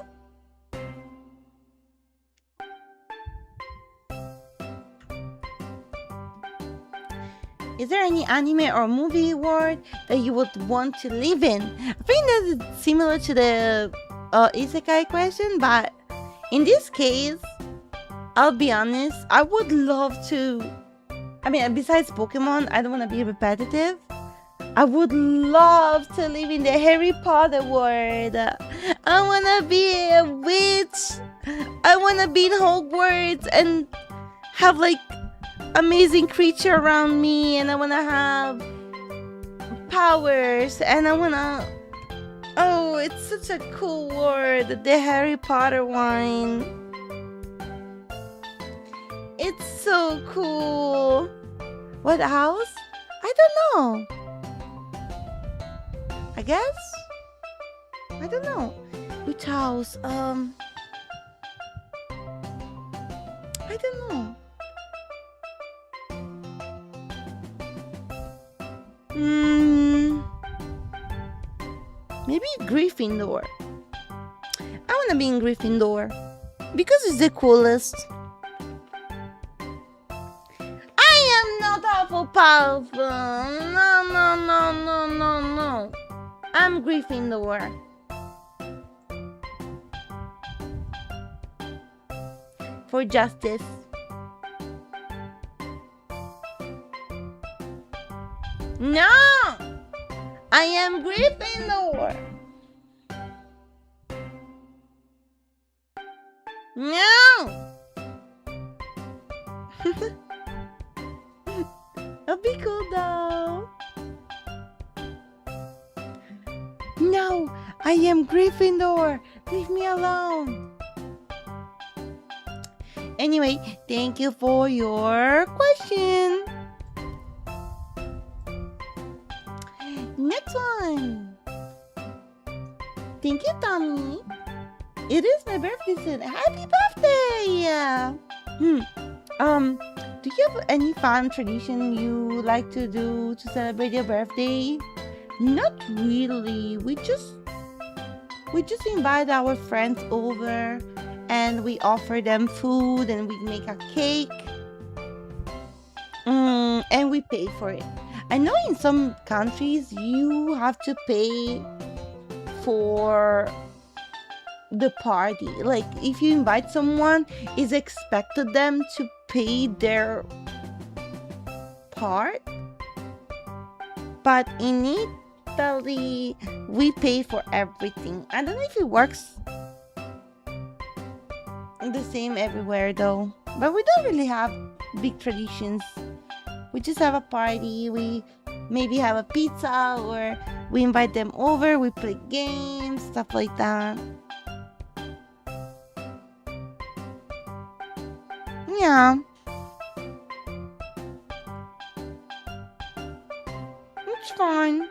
Is there any anime or movie world that you would want to live in? I think that's similar to the isekai question, but in this case, I'll be honest, I would love to. I mean, besides Pokemon, I don't want to be repetitive. I would love to live in the Harry Potter world. I want to be a witch. I want to be in Hogwarts and have like amazing creature around me, and I want to have powers, and I want to... Oh, it's such a cool world, the Harry Potter one. It's so cool. What house? I don't know. I guess? I don't know. Which house? I don't know. Maybe Gryffindor. I want to be in Gryffindor because it's the coolest. I am not Hufflepuff. No. I'm Gryffindor. For justice. No! I am Gryffindor. No! That'd be cool though. No! I am Gryffindor. Leave me alone. Anyway, thank you for your question. Next one. Thank you, Tommy. It is my birthday soon. Happy birthday! Do you have any fun tradition you like to do to celebrate your birthday? Not really. We just invite our friends over and we offer them food and we make a cake. And we pay for it. I know in some countries you have to pay for the party. Like if you invite someone, it's expected them to pay their part. But in Italy, we pay for everything. I don't know if it works the same everywhere though. But we don't really have big traditions. We just have a party, we maybe have a pizza, or we invite them over, we play games, stuff like that. Yeah. It's fun.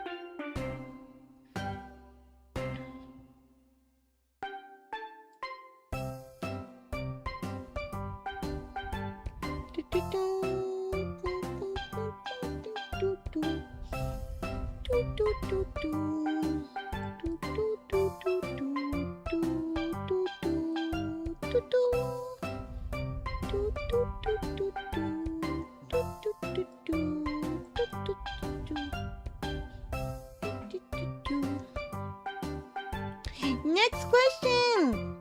Next question.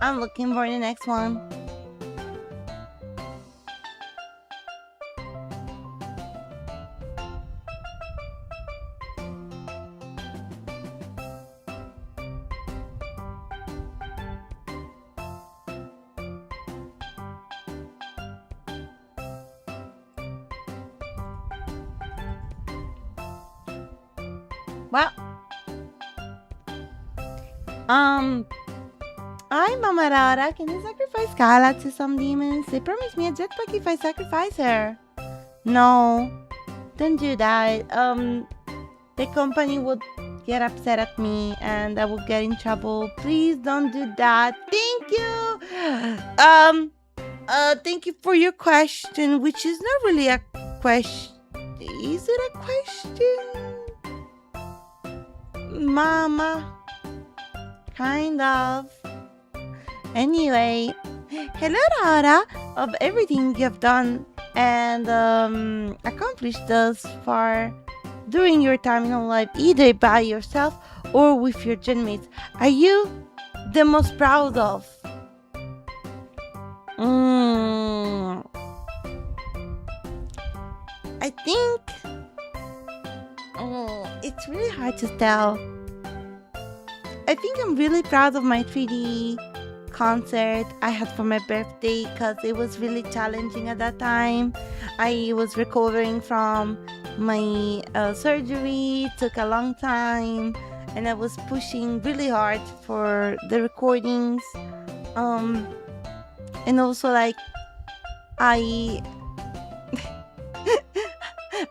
I'm looking for the next one. Well, hi, Mama Raora. Can you sacrifice Kala to some demons? They promised me a jetpack if I sacrifice her. No, don't do that. The company would get upset at me and I will get in trouble. Please don't do that. Thank you. Thank you for your question, which is not really a question. Is it a question? Mama. Kind of. Anyway, hello, Raora. Of everything you've done and accomplished thus far during your time in hololive, either by yourself or with your genmates, are you the most proud of? I think it's really hard to tell. I think I'm really proud of my 3D concert I had for my birthday because it was really challenging at that time. I was recovering from my surgery. It took a long time and I was pushing really hard for the recordings. And also like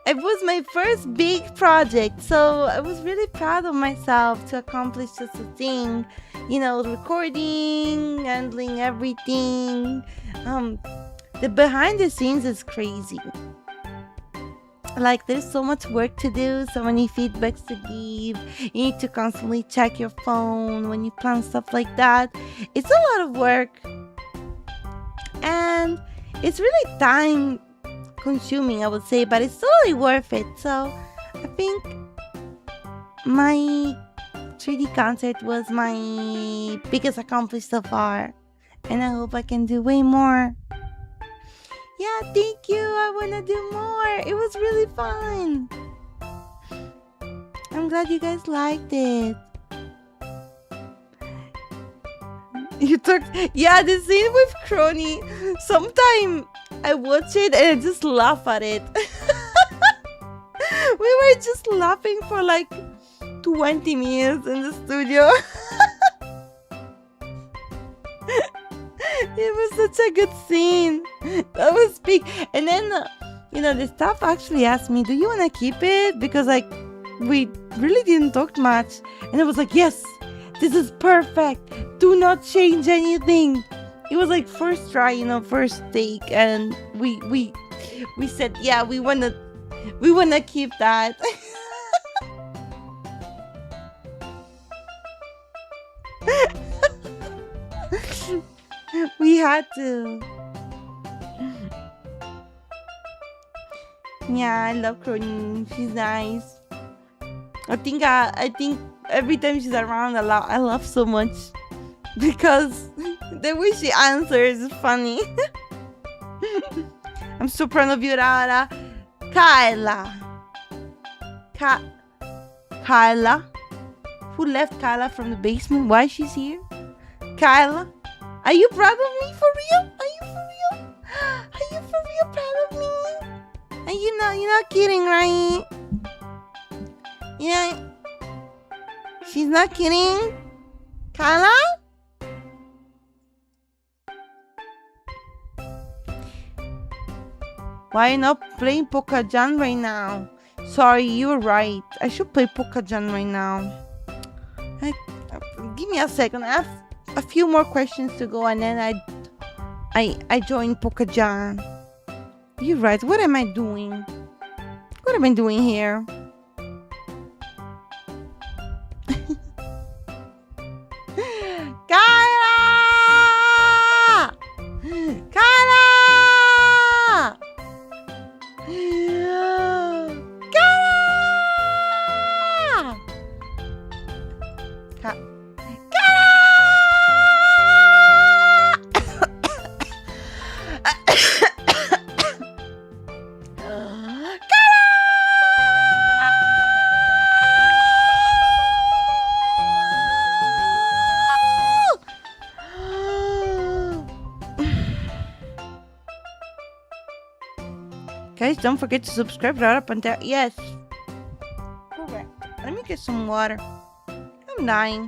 it was my first big project, so I was really proud of myself to accomplish such a thing. You know, recording, handling everything. The behind the scenes is crazy. Like, there's so much work to do, so many feedbacks to give. You need to constantly check your phone when you plan stuff like that. It's a lot of work. And it's really time consuming, I would say, but it's totally worth it. So I think my 3D concert was my biggest accomplishment so far, and I hope I can do way more. Yeah, thank you. I want to do more. It was really fun. I'm glad you guys liked it. You talked, yeah, the scene with Crony. Sometimes I watch it and I just laugh at it. We were just laughing for like 20 minutes in the studio. It was such a good scene. That was big. And then, the staff actually asked me, do you want to keep it? Because like, we really didn't talk much. And I was like, yes, this is perfect. Do not change anything. It was like first try, first take. And we said, yeah, we wanna keep that. We had to. Yeah, I love Crony. She's nice. I think every time she's around, I laugh so much because the way she answers is funny. I'm so proud of you, Raora. Kyla. Who left Kyla from the basement? Why she's here? Kyla, are you proud of me for real? Are you for real? Are you for real proud of me? And you're not kidding, right? Yeah. She's not kidding. Kyla? Why are you not playing Pokajan right now? Sorry, you're right. I should play Pokajan right now. Give me a second. I have a few more questions to go and then I join Pokajan. You're right. What am I doing? What am I doing here? Kyla! Kyla! Guys, don't forget to subscribe right up and down. Yes. Correct. Let me get some water. I'm dying.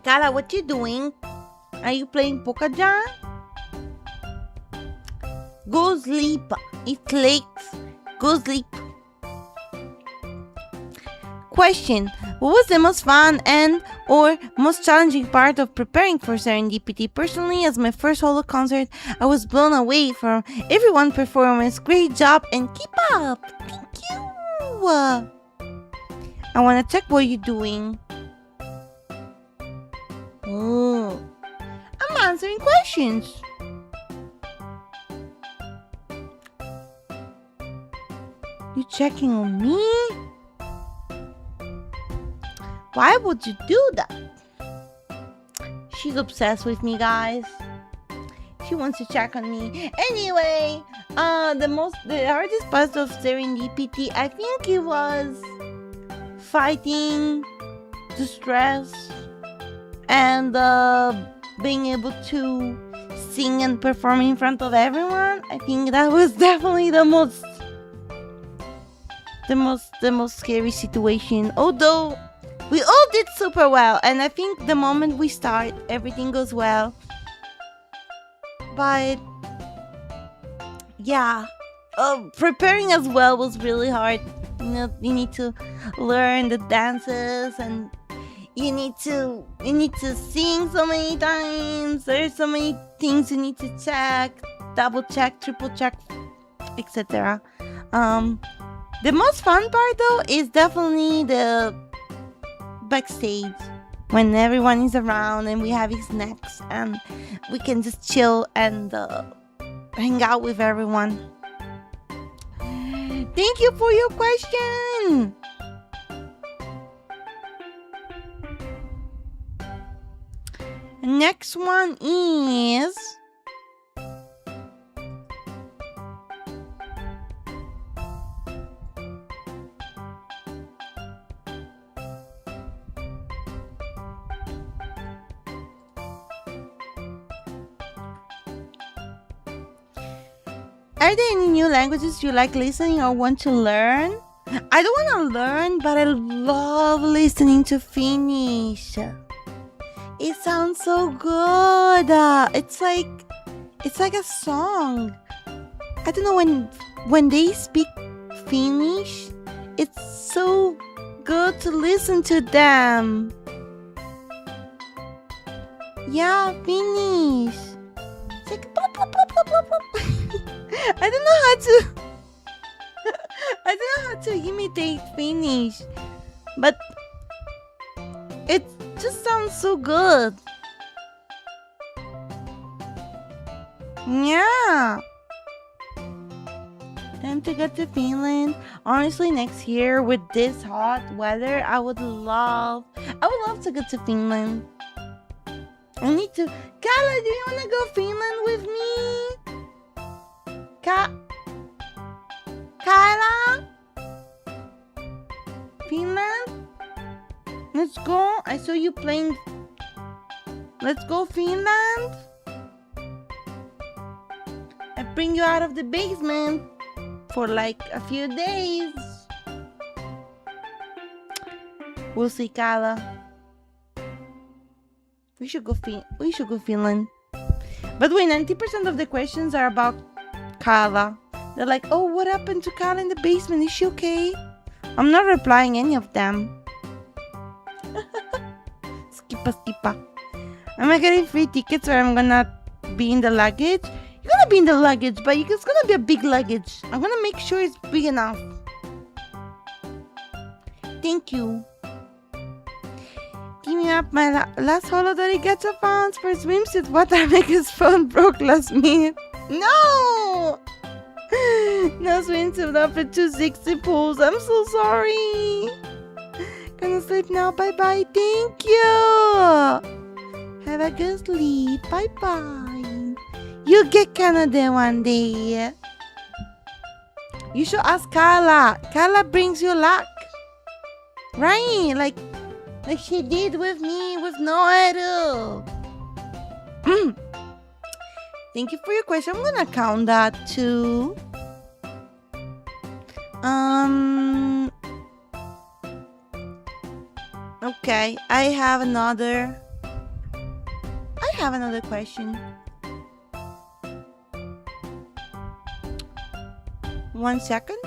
Kala, what you doing? Are you playing Pokajan? Go sleep. It's late. Go sleep. Question. What was the most fun and or most challenging part of preparing for Serendipity? Personally, as my first holo concert, I was blown away from everyone's performance. Great job and keep up. Thank you. I want to check what you're doing. Oh, I'm answering questions. You checking on me? Why would you do that? She's obsessed with me, guys. She wants to check on me. Anyway, the hardest part of Serendipity, I think it was fighting the stress and being able to sing and perform in front of everyone. I think that was definitely the most scary situation. Although we all did super well, and I think the moment we start, everything goes well. But yeah, preparing as well was really hard. You know, you need to learn the dances, and you need to sing so many times. There's so many things you need to check, double check, triple check, etc. The most fun part though is definitely the backstage, when everyone is around and we have snacks and we can just chill and hang out with everyone. Thank you for your question. Next one is are there any new languages you like listening or want to learn? I don't want to learn, but I love listening to Finnish. It sounds so good. It's like a song. I don't know, when they speak Finnish, it's so good to listen to them. Yeah, Finnish. It's like blah, blah, blah, blah, blah, blah. I don't know how to imitate Finnish, but it just sounds so good. Yeah. Time to go to Finland. Honestly, next year with this hot weather, I would love to go to Finland. I need to. Kala, do you want to go Finland with me? Kyla? Finland? Let's go. I saw you playing. Let's go Finland. I bring you out of the basement for like a few days. We'll see, Kyla. We should go Finland. By the way, 90% of the questions are about Kyla. They're like, oh, what happened to Kyla in the basement? Is she okay? I'm not replying any of them. Skippa. Am I getting free tickets where I'm gonna be in the luggage? You're gonna be in the luggage, but it's gonna be a big luggage. I'm gonna make sure it's big enough. Thank you. Give me up my last holiday gacha funds for swimsuit. What I make his phone broke last minute. No! No swimsuit after 260 pulls. I'm so sorry. Gonna sleep now. Bye bye. Thank you. Have a good sleep. Bye bye. You get Canada one day. You should ask Carla. Carla brings you luck. Right? Like, Like she did with me with no idol. Thank you for your question. I'm gonna count that too. Okay, I have another question. 1 second.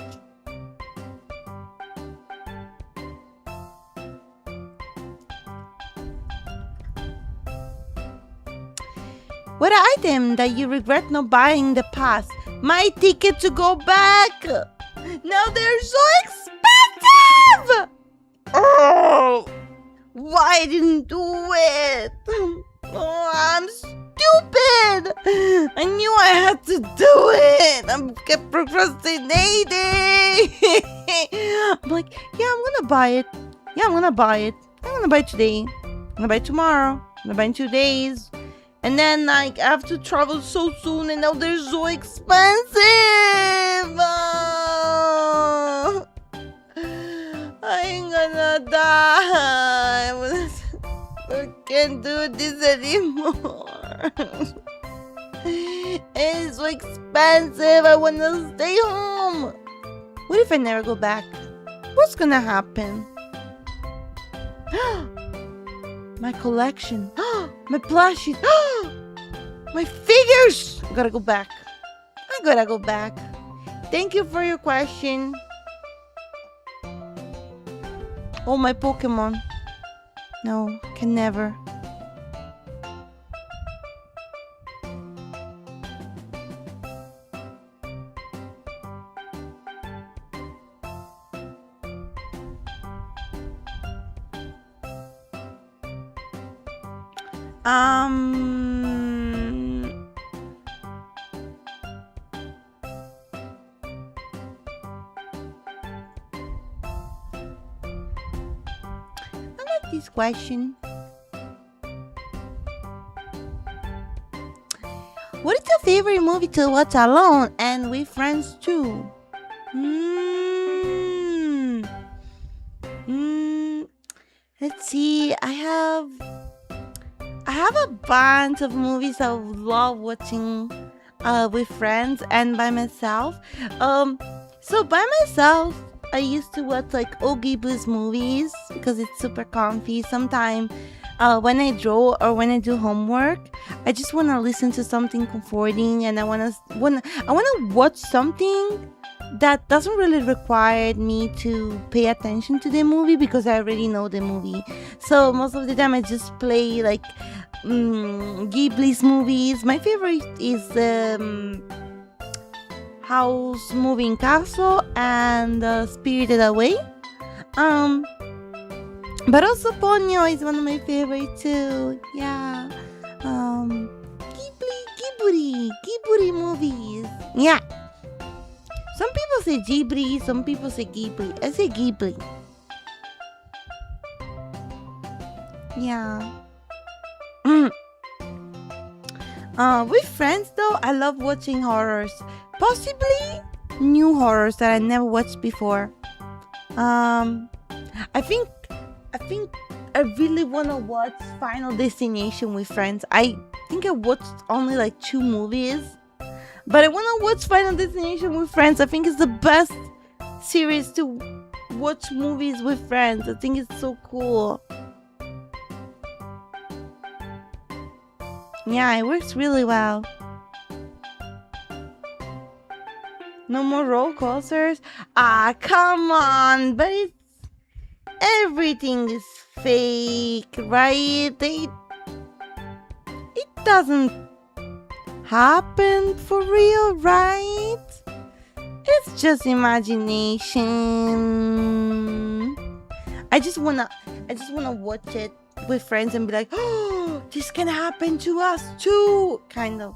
What item that you regret not buying in the past? My ticket to go back. Now they're so expensive. Oh, why I didn't do it? Oh, I'm stupid. I knew I had to do it. I kept procrastinating. I'm like, yeah, I'm gonna buy it. I'm gonna buy it today. I'm gonna buy it tomorrow. I'm gonna buy it in 2 days. And then, like, I have to travel so soon, and now they're so expensive. I'm gonna die. I can't do this anymore. It's so expensive. I wanna stay home. What if I never go back? What's gonna happen? My collection. My plushies. My figures. I gotta go back. Thank you for your question. Oh, my Pokemon. No, can never. I like this question. What is your favorite movie to watch alone and with friends too? Let's see. I have a bunch of movies I love watching with friends and by myself. So by myself, I used to watch like Ghiblis movies because it's super comfy. Sometimes when I draw or when I do homework, I just want to listen to something comforting, and I want to watch something that doesn't really require me to pay attention to the movie because I already know the movie. So most of the time I just play like Ghibli's movies. My favorite is House Moving Castle and Spirited Away. But also Ponyo is one of my favorites too. Yeah. Ghibli movies. Yeah. Some people say Ghibli, some people say Ghibli. I say Ghibli. Yeah. With friends though, I love watching horrors. Possibly new horrors that I never watched before. I think I really wanna watch Final Destination with friends. I think I watched only like 2 movies. But I want to watch Final Destination with friends. I think it's the best series to watch movies with friends. I think it's so cool. Yeah, it works really well. No more roller coasters? Ah, come on. But everything is fake, right? It doesn't happen for real, right? It's just imagination. I just wanna watch it with friends and be like, oh, this can happen to us too, kind of.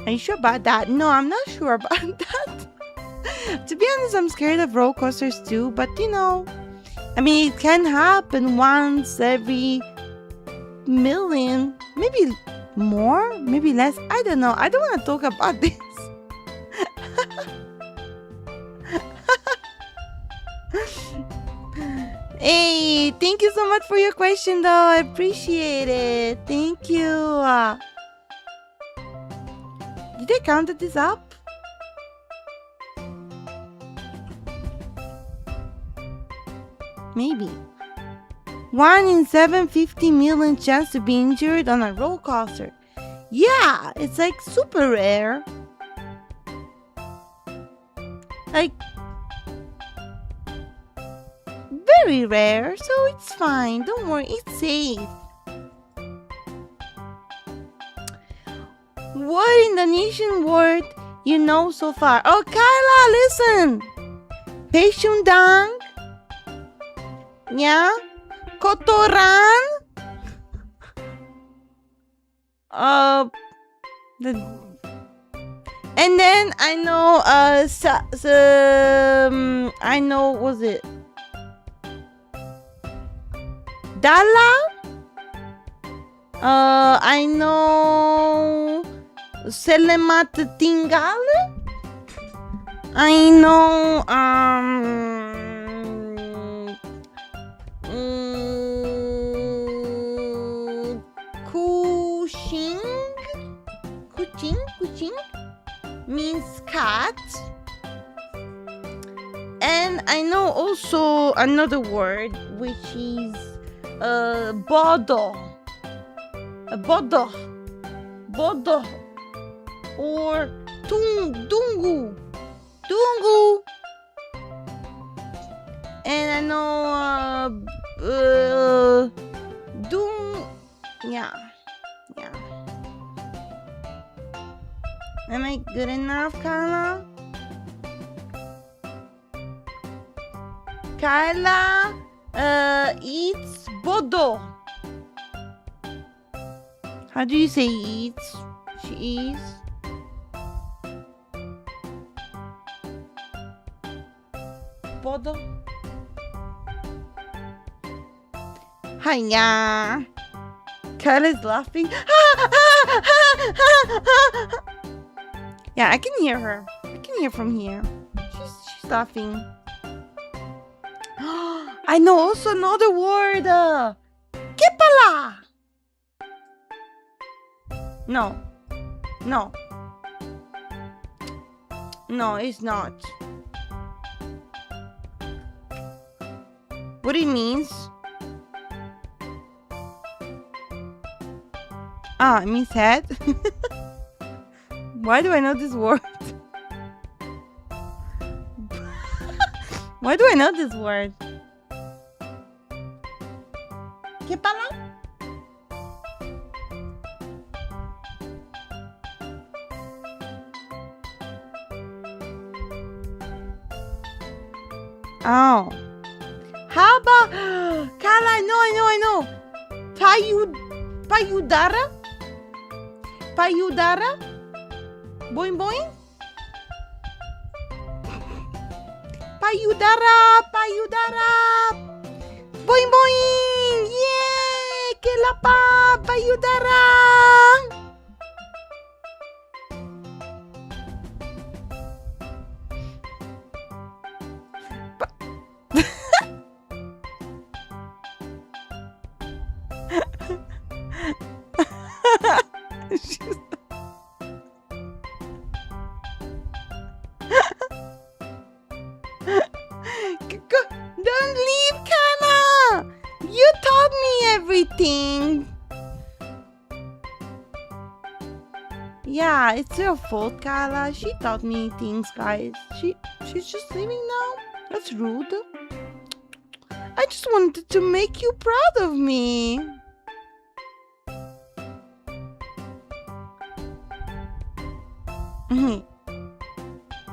Are you sure about that? No, I'm not sure about that. To be honest, I'm scared of roller coasters too, but you know, I mean, it can happen once every million, maybe more, maybe less. I don't know. I don't want to talk about this. Hey, thank you so much for your question, though. I appreciate it. Thank you. Did I count this up? Maybe. 1 in 750 million chance to be injured on a roller coaster. Yeah, it's like super rare. Like, very rare, so it's fine. Don't worry, it's safe. What Indonesian word you know so far? Oh, Kyla, listen. Peshundang. Yeah. Kotoran. And then I know I know, was it Dala? I know Selamat tinggal. I know Kucing means cat. And I know also another word which is bodo. Bodo. Or dungu. And I know yeah. Am I good enough, Kyla? Kyla eats bodo. How do you say eats? She eats. Bodo. Hiya. Kyla's laughing. Yeah, I can hear her. I can hear from here. She's laughing. I know also another word. Kepala. No, it's not. What it means? It means head. Why do I know this word? Why do I know this word? Kepala? Oh. How about Kala? I know. Payudara? Boing boing? Payudara. Boing boing. Yay! Kelapa. Payudara. Don't leave, Kana! You taught me everything! Yeah, it's your fault, Kala. She taught me things, guys. She's just leaving now? That's rude. I just wanted to make you proud of me.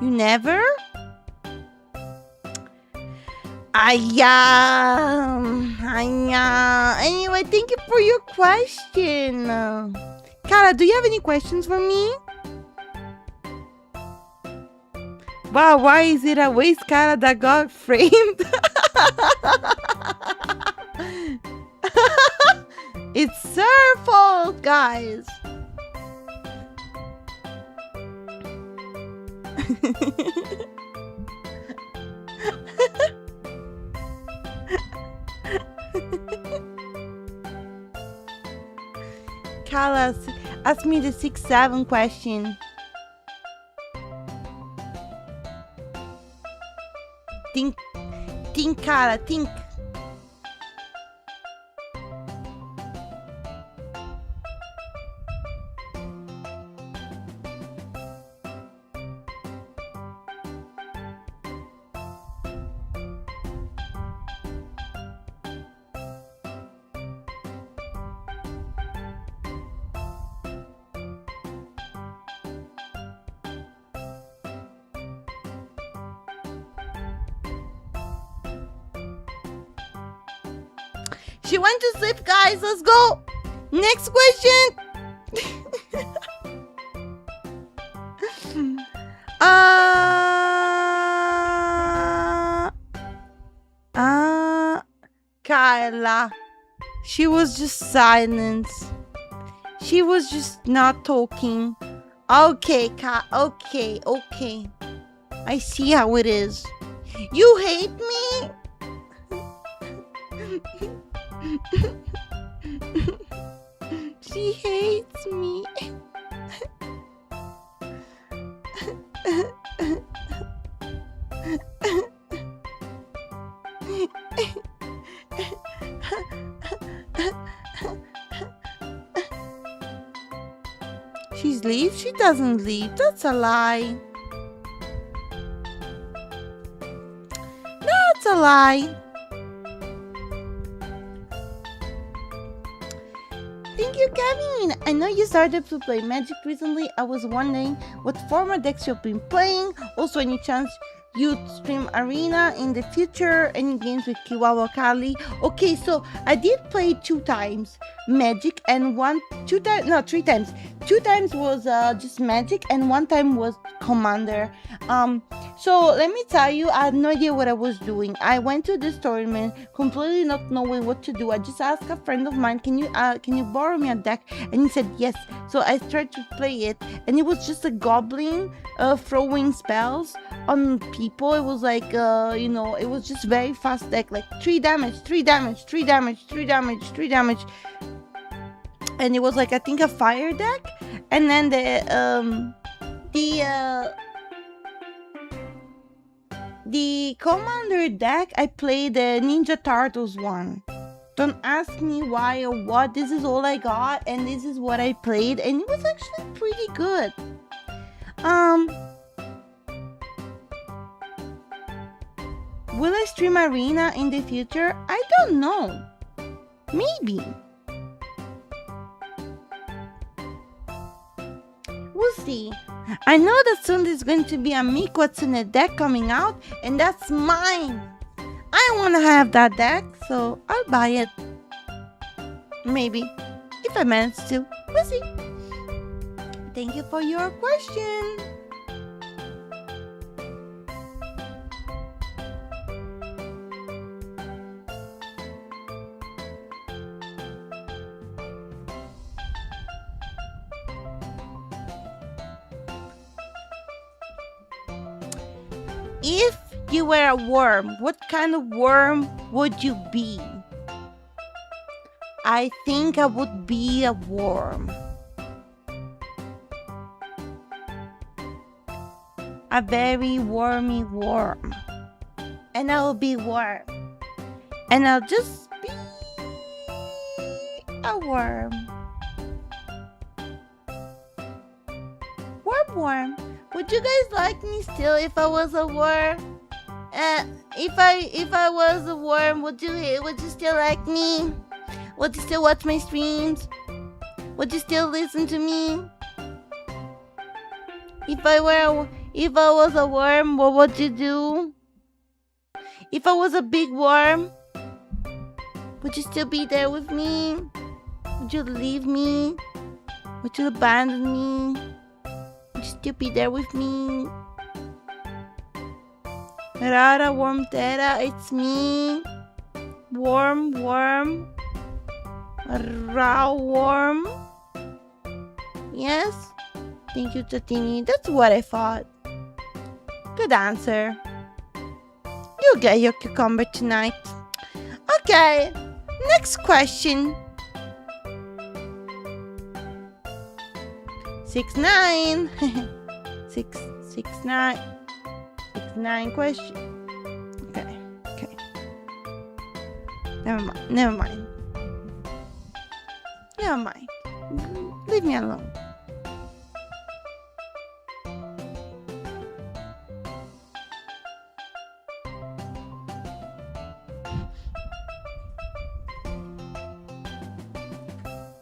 You never? Anyway, thank you for your question. Kara, do you have any questions for me? Wow, why is it a waste, Kara, that got framed? It's her fault, guys. Carla asked me the 6-7 question. Think, Carla, think. She went to sleep, guys. Let's go. Next question. Kyla. She was just silent. She was just not talking. Okay, okay. I see how it is. You hate me? She hates me. She leaves? She doesn't leave. That's a lie. That's a lie. Thank you, Kevin. I know you started to play Magic recently. I was wondering what format decks you've been playing. Also, any chance you'd stream Arena in the future? Any games with Chihuahua Kali? Okay, so I did play 2 times Magic and 3 times. 2 times was just Magic and 1 time was Commander. So let me tell you, I had no idea what I was doing. I went to this tournament completely not knowing what to do. I just asked a friend of mine, can you borrow me a deck? And he said yes. So I started to play it, and it was just a goblin throwing spells on people. It was like it was just very fast deck, like 3 damage, 3 damage, 3 damage, 3 damage, 3 damage. And it was like, I think, a fire deck. And then the Commander deck, I played the Ninja Turtles one. Don't ask me why or what. This is all I got, and this is what I played, and it was actually pretty good. Will I stream Arena in the future? I don't know. Maybe. We'll see. I know that soon there's going to be a Miquatsune deck coming out, and that's mine. I want to have that deck, so I'll buy it. Maybe. If I manage to. We'll see. Thank you for your question. If you were a worm, what kind of worm would you be? I think I would be a worm. A very wormy worm. And I'll be worm. And I'll just be a worm. Worm. Would you guys like me still if I was a worm? If I was a worm, would you still like me? Would you still watch my streams? Would you still listen to me? If I was a worm, what would you do? If I was a big worm, would you still be there with me? Would you leave me? Would you abandon me? Would you still be there with me? Raora, Wormtera, it's me. Worm. Raw worm. Yes? Thank you, Tatini. That's what I thought. Good answer. You'll get your cucumber tonight. Okay, next question. 6-9. 6-9. 6-9 question. Okay. Never mind. Leave me alone.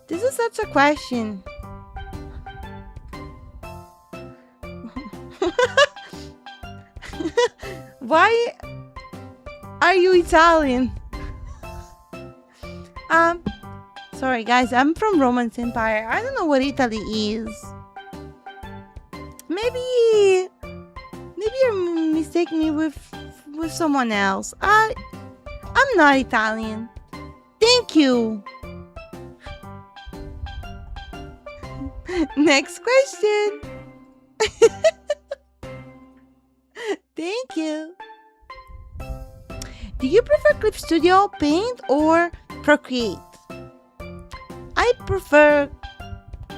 This is such a question. Why are you Italian? Sorry guys, I'm from Roman Empire. I don't know what Italy is. Maybe you mistake me with someone else. I'm not Italian. Thank you. Next question. Thank you. Do you prefer Clip Studio, Paint, or Procreate? I prefer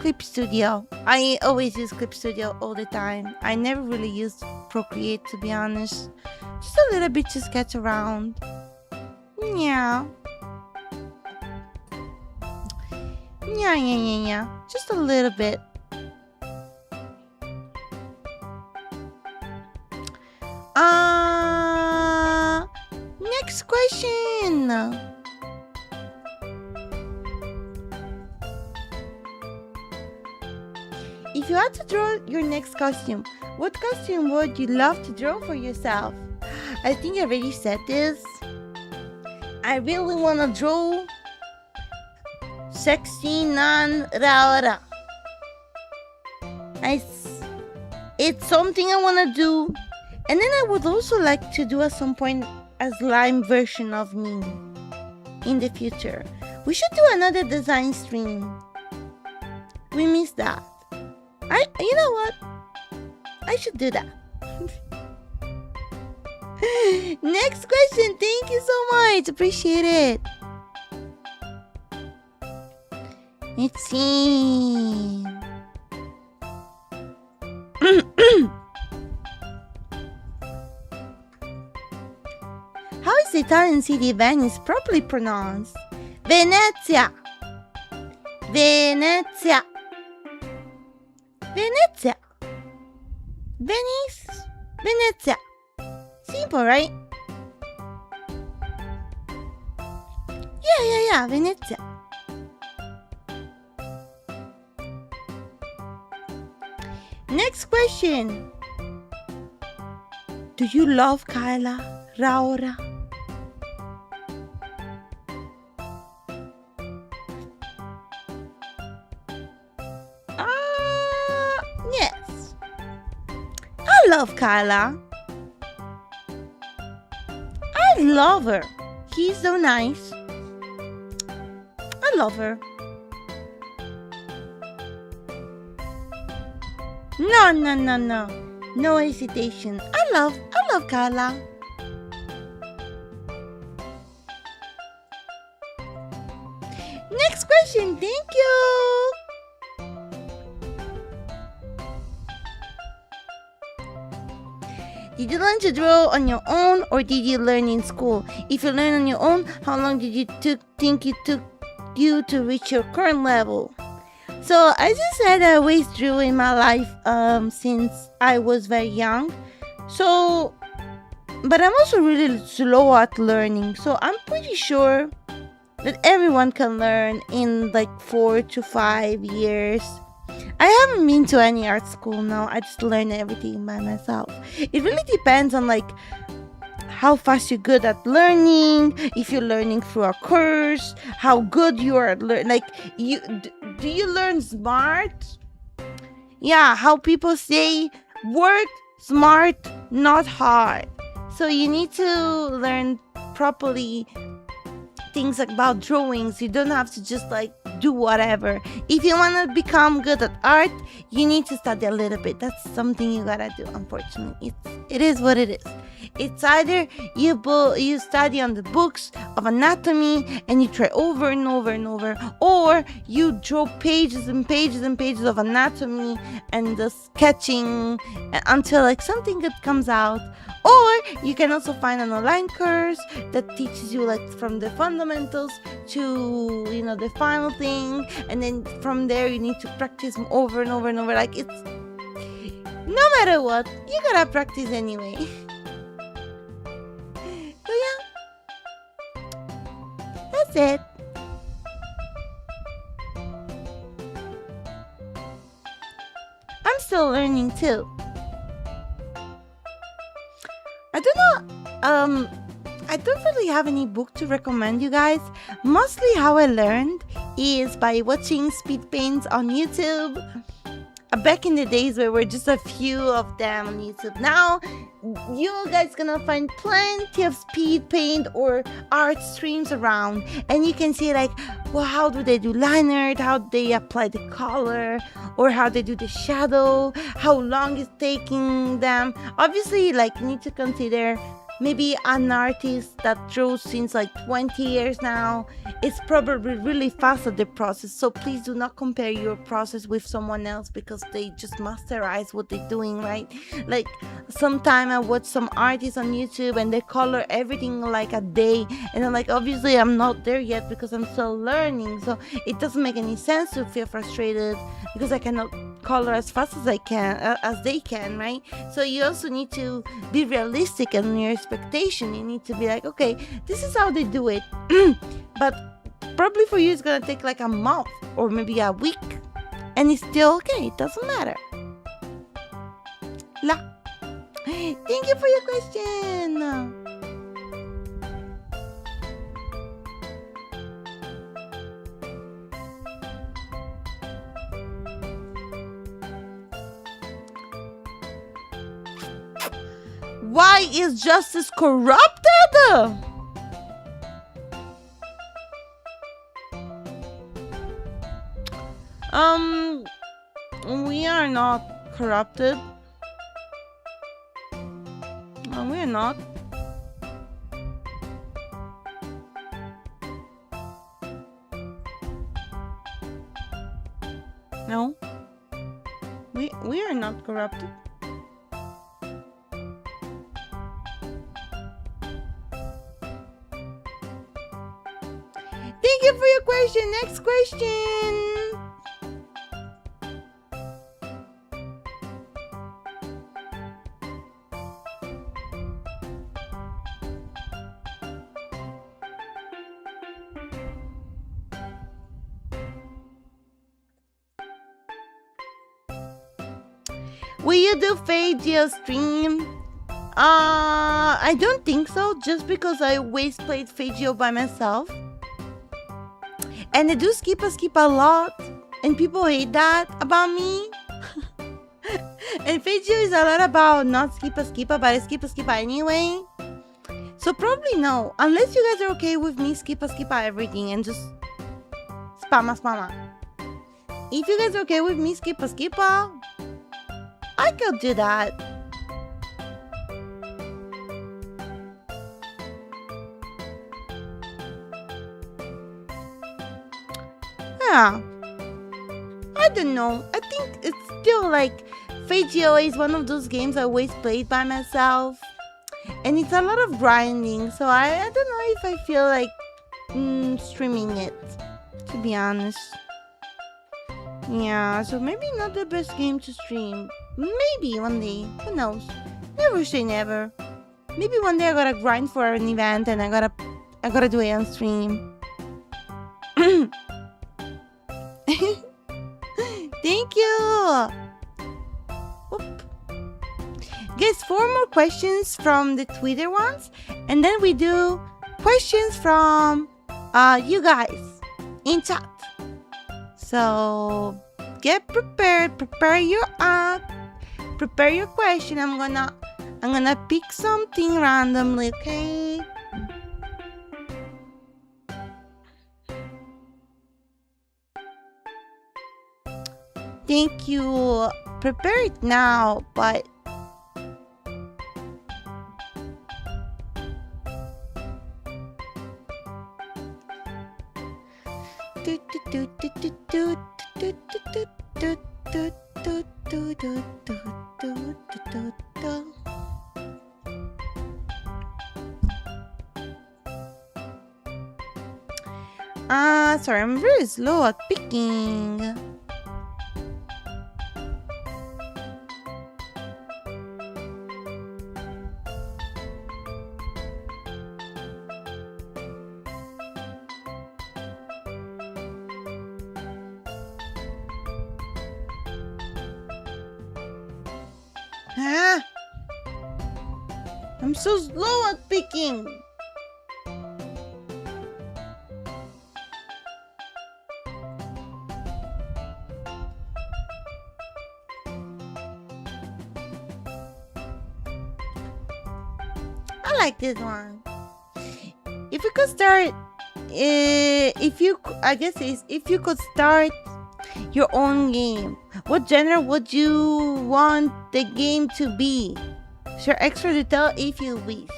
Clip Studio. I always use Clip Studio all the time. I never really used Procreate, to be honest. Just a little bit to sketch around. Yeah. Just a little bit. Next question. If you had to draw your next costume, what costume would you love to draw for yourself? I think I already said this. I really want to draw sexy non-Raora. It's something I want to do. And then I would also like to do at some point a slime version of me in the future. We should do another design stream. We miss that. You know what? I should do that. Next question. Thank you so much. Appreciate it. Let's see. How is the Italian city Venice properly pronounced? Venezia. Venezia. Venezia. Venice. Venezia. Simple, right? Yeah. Venezia. Next question. Do you love Kyla, Raora? Yes. I love Kyla. I love her. She's so nice. I love her. No. No hesitation. I love Kyla. Next question. Thank you. Did you learn to draw on your own or did you learn in school? If you learn on your own, how long did you think it took you to reach your current level? So as I said, I always drew in my life since I was very young. So, but I'm also really slow at learning. So I'm pretty sure that everyone can learn in like 4 to 5 years. I haven't been to any art school now. I just learn everything by myself. It really depends on like how fast you're good at learning, if you're learning through a course, how good you are at learning. Like, do you learn smart? Yeah, how people say, work smart, not hard. So you need to learn properly things about drawings. You don't have to just like do whatever. If you want to become good at art, you need to study a little bit. That's something you gotta do, unfortunately. It is what it is. It's either you study on the books of anatomy and you try over and over and over, or you draw pages and pages and pages of anatomy and the sketching until like something good comes out. Or you can also find an online course that teaches you like from the fundamentals to the final thing, and then from there you need to practice over and over and over. Like, it's no matter what, you gotta practice anyway. So yeah, that's it. I'm still learning too. I don't know, I don't really have any book to recommend you guys. Mostly how I learned is by watching speed paints on YouTube. Back in the days where were just a few of them on YouTube. Now, you guys gonna find plenty of speed paint or art streams around, and you can see like, well, how do they do line art, how they apply the color, or how they do the shadow, how long it's taking them. Obviously, like, you need to consider maybe an artist that draws since like 20 years now is probably really fast at the process. So please do not compare your process with someone else because they just masterize what they're doing, right? Like, sometime I watch some artists on YouTube and they color everything like a day, and I'm like, obviously I'm not there yet because I'm still learning. So it doesn't make any sense to feel frustrated because I cannot color as fast as I can, as they can, right? So you also need to be realistic in your expectation. You need to be like, okay, this is how they do it. But probably for you it's gonna take like a month or maybe a week, and it's still okay. It doesn't matter. Thank you for your question. Why is justice corrupted? We are not corrupted. We're not. No. We are not corrupted. Thank you for your question. Next question. Will you do Fagio stream? I don't think so, just because I always played Fagio by myself. And I do skip a lot, and people hate that about me. And Fagio is a lot about not skip a, but I skip a anyway. So probably no, unless you guys are okay with me skip a everything and just spamma. If you guys are okay with me skip a, I could do that. Yeah, I don't know. I think it's still like Fagio is one of those games I always played by myself, and it's a lot of grinding. So I don't know if I feel like streaming it, to be honest. Yeah, so maybe not the best game to stream. Maybe one day, who knows? Never say never. Maybe one day I gotta grind for an event and I gotta do it on stream. Thank you. Oop. Guys, 4 more questions from the Twitter ones, and then we do questions from you guys in chat. So get prepared, prepare your question. I'm gonna pick something randomly, okay? think you prepare it now, but sorry, I'm very slow at picking. I'm so slow at picking. I like this one. If you could start, if you could start your own game, what genre would you want the game to be? Share extra detail if you wish.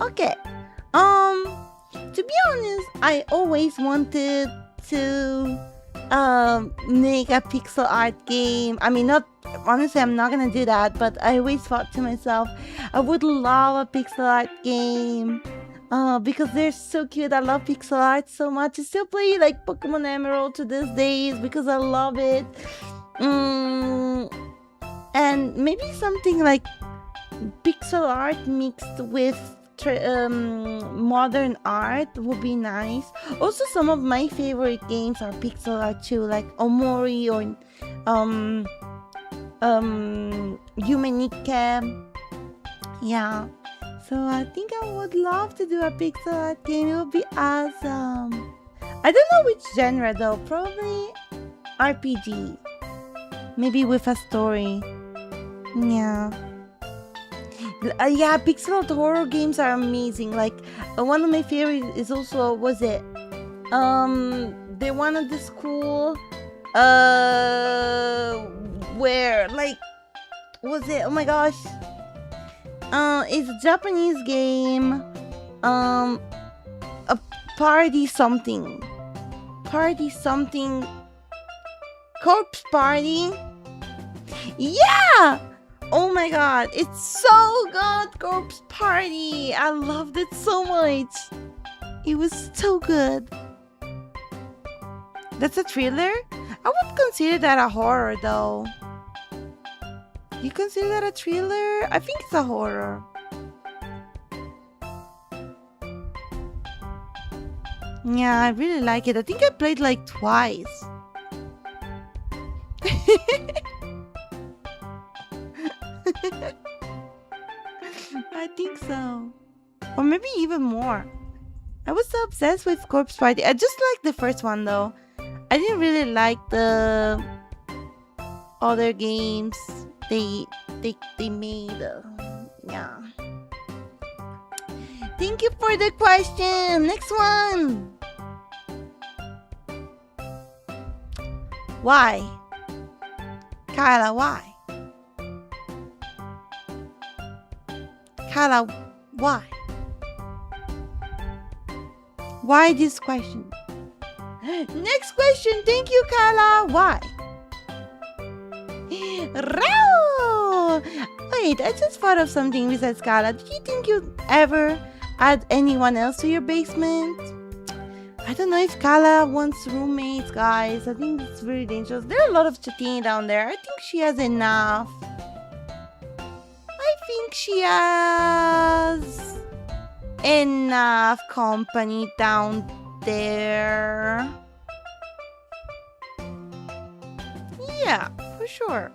Okay. To be honest, I always wanted to make a pixel art game. I mean, honestly, I'm not gonna do that, but I always thought to myself, I would love a pixel art game. Because they're so cute. I love pixel art so much. I still play like Pokemon Emerald to this days because I love it. And maybe something like pixel art mixed with modern art would be nice. Also, some of my favorite games are pixel art too, like Omori or 𝕯𝖚. Yeah. So I think I would love to do a pixel art game. It would be awesome. I don't know which genre though. Probably RPG. Maybe with a story. Yeah. Yeah, pixel art horror games are amazing. Like one of my favorites is also the one at the school where like oh my gosh, it's a Japanese game, a party something corpse party. Yeah. Oh my god, it's so good, Corpse Party! I loved it so much. It was so good. That's a thriller? I would consider that a horror though. You consider that a thriller? I think it's a horror. Yeah, I really like it. I think I played like twice. I think so. Or maybe even more. I was so obsessed with Corpse Party. I just liked the first one though. I didn't really like the other games they made. Yeah. Thank you for the question. Next one. Why? Kyla, why? Kyla, why? Why this question? Next question. Thank you, Kyla. Why? Raora! Wait, I just thought of something besides Kyla. Do you think you'd ever add anyone else to your basement? I don't know if Kyla wants roommates, guys. I think it's very dangerous. There are a lot of chatting down there. I think she has enough. I think she has enough company down there. Yeah, for sure.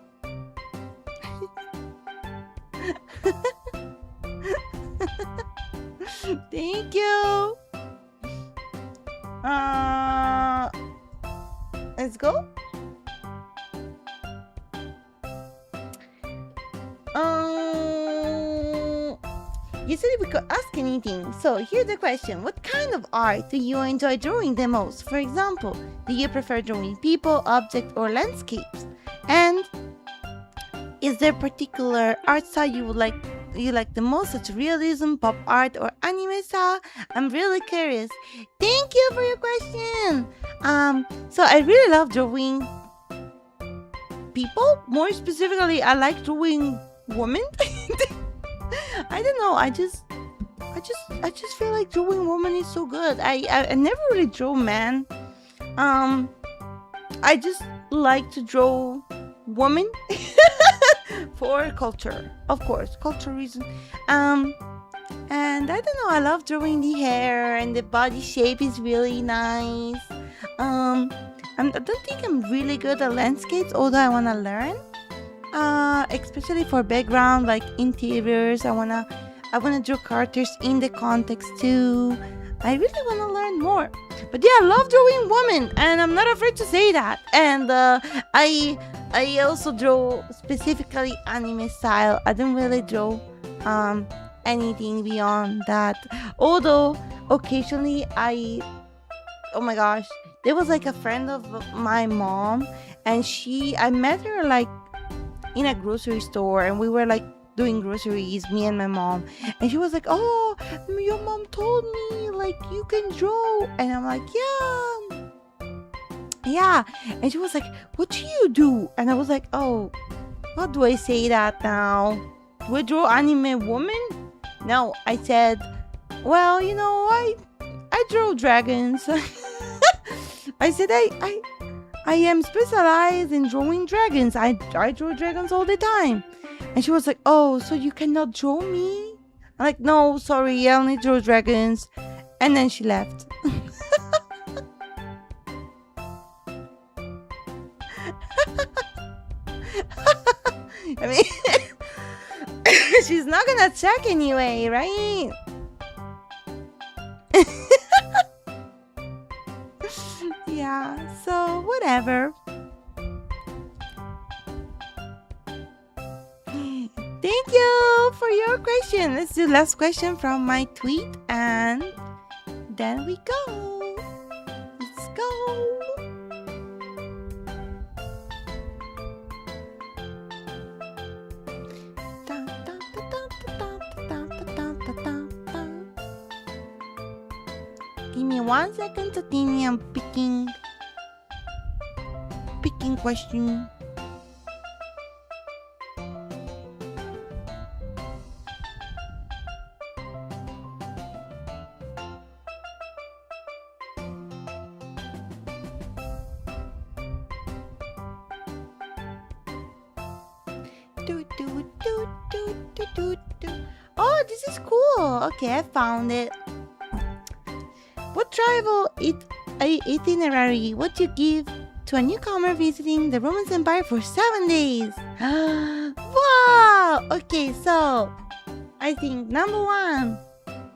Thank you. Let's go. You said we could ask anything. So here's the question. What kind of art do you enjoy drawing the most? For example, do you prefer drawing people, objects, or landscapes? Is there particular art style you like the most, such realism, pop art, or anime style? I'm really curious. Thank you for your question. So I really love drawing people. More specifically, I like drawing women. I don't know. I just feel like drawing women is so good. I never really draw men. I just like to draw women for culture, of course, culture reason. And I don't know. I love drawing the hair and the body shape is really nice. I don't think I'm really good at landscapes, although I wanna learn. Especially for background like interiors. I wanna draw characters in the context too. I really wanna learn more. But yeah, I love drawing women, and I'm not afraid to say that. And I also draw specifically anime style. I don't really draw anything beyond that. Although occasionally oh my gosh, there was like a friend of my mom, and I met her like in a grocery store, and we were like doing groceries, me and my mom, and she was like, "Oh, your mom told me like you can draw," and I'm like, yeah, and she was like, "What do you do?" And I was like, "Oh, how do I say that now? Do I draw anime woman?" No, I said, "Well, I draw dragons." I said I am specialized in drawing dragons. I draw dragons all the time. And she was like, "Oh, so you cannot draw me?" I'm like, "No, sorry, I only draw dragons." And then she left. I mean, she's not gonna check anyway, right? Yeah, so whatever. Thank you for your question. Let's do last question from my tweet, and then we go. Let's go. Give me 1 second, Tatini. I'm picking question. Oh, this is cool. Okay, I found it. What travel itinerary would you give to a newcomer visiting the Roman Empire for 7 days? Wow! Okay, so I think number 1,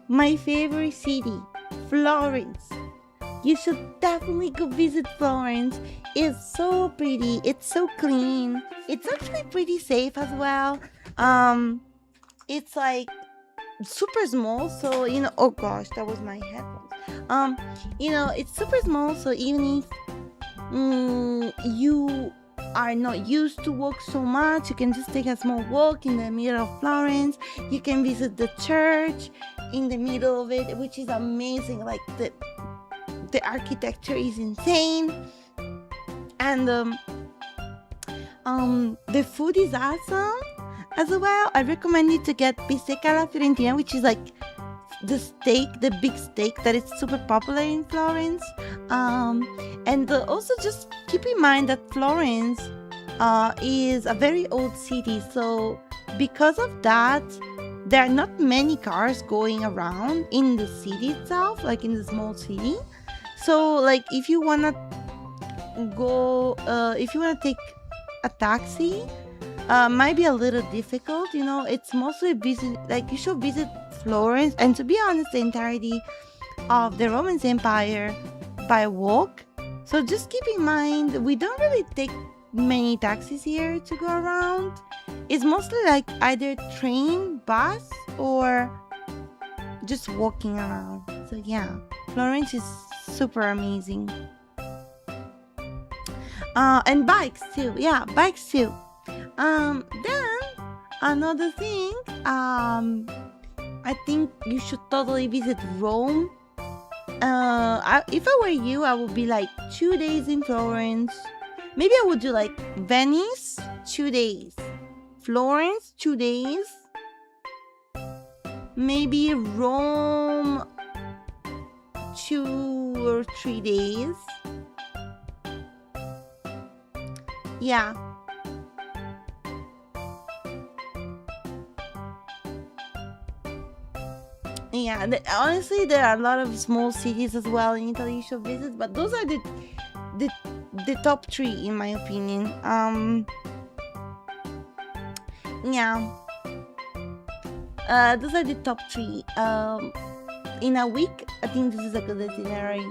my favorite city, Florence. You should definitely go visit Florence. It's so pretty. It's so clean. It's actually pretty safe as well. It's like super small, so oh gosh, that was my headphones. It's super small, so even if you are not used to walk so much, you can just take a small walk in the middle of Florence. You can visit the church in the middle of it, which is amazing. Like the architecture is insane, and the food is awesome as well. I recommend you to get bistecca alla fiorentina, which is like the big steak that is super popular in Florence. And also just keep in mind that Florence is a very old city, so because of that, there are not many cars going around in the city itself, like in the small city. So like if you wanna take a taxi, might be a little difficult. It's mostly you should visit Florence, and to be honest, the entirety of the Roman Empire by walk. So just keep in mind, we don't really take many taxis here to go around. It's mostly like either train, bus, or just walking around. So yeah, Florence is super amazing. And bikes too. Yeah, bikes too. Then Another thing, I think you should totally visit Rome. If I were you, I would be like 2 days in Florence. Maybe I would do like Venice, 2 days. Florence, 2 days. Maybe Rome, 2 or 3 days. Yeah. Yeah, honestly, there are a lot of small cities as well in Italy you should visit, but those are the the top three in my opinion. Yeah, those are the top three. In a week, I think this is a good itinerary.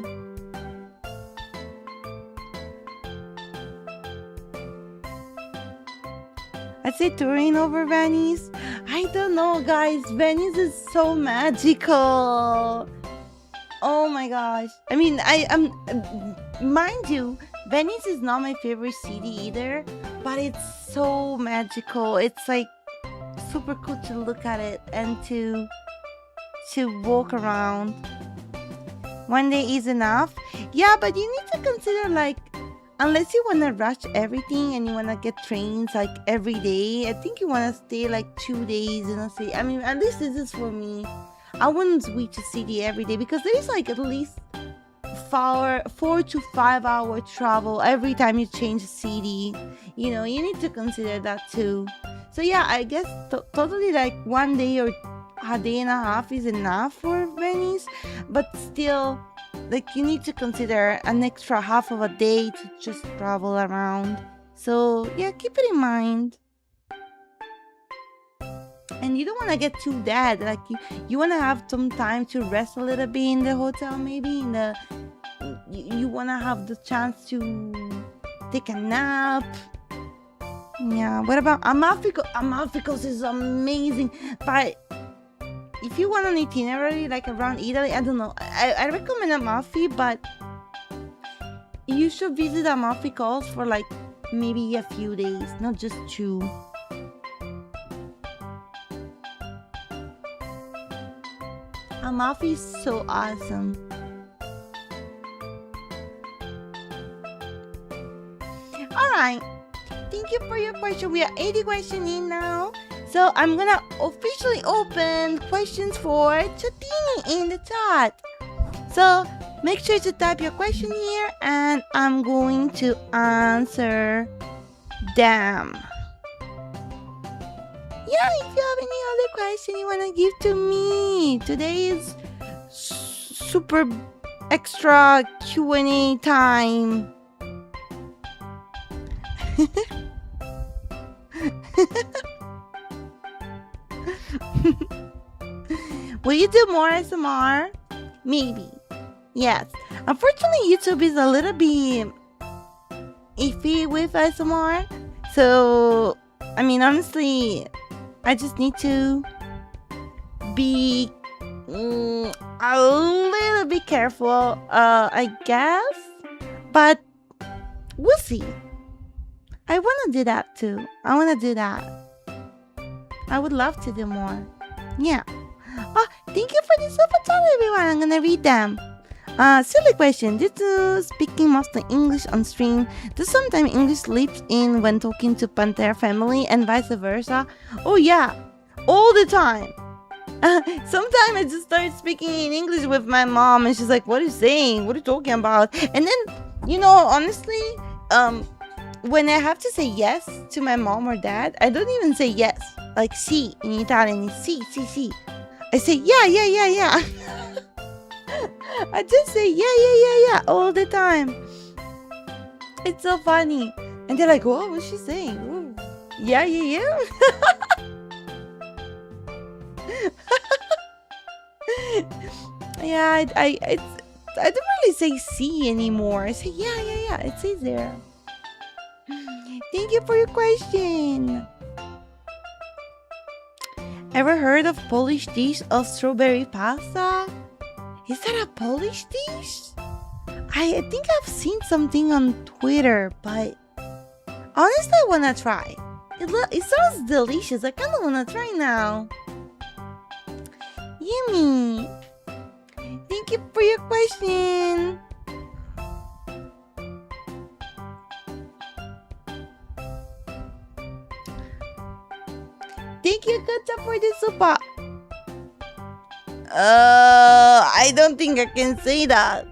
I'd say Turin over Venice. I don't know, guys. Venice is so magical. Oh my gosh. I mean, mind you, Venice is not my favorite city either, but it's so magical. It's like super cool to look at it and to walk around. 1 day is enough. Yeah, but you need to consider, like, unless you want to rush everything and you want to get trains like every day, I think you want to stay like 2 days in a city. I mean, at least this is for me. I wouldn't switch a city every day because there's like at least 4 to 5 hour travel every time you change a city. You know, you need to consider that too. So yeah, I guess totally like 1 day or a day and a half is enough for Venice, but still, like, you need to consider an extra half of a day to just travel around. So yeah, keep it in mind. And you don't want to get too dead. Like, you want to have some time to rest a little bit in the hotel, maybe you want to have the chance to take a nap. Yeah, what about Amalfi? Amalfi is amazing, but if you want an itinerary like around Italy, I don't know. I recommend Amalfi, but you should visit Amalfi Coast for like maybe a few days, not just 2. Amalfi is so awesome. Alright, thank you for your question. We are 80 questions in now. So I'm gonna officially open questions for Chatini in the chat. So make sure to type your question here and I'm going to answer them. Yeah, if you have any other question you wanna give to me, today is super extra Q&A time. Will you do more ASMR? Maybe. Yes. Unfortunately, YouTube is a little bit iffy with ASMR. So, I mean, honestly, I just need to be a little bit careful, I guess. But we'll see. I want to do that too. I want to do that. I would love to do more. Yeah. Oh, thank you for the super chat, everyone. I'm gonna read them. Silly question. Due to speaking mostly English on stream, does sometimes English slips in when talking to Panther family and vice versa? Oh yeah, all the time. Sometimes I just start speaking in English with my mom and she's like, what are you saying? What are you talking about? And then, you know, honestly, when I have to say yes to my mom or dad, I don't even say yes. Like sì in Italian is sì. I say yeah. I just say yeah all the time. It's so funny. And they're like, "Whoa, what's she saying?" Ooh. Yeah. Yeah, I don't really say see anymore. I say yeah. It says there. Thank you for your question. Ever heard of Polish dish of strawberry pasta? Is that a Polish dish? I think I've seen something on Twitter, but honestly I wanna try. It sounds delicious. I kind of want to try now. Yummy. Thank you for your question. Thank you, Kata, for the super. I don't think I can say that.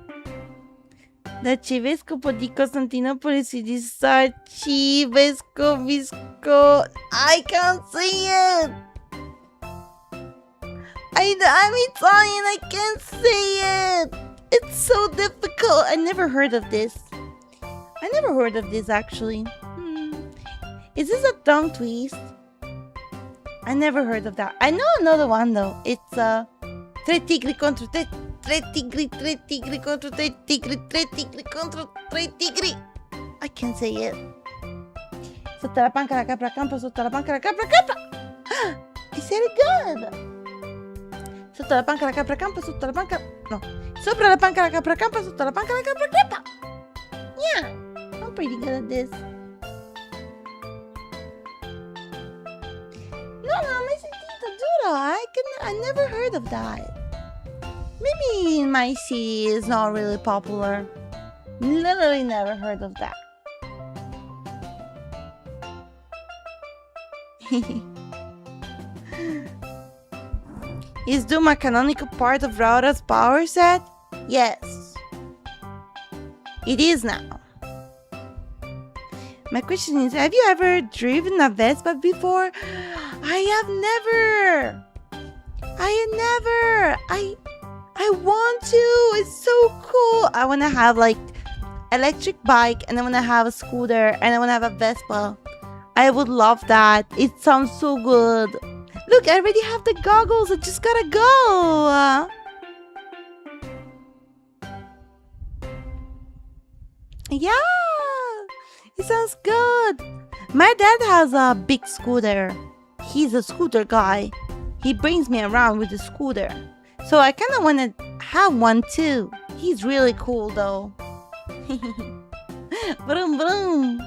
Da ce vezi cu Constantinopolis it is Vesco Visco. I can't say it. I'm Italian, I can't say it. It's so difficult. I never heard of this. Actually. Is this a tongue twist? I never heard of that. I know another one though. It's tre tigri contro tre tigri contro tre tigri contro tre tigri. I can't say it. Sotto la panca la capra campa, sotto la panca la capra campa. I said it good. Sotto la panca la capra campa, sotto la panca... No. Sopra la panca la capra campa, sotto la panca la capra campa. Yeah. I'm pretty good at this. No, my sentita dura. I never heard of that. Maybe in my city it's not really popular. Literally never heard of that. Is Doom a canonical part of Raora's power set? Yes. It is now. My question is, have you ever driven a Vespa before? I want to. It's so cool. I want to have like electric bike, and I want to have a scooter, and I want to have a Vespa. I would love that. It sounds so good. Look, I already have the goggles. I just gotta go. Yeah, it sounds good. My dad has a big scooter. He's a scooter guy. He brings me around with the scooter. So I kind of want to have one too. He's really cool though. Vroom vroom.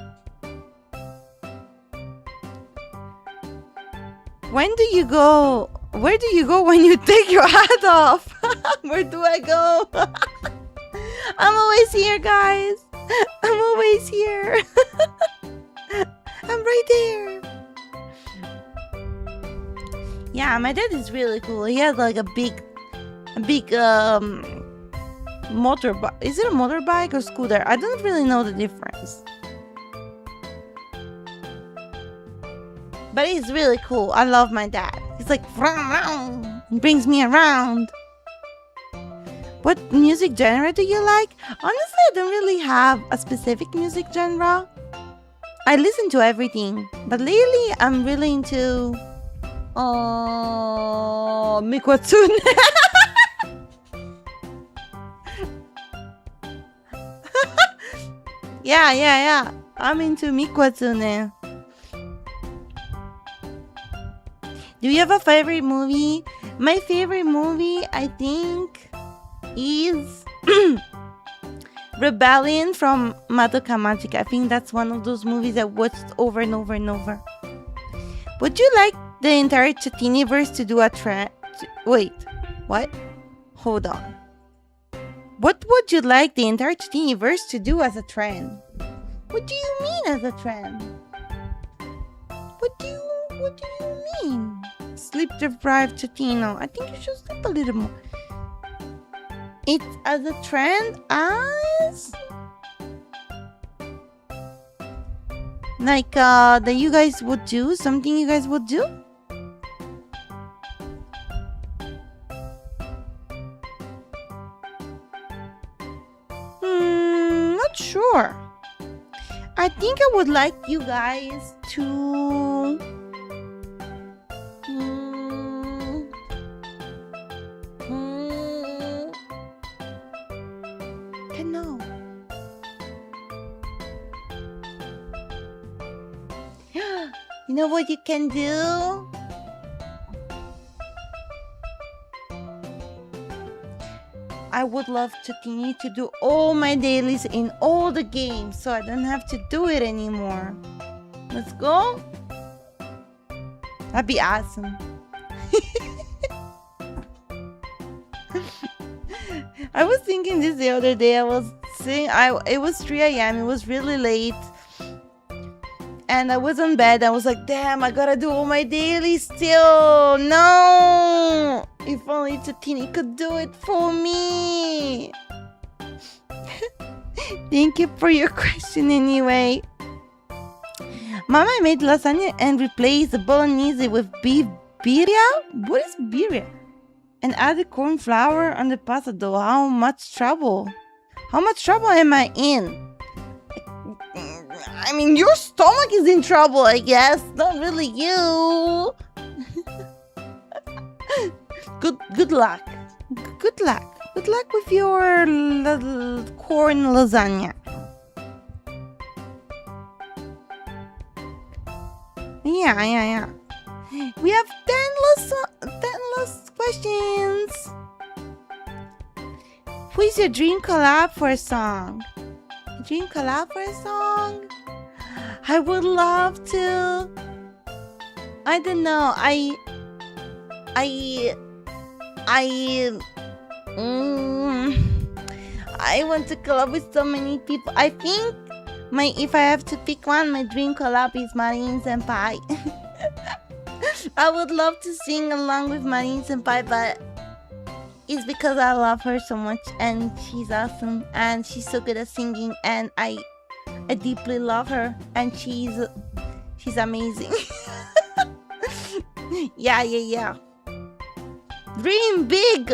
Where do you go when you take your hat off? Where do I go? I'm always here, guys. I'm always here. I'm right there. Yeah, my dad is really cool. He has like a big motorbike. Is it a motorbike or scooter? I don't really know the difference. But he's really cool. I love my dad. He's like, vroom, vroom, and brings me around. What music genre do you like? Honestly, I don't really have a specific music genre. I listen to everything. But lately, I'm really into... Mikuatsune. Yeah. I'm into Mikuatsune. Do you have a favorite movie? My favorite movie, I think, is Rebellion from Madoka Magica. I think that's one of those movies I watched over and over and over. Would you like the entire Chatiniverse to do a trend? Wait, what? Hold on. What would you like the entire Chatiniverse to do as a trend? What do you mean as a trend? What do you mean? Sleep deprived Chatino. I think you should sleep a little more. It's as a trend as like that you guys would do, something you guys would do? Not sure. I think I would like you guys to no. You know what you can do? I would love Chatini to do all my dailies in all the games so I don't have to do it anymore. Let's go. That'd be awesome. I was thinking this the other day. I was saying it was 3 a.m. It was really late. And I was in bed. I was like, damn, I gotta do all my daily still. No! If only Chatini could do it for me. Thank you for your question anyway. Mama made lasagna and replaced the bolognese with beef birria? What is birria? And added corn flour on the pasta dough. How much trouble? How much trouble am I in? I mean, your stomach is in trouble, I guess. Not really you. Good luck. Good luck. Good luck with your corn lasagna. Yeah. We have 10 last questions. Who is your dream collab for a song? Dream collab for a song? I would love to. I don't know. I want to collab with so many people. I think if I have to pick one, my dream collab is Marin Senpai. I would love to sing along with Marin Senpai, but it's because I love her so much and she's awesome and she's so good at singing and I deeply love her and she's amazing. Yeah. Dream big.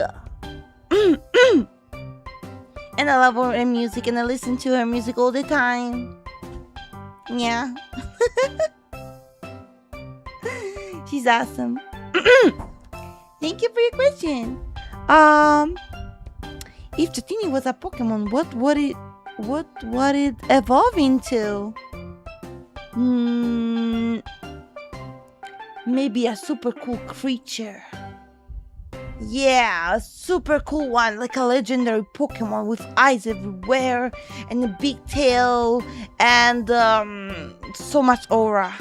And I love her music and I listen to her music all the time. Yeah. She's awesome. Thank you for your question. If Chatini was a Pokemon, what would it evolve into? Maybe a super cool creature. Yeah, a super cool one, like a legendary Pokemon with eyes everywhere and a big tail and so much aura.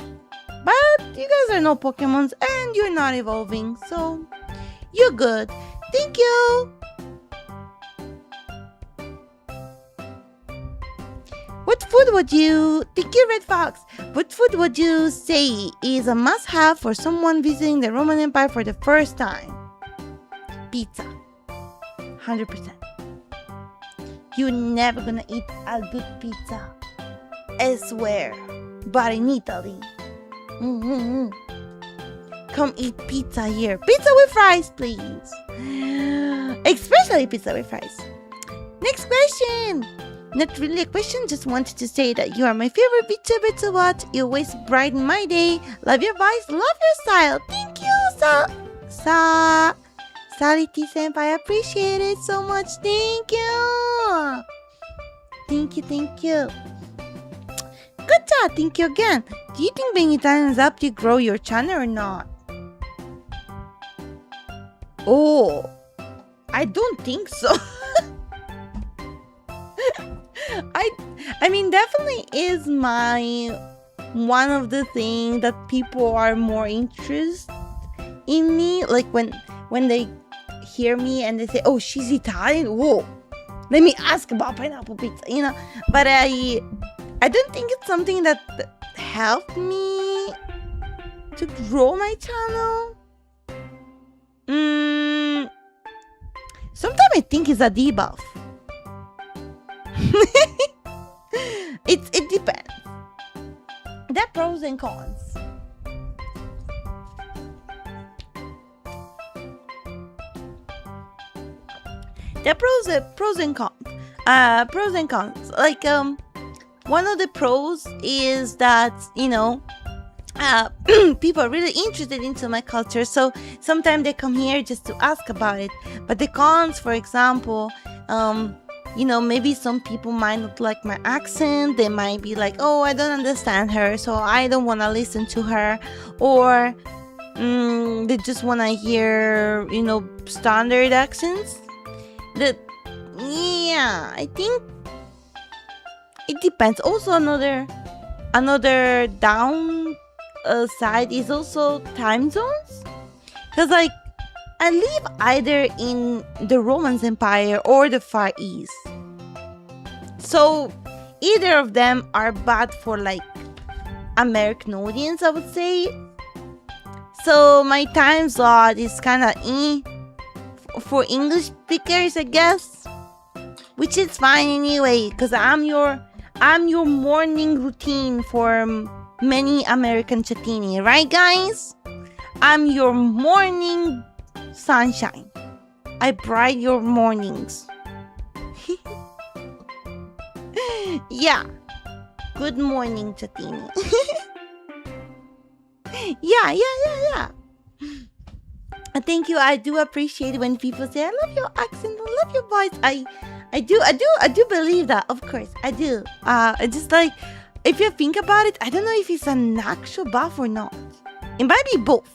But you guys are no Pokemons and you're not evolving, so you're good. Thank you. What food would you... Thank you, Red Fox. What food would you say is a must-have for someone visiting the Roman Empire for the first time? Pizza. 100%. You're never gonna eat a good pizza elsewhere, but in Italy. Come eat pizza here. Pizza with fries, please. Especially pizza with fries. Next question. Not really a question, just wanted to say that you are my favorite VTuber to watch. You always brighten my day. Love your voice, love your style. Thank you, Sality Senpai. I appreciate it so much. Thank you. Thank you. Good job. Thank you again. Do you think being Italian is up to grow your channel or not? Oh, I don't think so. I mean, definitely is one of the things that people are more interested in me. Like when they hear me and they say, "Oh, she's Italian. Whoa, let me ask about pineapple pizza," you know. But I don't think it's something that helped me to grow my channel. Sometimes I think it's a debuff. It depends. There are pros and cons. There are pros and cons. Pros and cons. Like one of the pros is that, you know, people are really interested into my culture, so sometimes they come here just to ask about it. But the cons, for example, you know, maybe some people might not like my accent. They might be like, "Oh, I don't understand her, so I don't want to listen to her," or they just want to hear, you know, standard accents. Yeah, I think it depends. Also, another side is also time zones. Because, like, I live either in the Roman Empire or the Far East. So, either of them are bad for, like, American audience, I would say. So, my time slot is kind of for English speakers, I guess. Which is fine anyway, because I'm your morning routine for many American chatini, right, guys? I'm your morning sunshine. I bright your mornings. Yeah. Good morning, chatini. Yeah. Thank you. I do appreciate when people say, I love your accent, I love your voice. I do believe that, of course, I do. It's just like, if you think about it, I don't know if it's an actual buff or not. It might be both.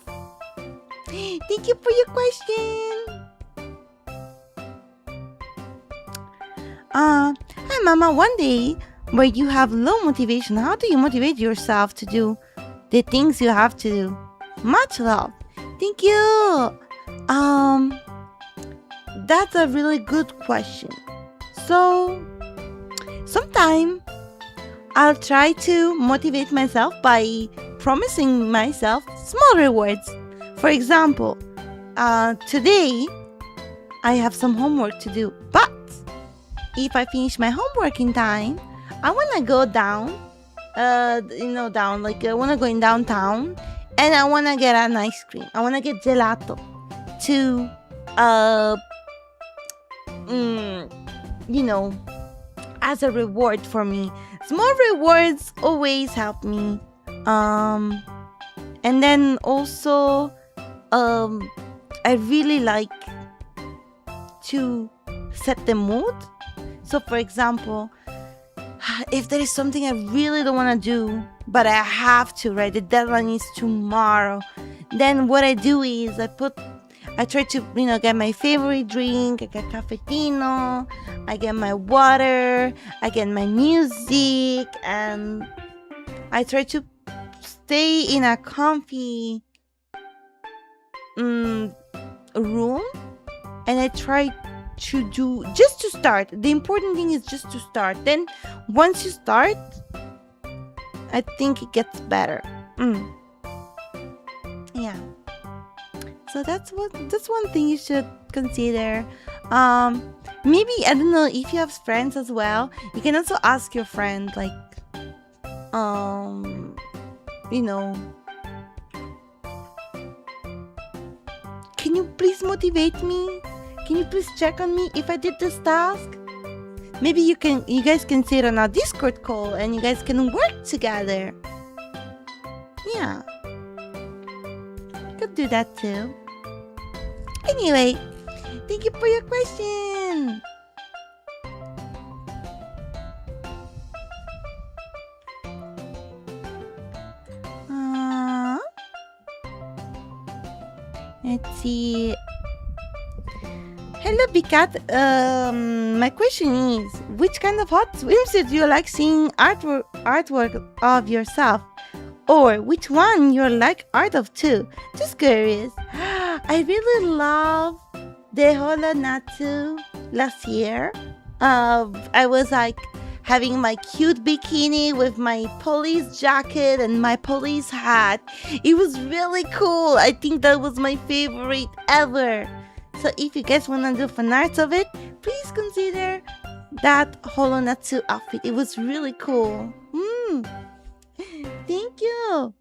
Thank you for your question. Hi, Mama. One day where you have low motivation, how do you motivate yourself to do the things you have to do? Much love. Thank you. That's a really good question. So, sometime I'll try to motivate myself by promising myself small rewards. For example, today I have some homework to do, but if I finish my homework in time, I want to go down, I want to go in downtown, and I want to get an ice cream. I want to get gelato to, as a reward for me. Small rewards always help me. And then also, I really like to set the mood. So, for example, if there is something I really don't want to do, but I have to, right? The deadline is tomorrow. Then what I do is I try to, get my favorite drink. I get cafetino. I get my water. I get my music. And I try to stay in a comfy room. And I try to do, just to start. The important thing is just to start. Then once you start, I think it gets better. Yeah. So that's one thing you should consider. Maybe, I don't know, if you have friends as well, you can also ask your friend, like, can you please motivate me? Can you please check on me if I did this task? Maybe you guys can sit on a Discord call and you guys can work together. Yeah. You could do that too. Anyway, thank you for your question. Let's see. Hello, Bikat. My question is, which kind of hot swimsuit do you like seeing artwork of yourself? Or which one you like art of too? Just curious. I really love the 𝕯𝖗 last year. I was like having my cute bikini with my police jacket and my police hat. It was really cool. I think that was my favorite ever. So if you guys want to do fanarts of it, please consider that 𝕯𝖗 outfit. It was really cool. Thank you.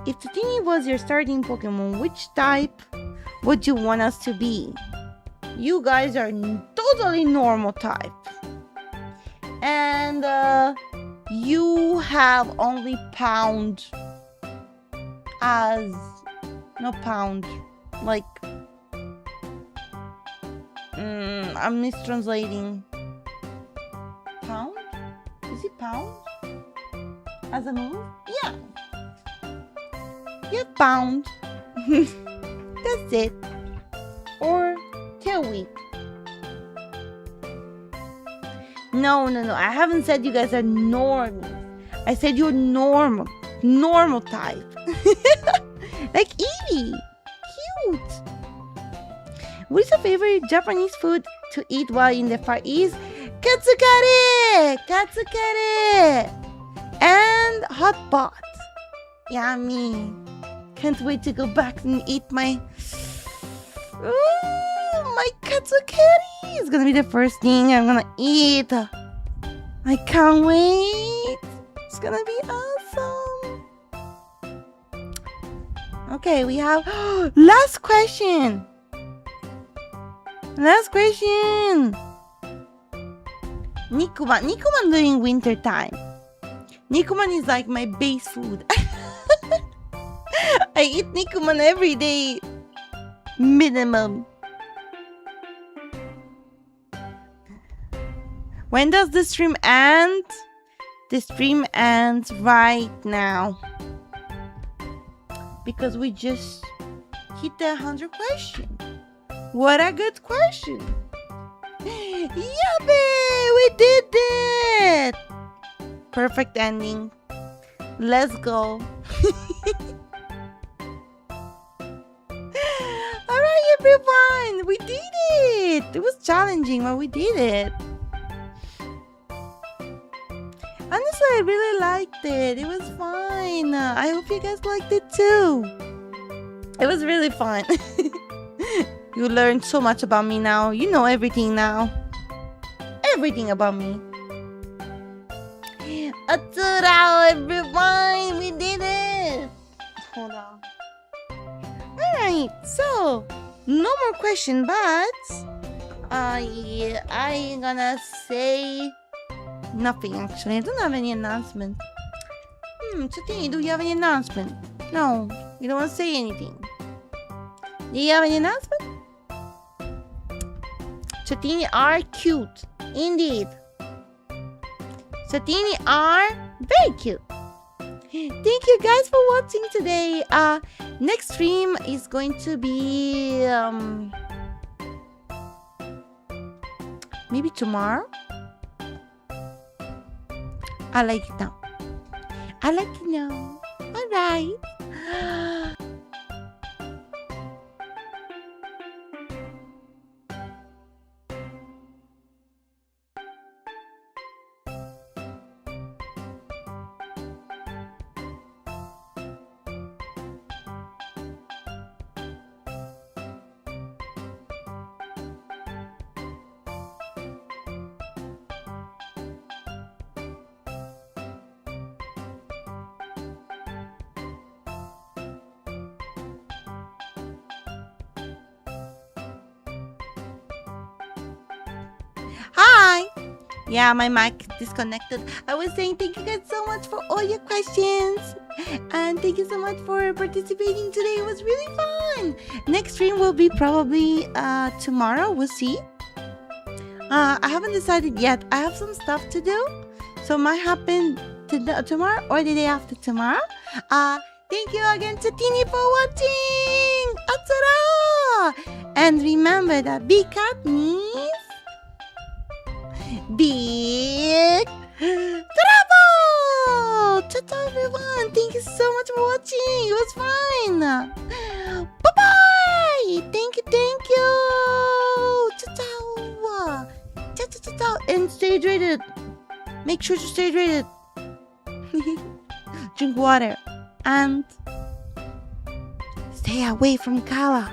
If Tatini was your starting Pokemon, which type would you want us to be? You guys are totally normal type. And you have only pound as... No, pound. Like... I'm mistranslating. Pound? Is it pound? As a move? Yeah. Yeah, pound. That's it. Or tail whip. No. I haven't said you guys are normies. I said you're normal. Normal type. Like Evie. Cute. What is your favorite Japanese food to eat while in the Far East? Katsukari! And hot pot. Yummy. Can't wait to go back and eat my katsukari. It's gonna be the first thing I'm gonna eat. I can't wait. It's gonna be awesome. Okay, we have last question. Nikuman during winter time. Nikuman is like my base food. I eat nikuman every day. Minimum. When does the stream end? The stream ends right now. Because we just hit the 100 question. What a good question. Yuppie! We did it! Perfect ending. Let's go. Alright, everyone! We did it! It was challenging, but we did it. Honestly, I really liked it. It was fun. I hope you guys liked it too. It was really fun. You learned so much about me now. You know everything now. Everything about me. Atsurao, everyone! We did it! Hold on. Alright, so no more question, but yeah, I'm gonna say nothing actually. I don't have any announcement. Chatini, do you have any announcement? No, you don't want to say anything. Do you have any announcement? Chatini are cute, indeed. Chatini are very cute. Thank you guys for watching today. Next stream is going to be maybe tomorrow. I'll let you know. Alright. Hi! Yeah, my mic disconnected. I was saying thank you guys so much for all your questions. And thank you so much for participating today. It was really fun. Next stream will be probably tomorrow. We'll see. I haven't decided yet. I have some stuff to do. So it might happen tomorrow or the day after tomorrow. Thank you again, Chatini, for watching. Atsura! And remember that big cat means big trouble! Ciao, everyone! Thank you so much for watching! It was fun! Bye-bye! Thank you! Ciao! And stay hydrated! Make sure to stay hydrated! Drink water! And stay away from Kala!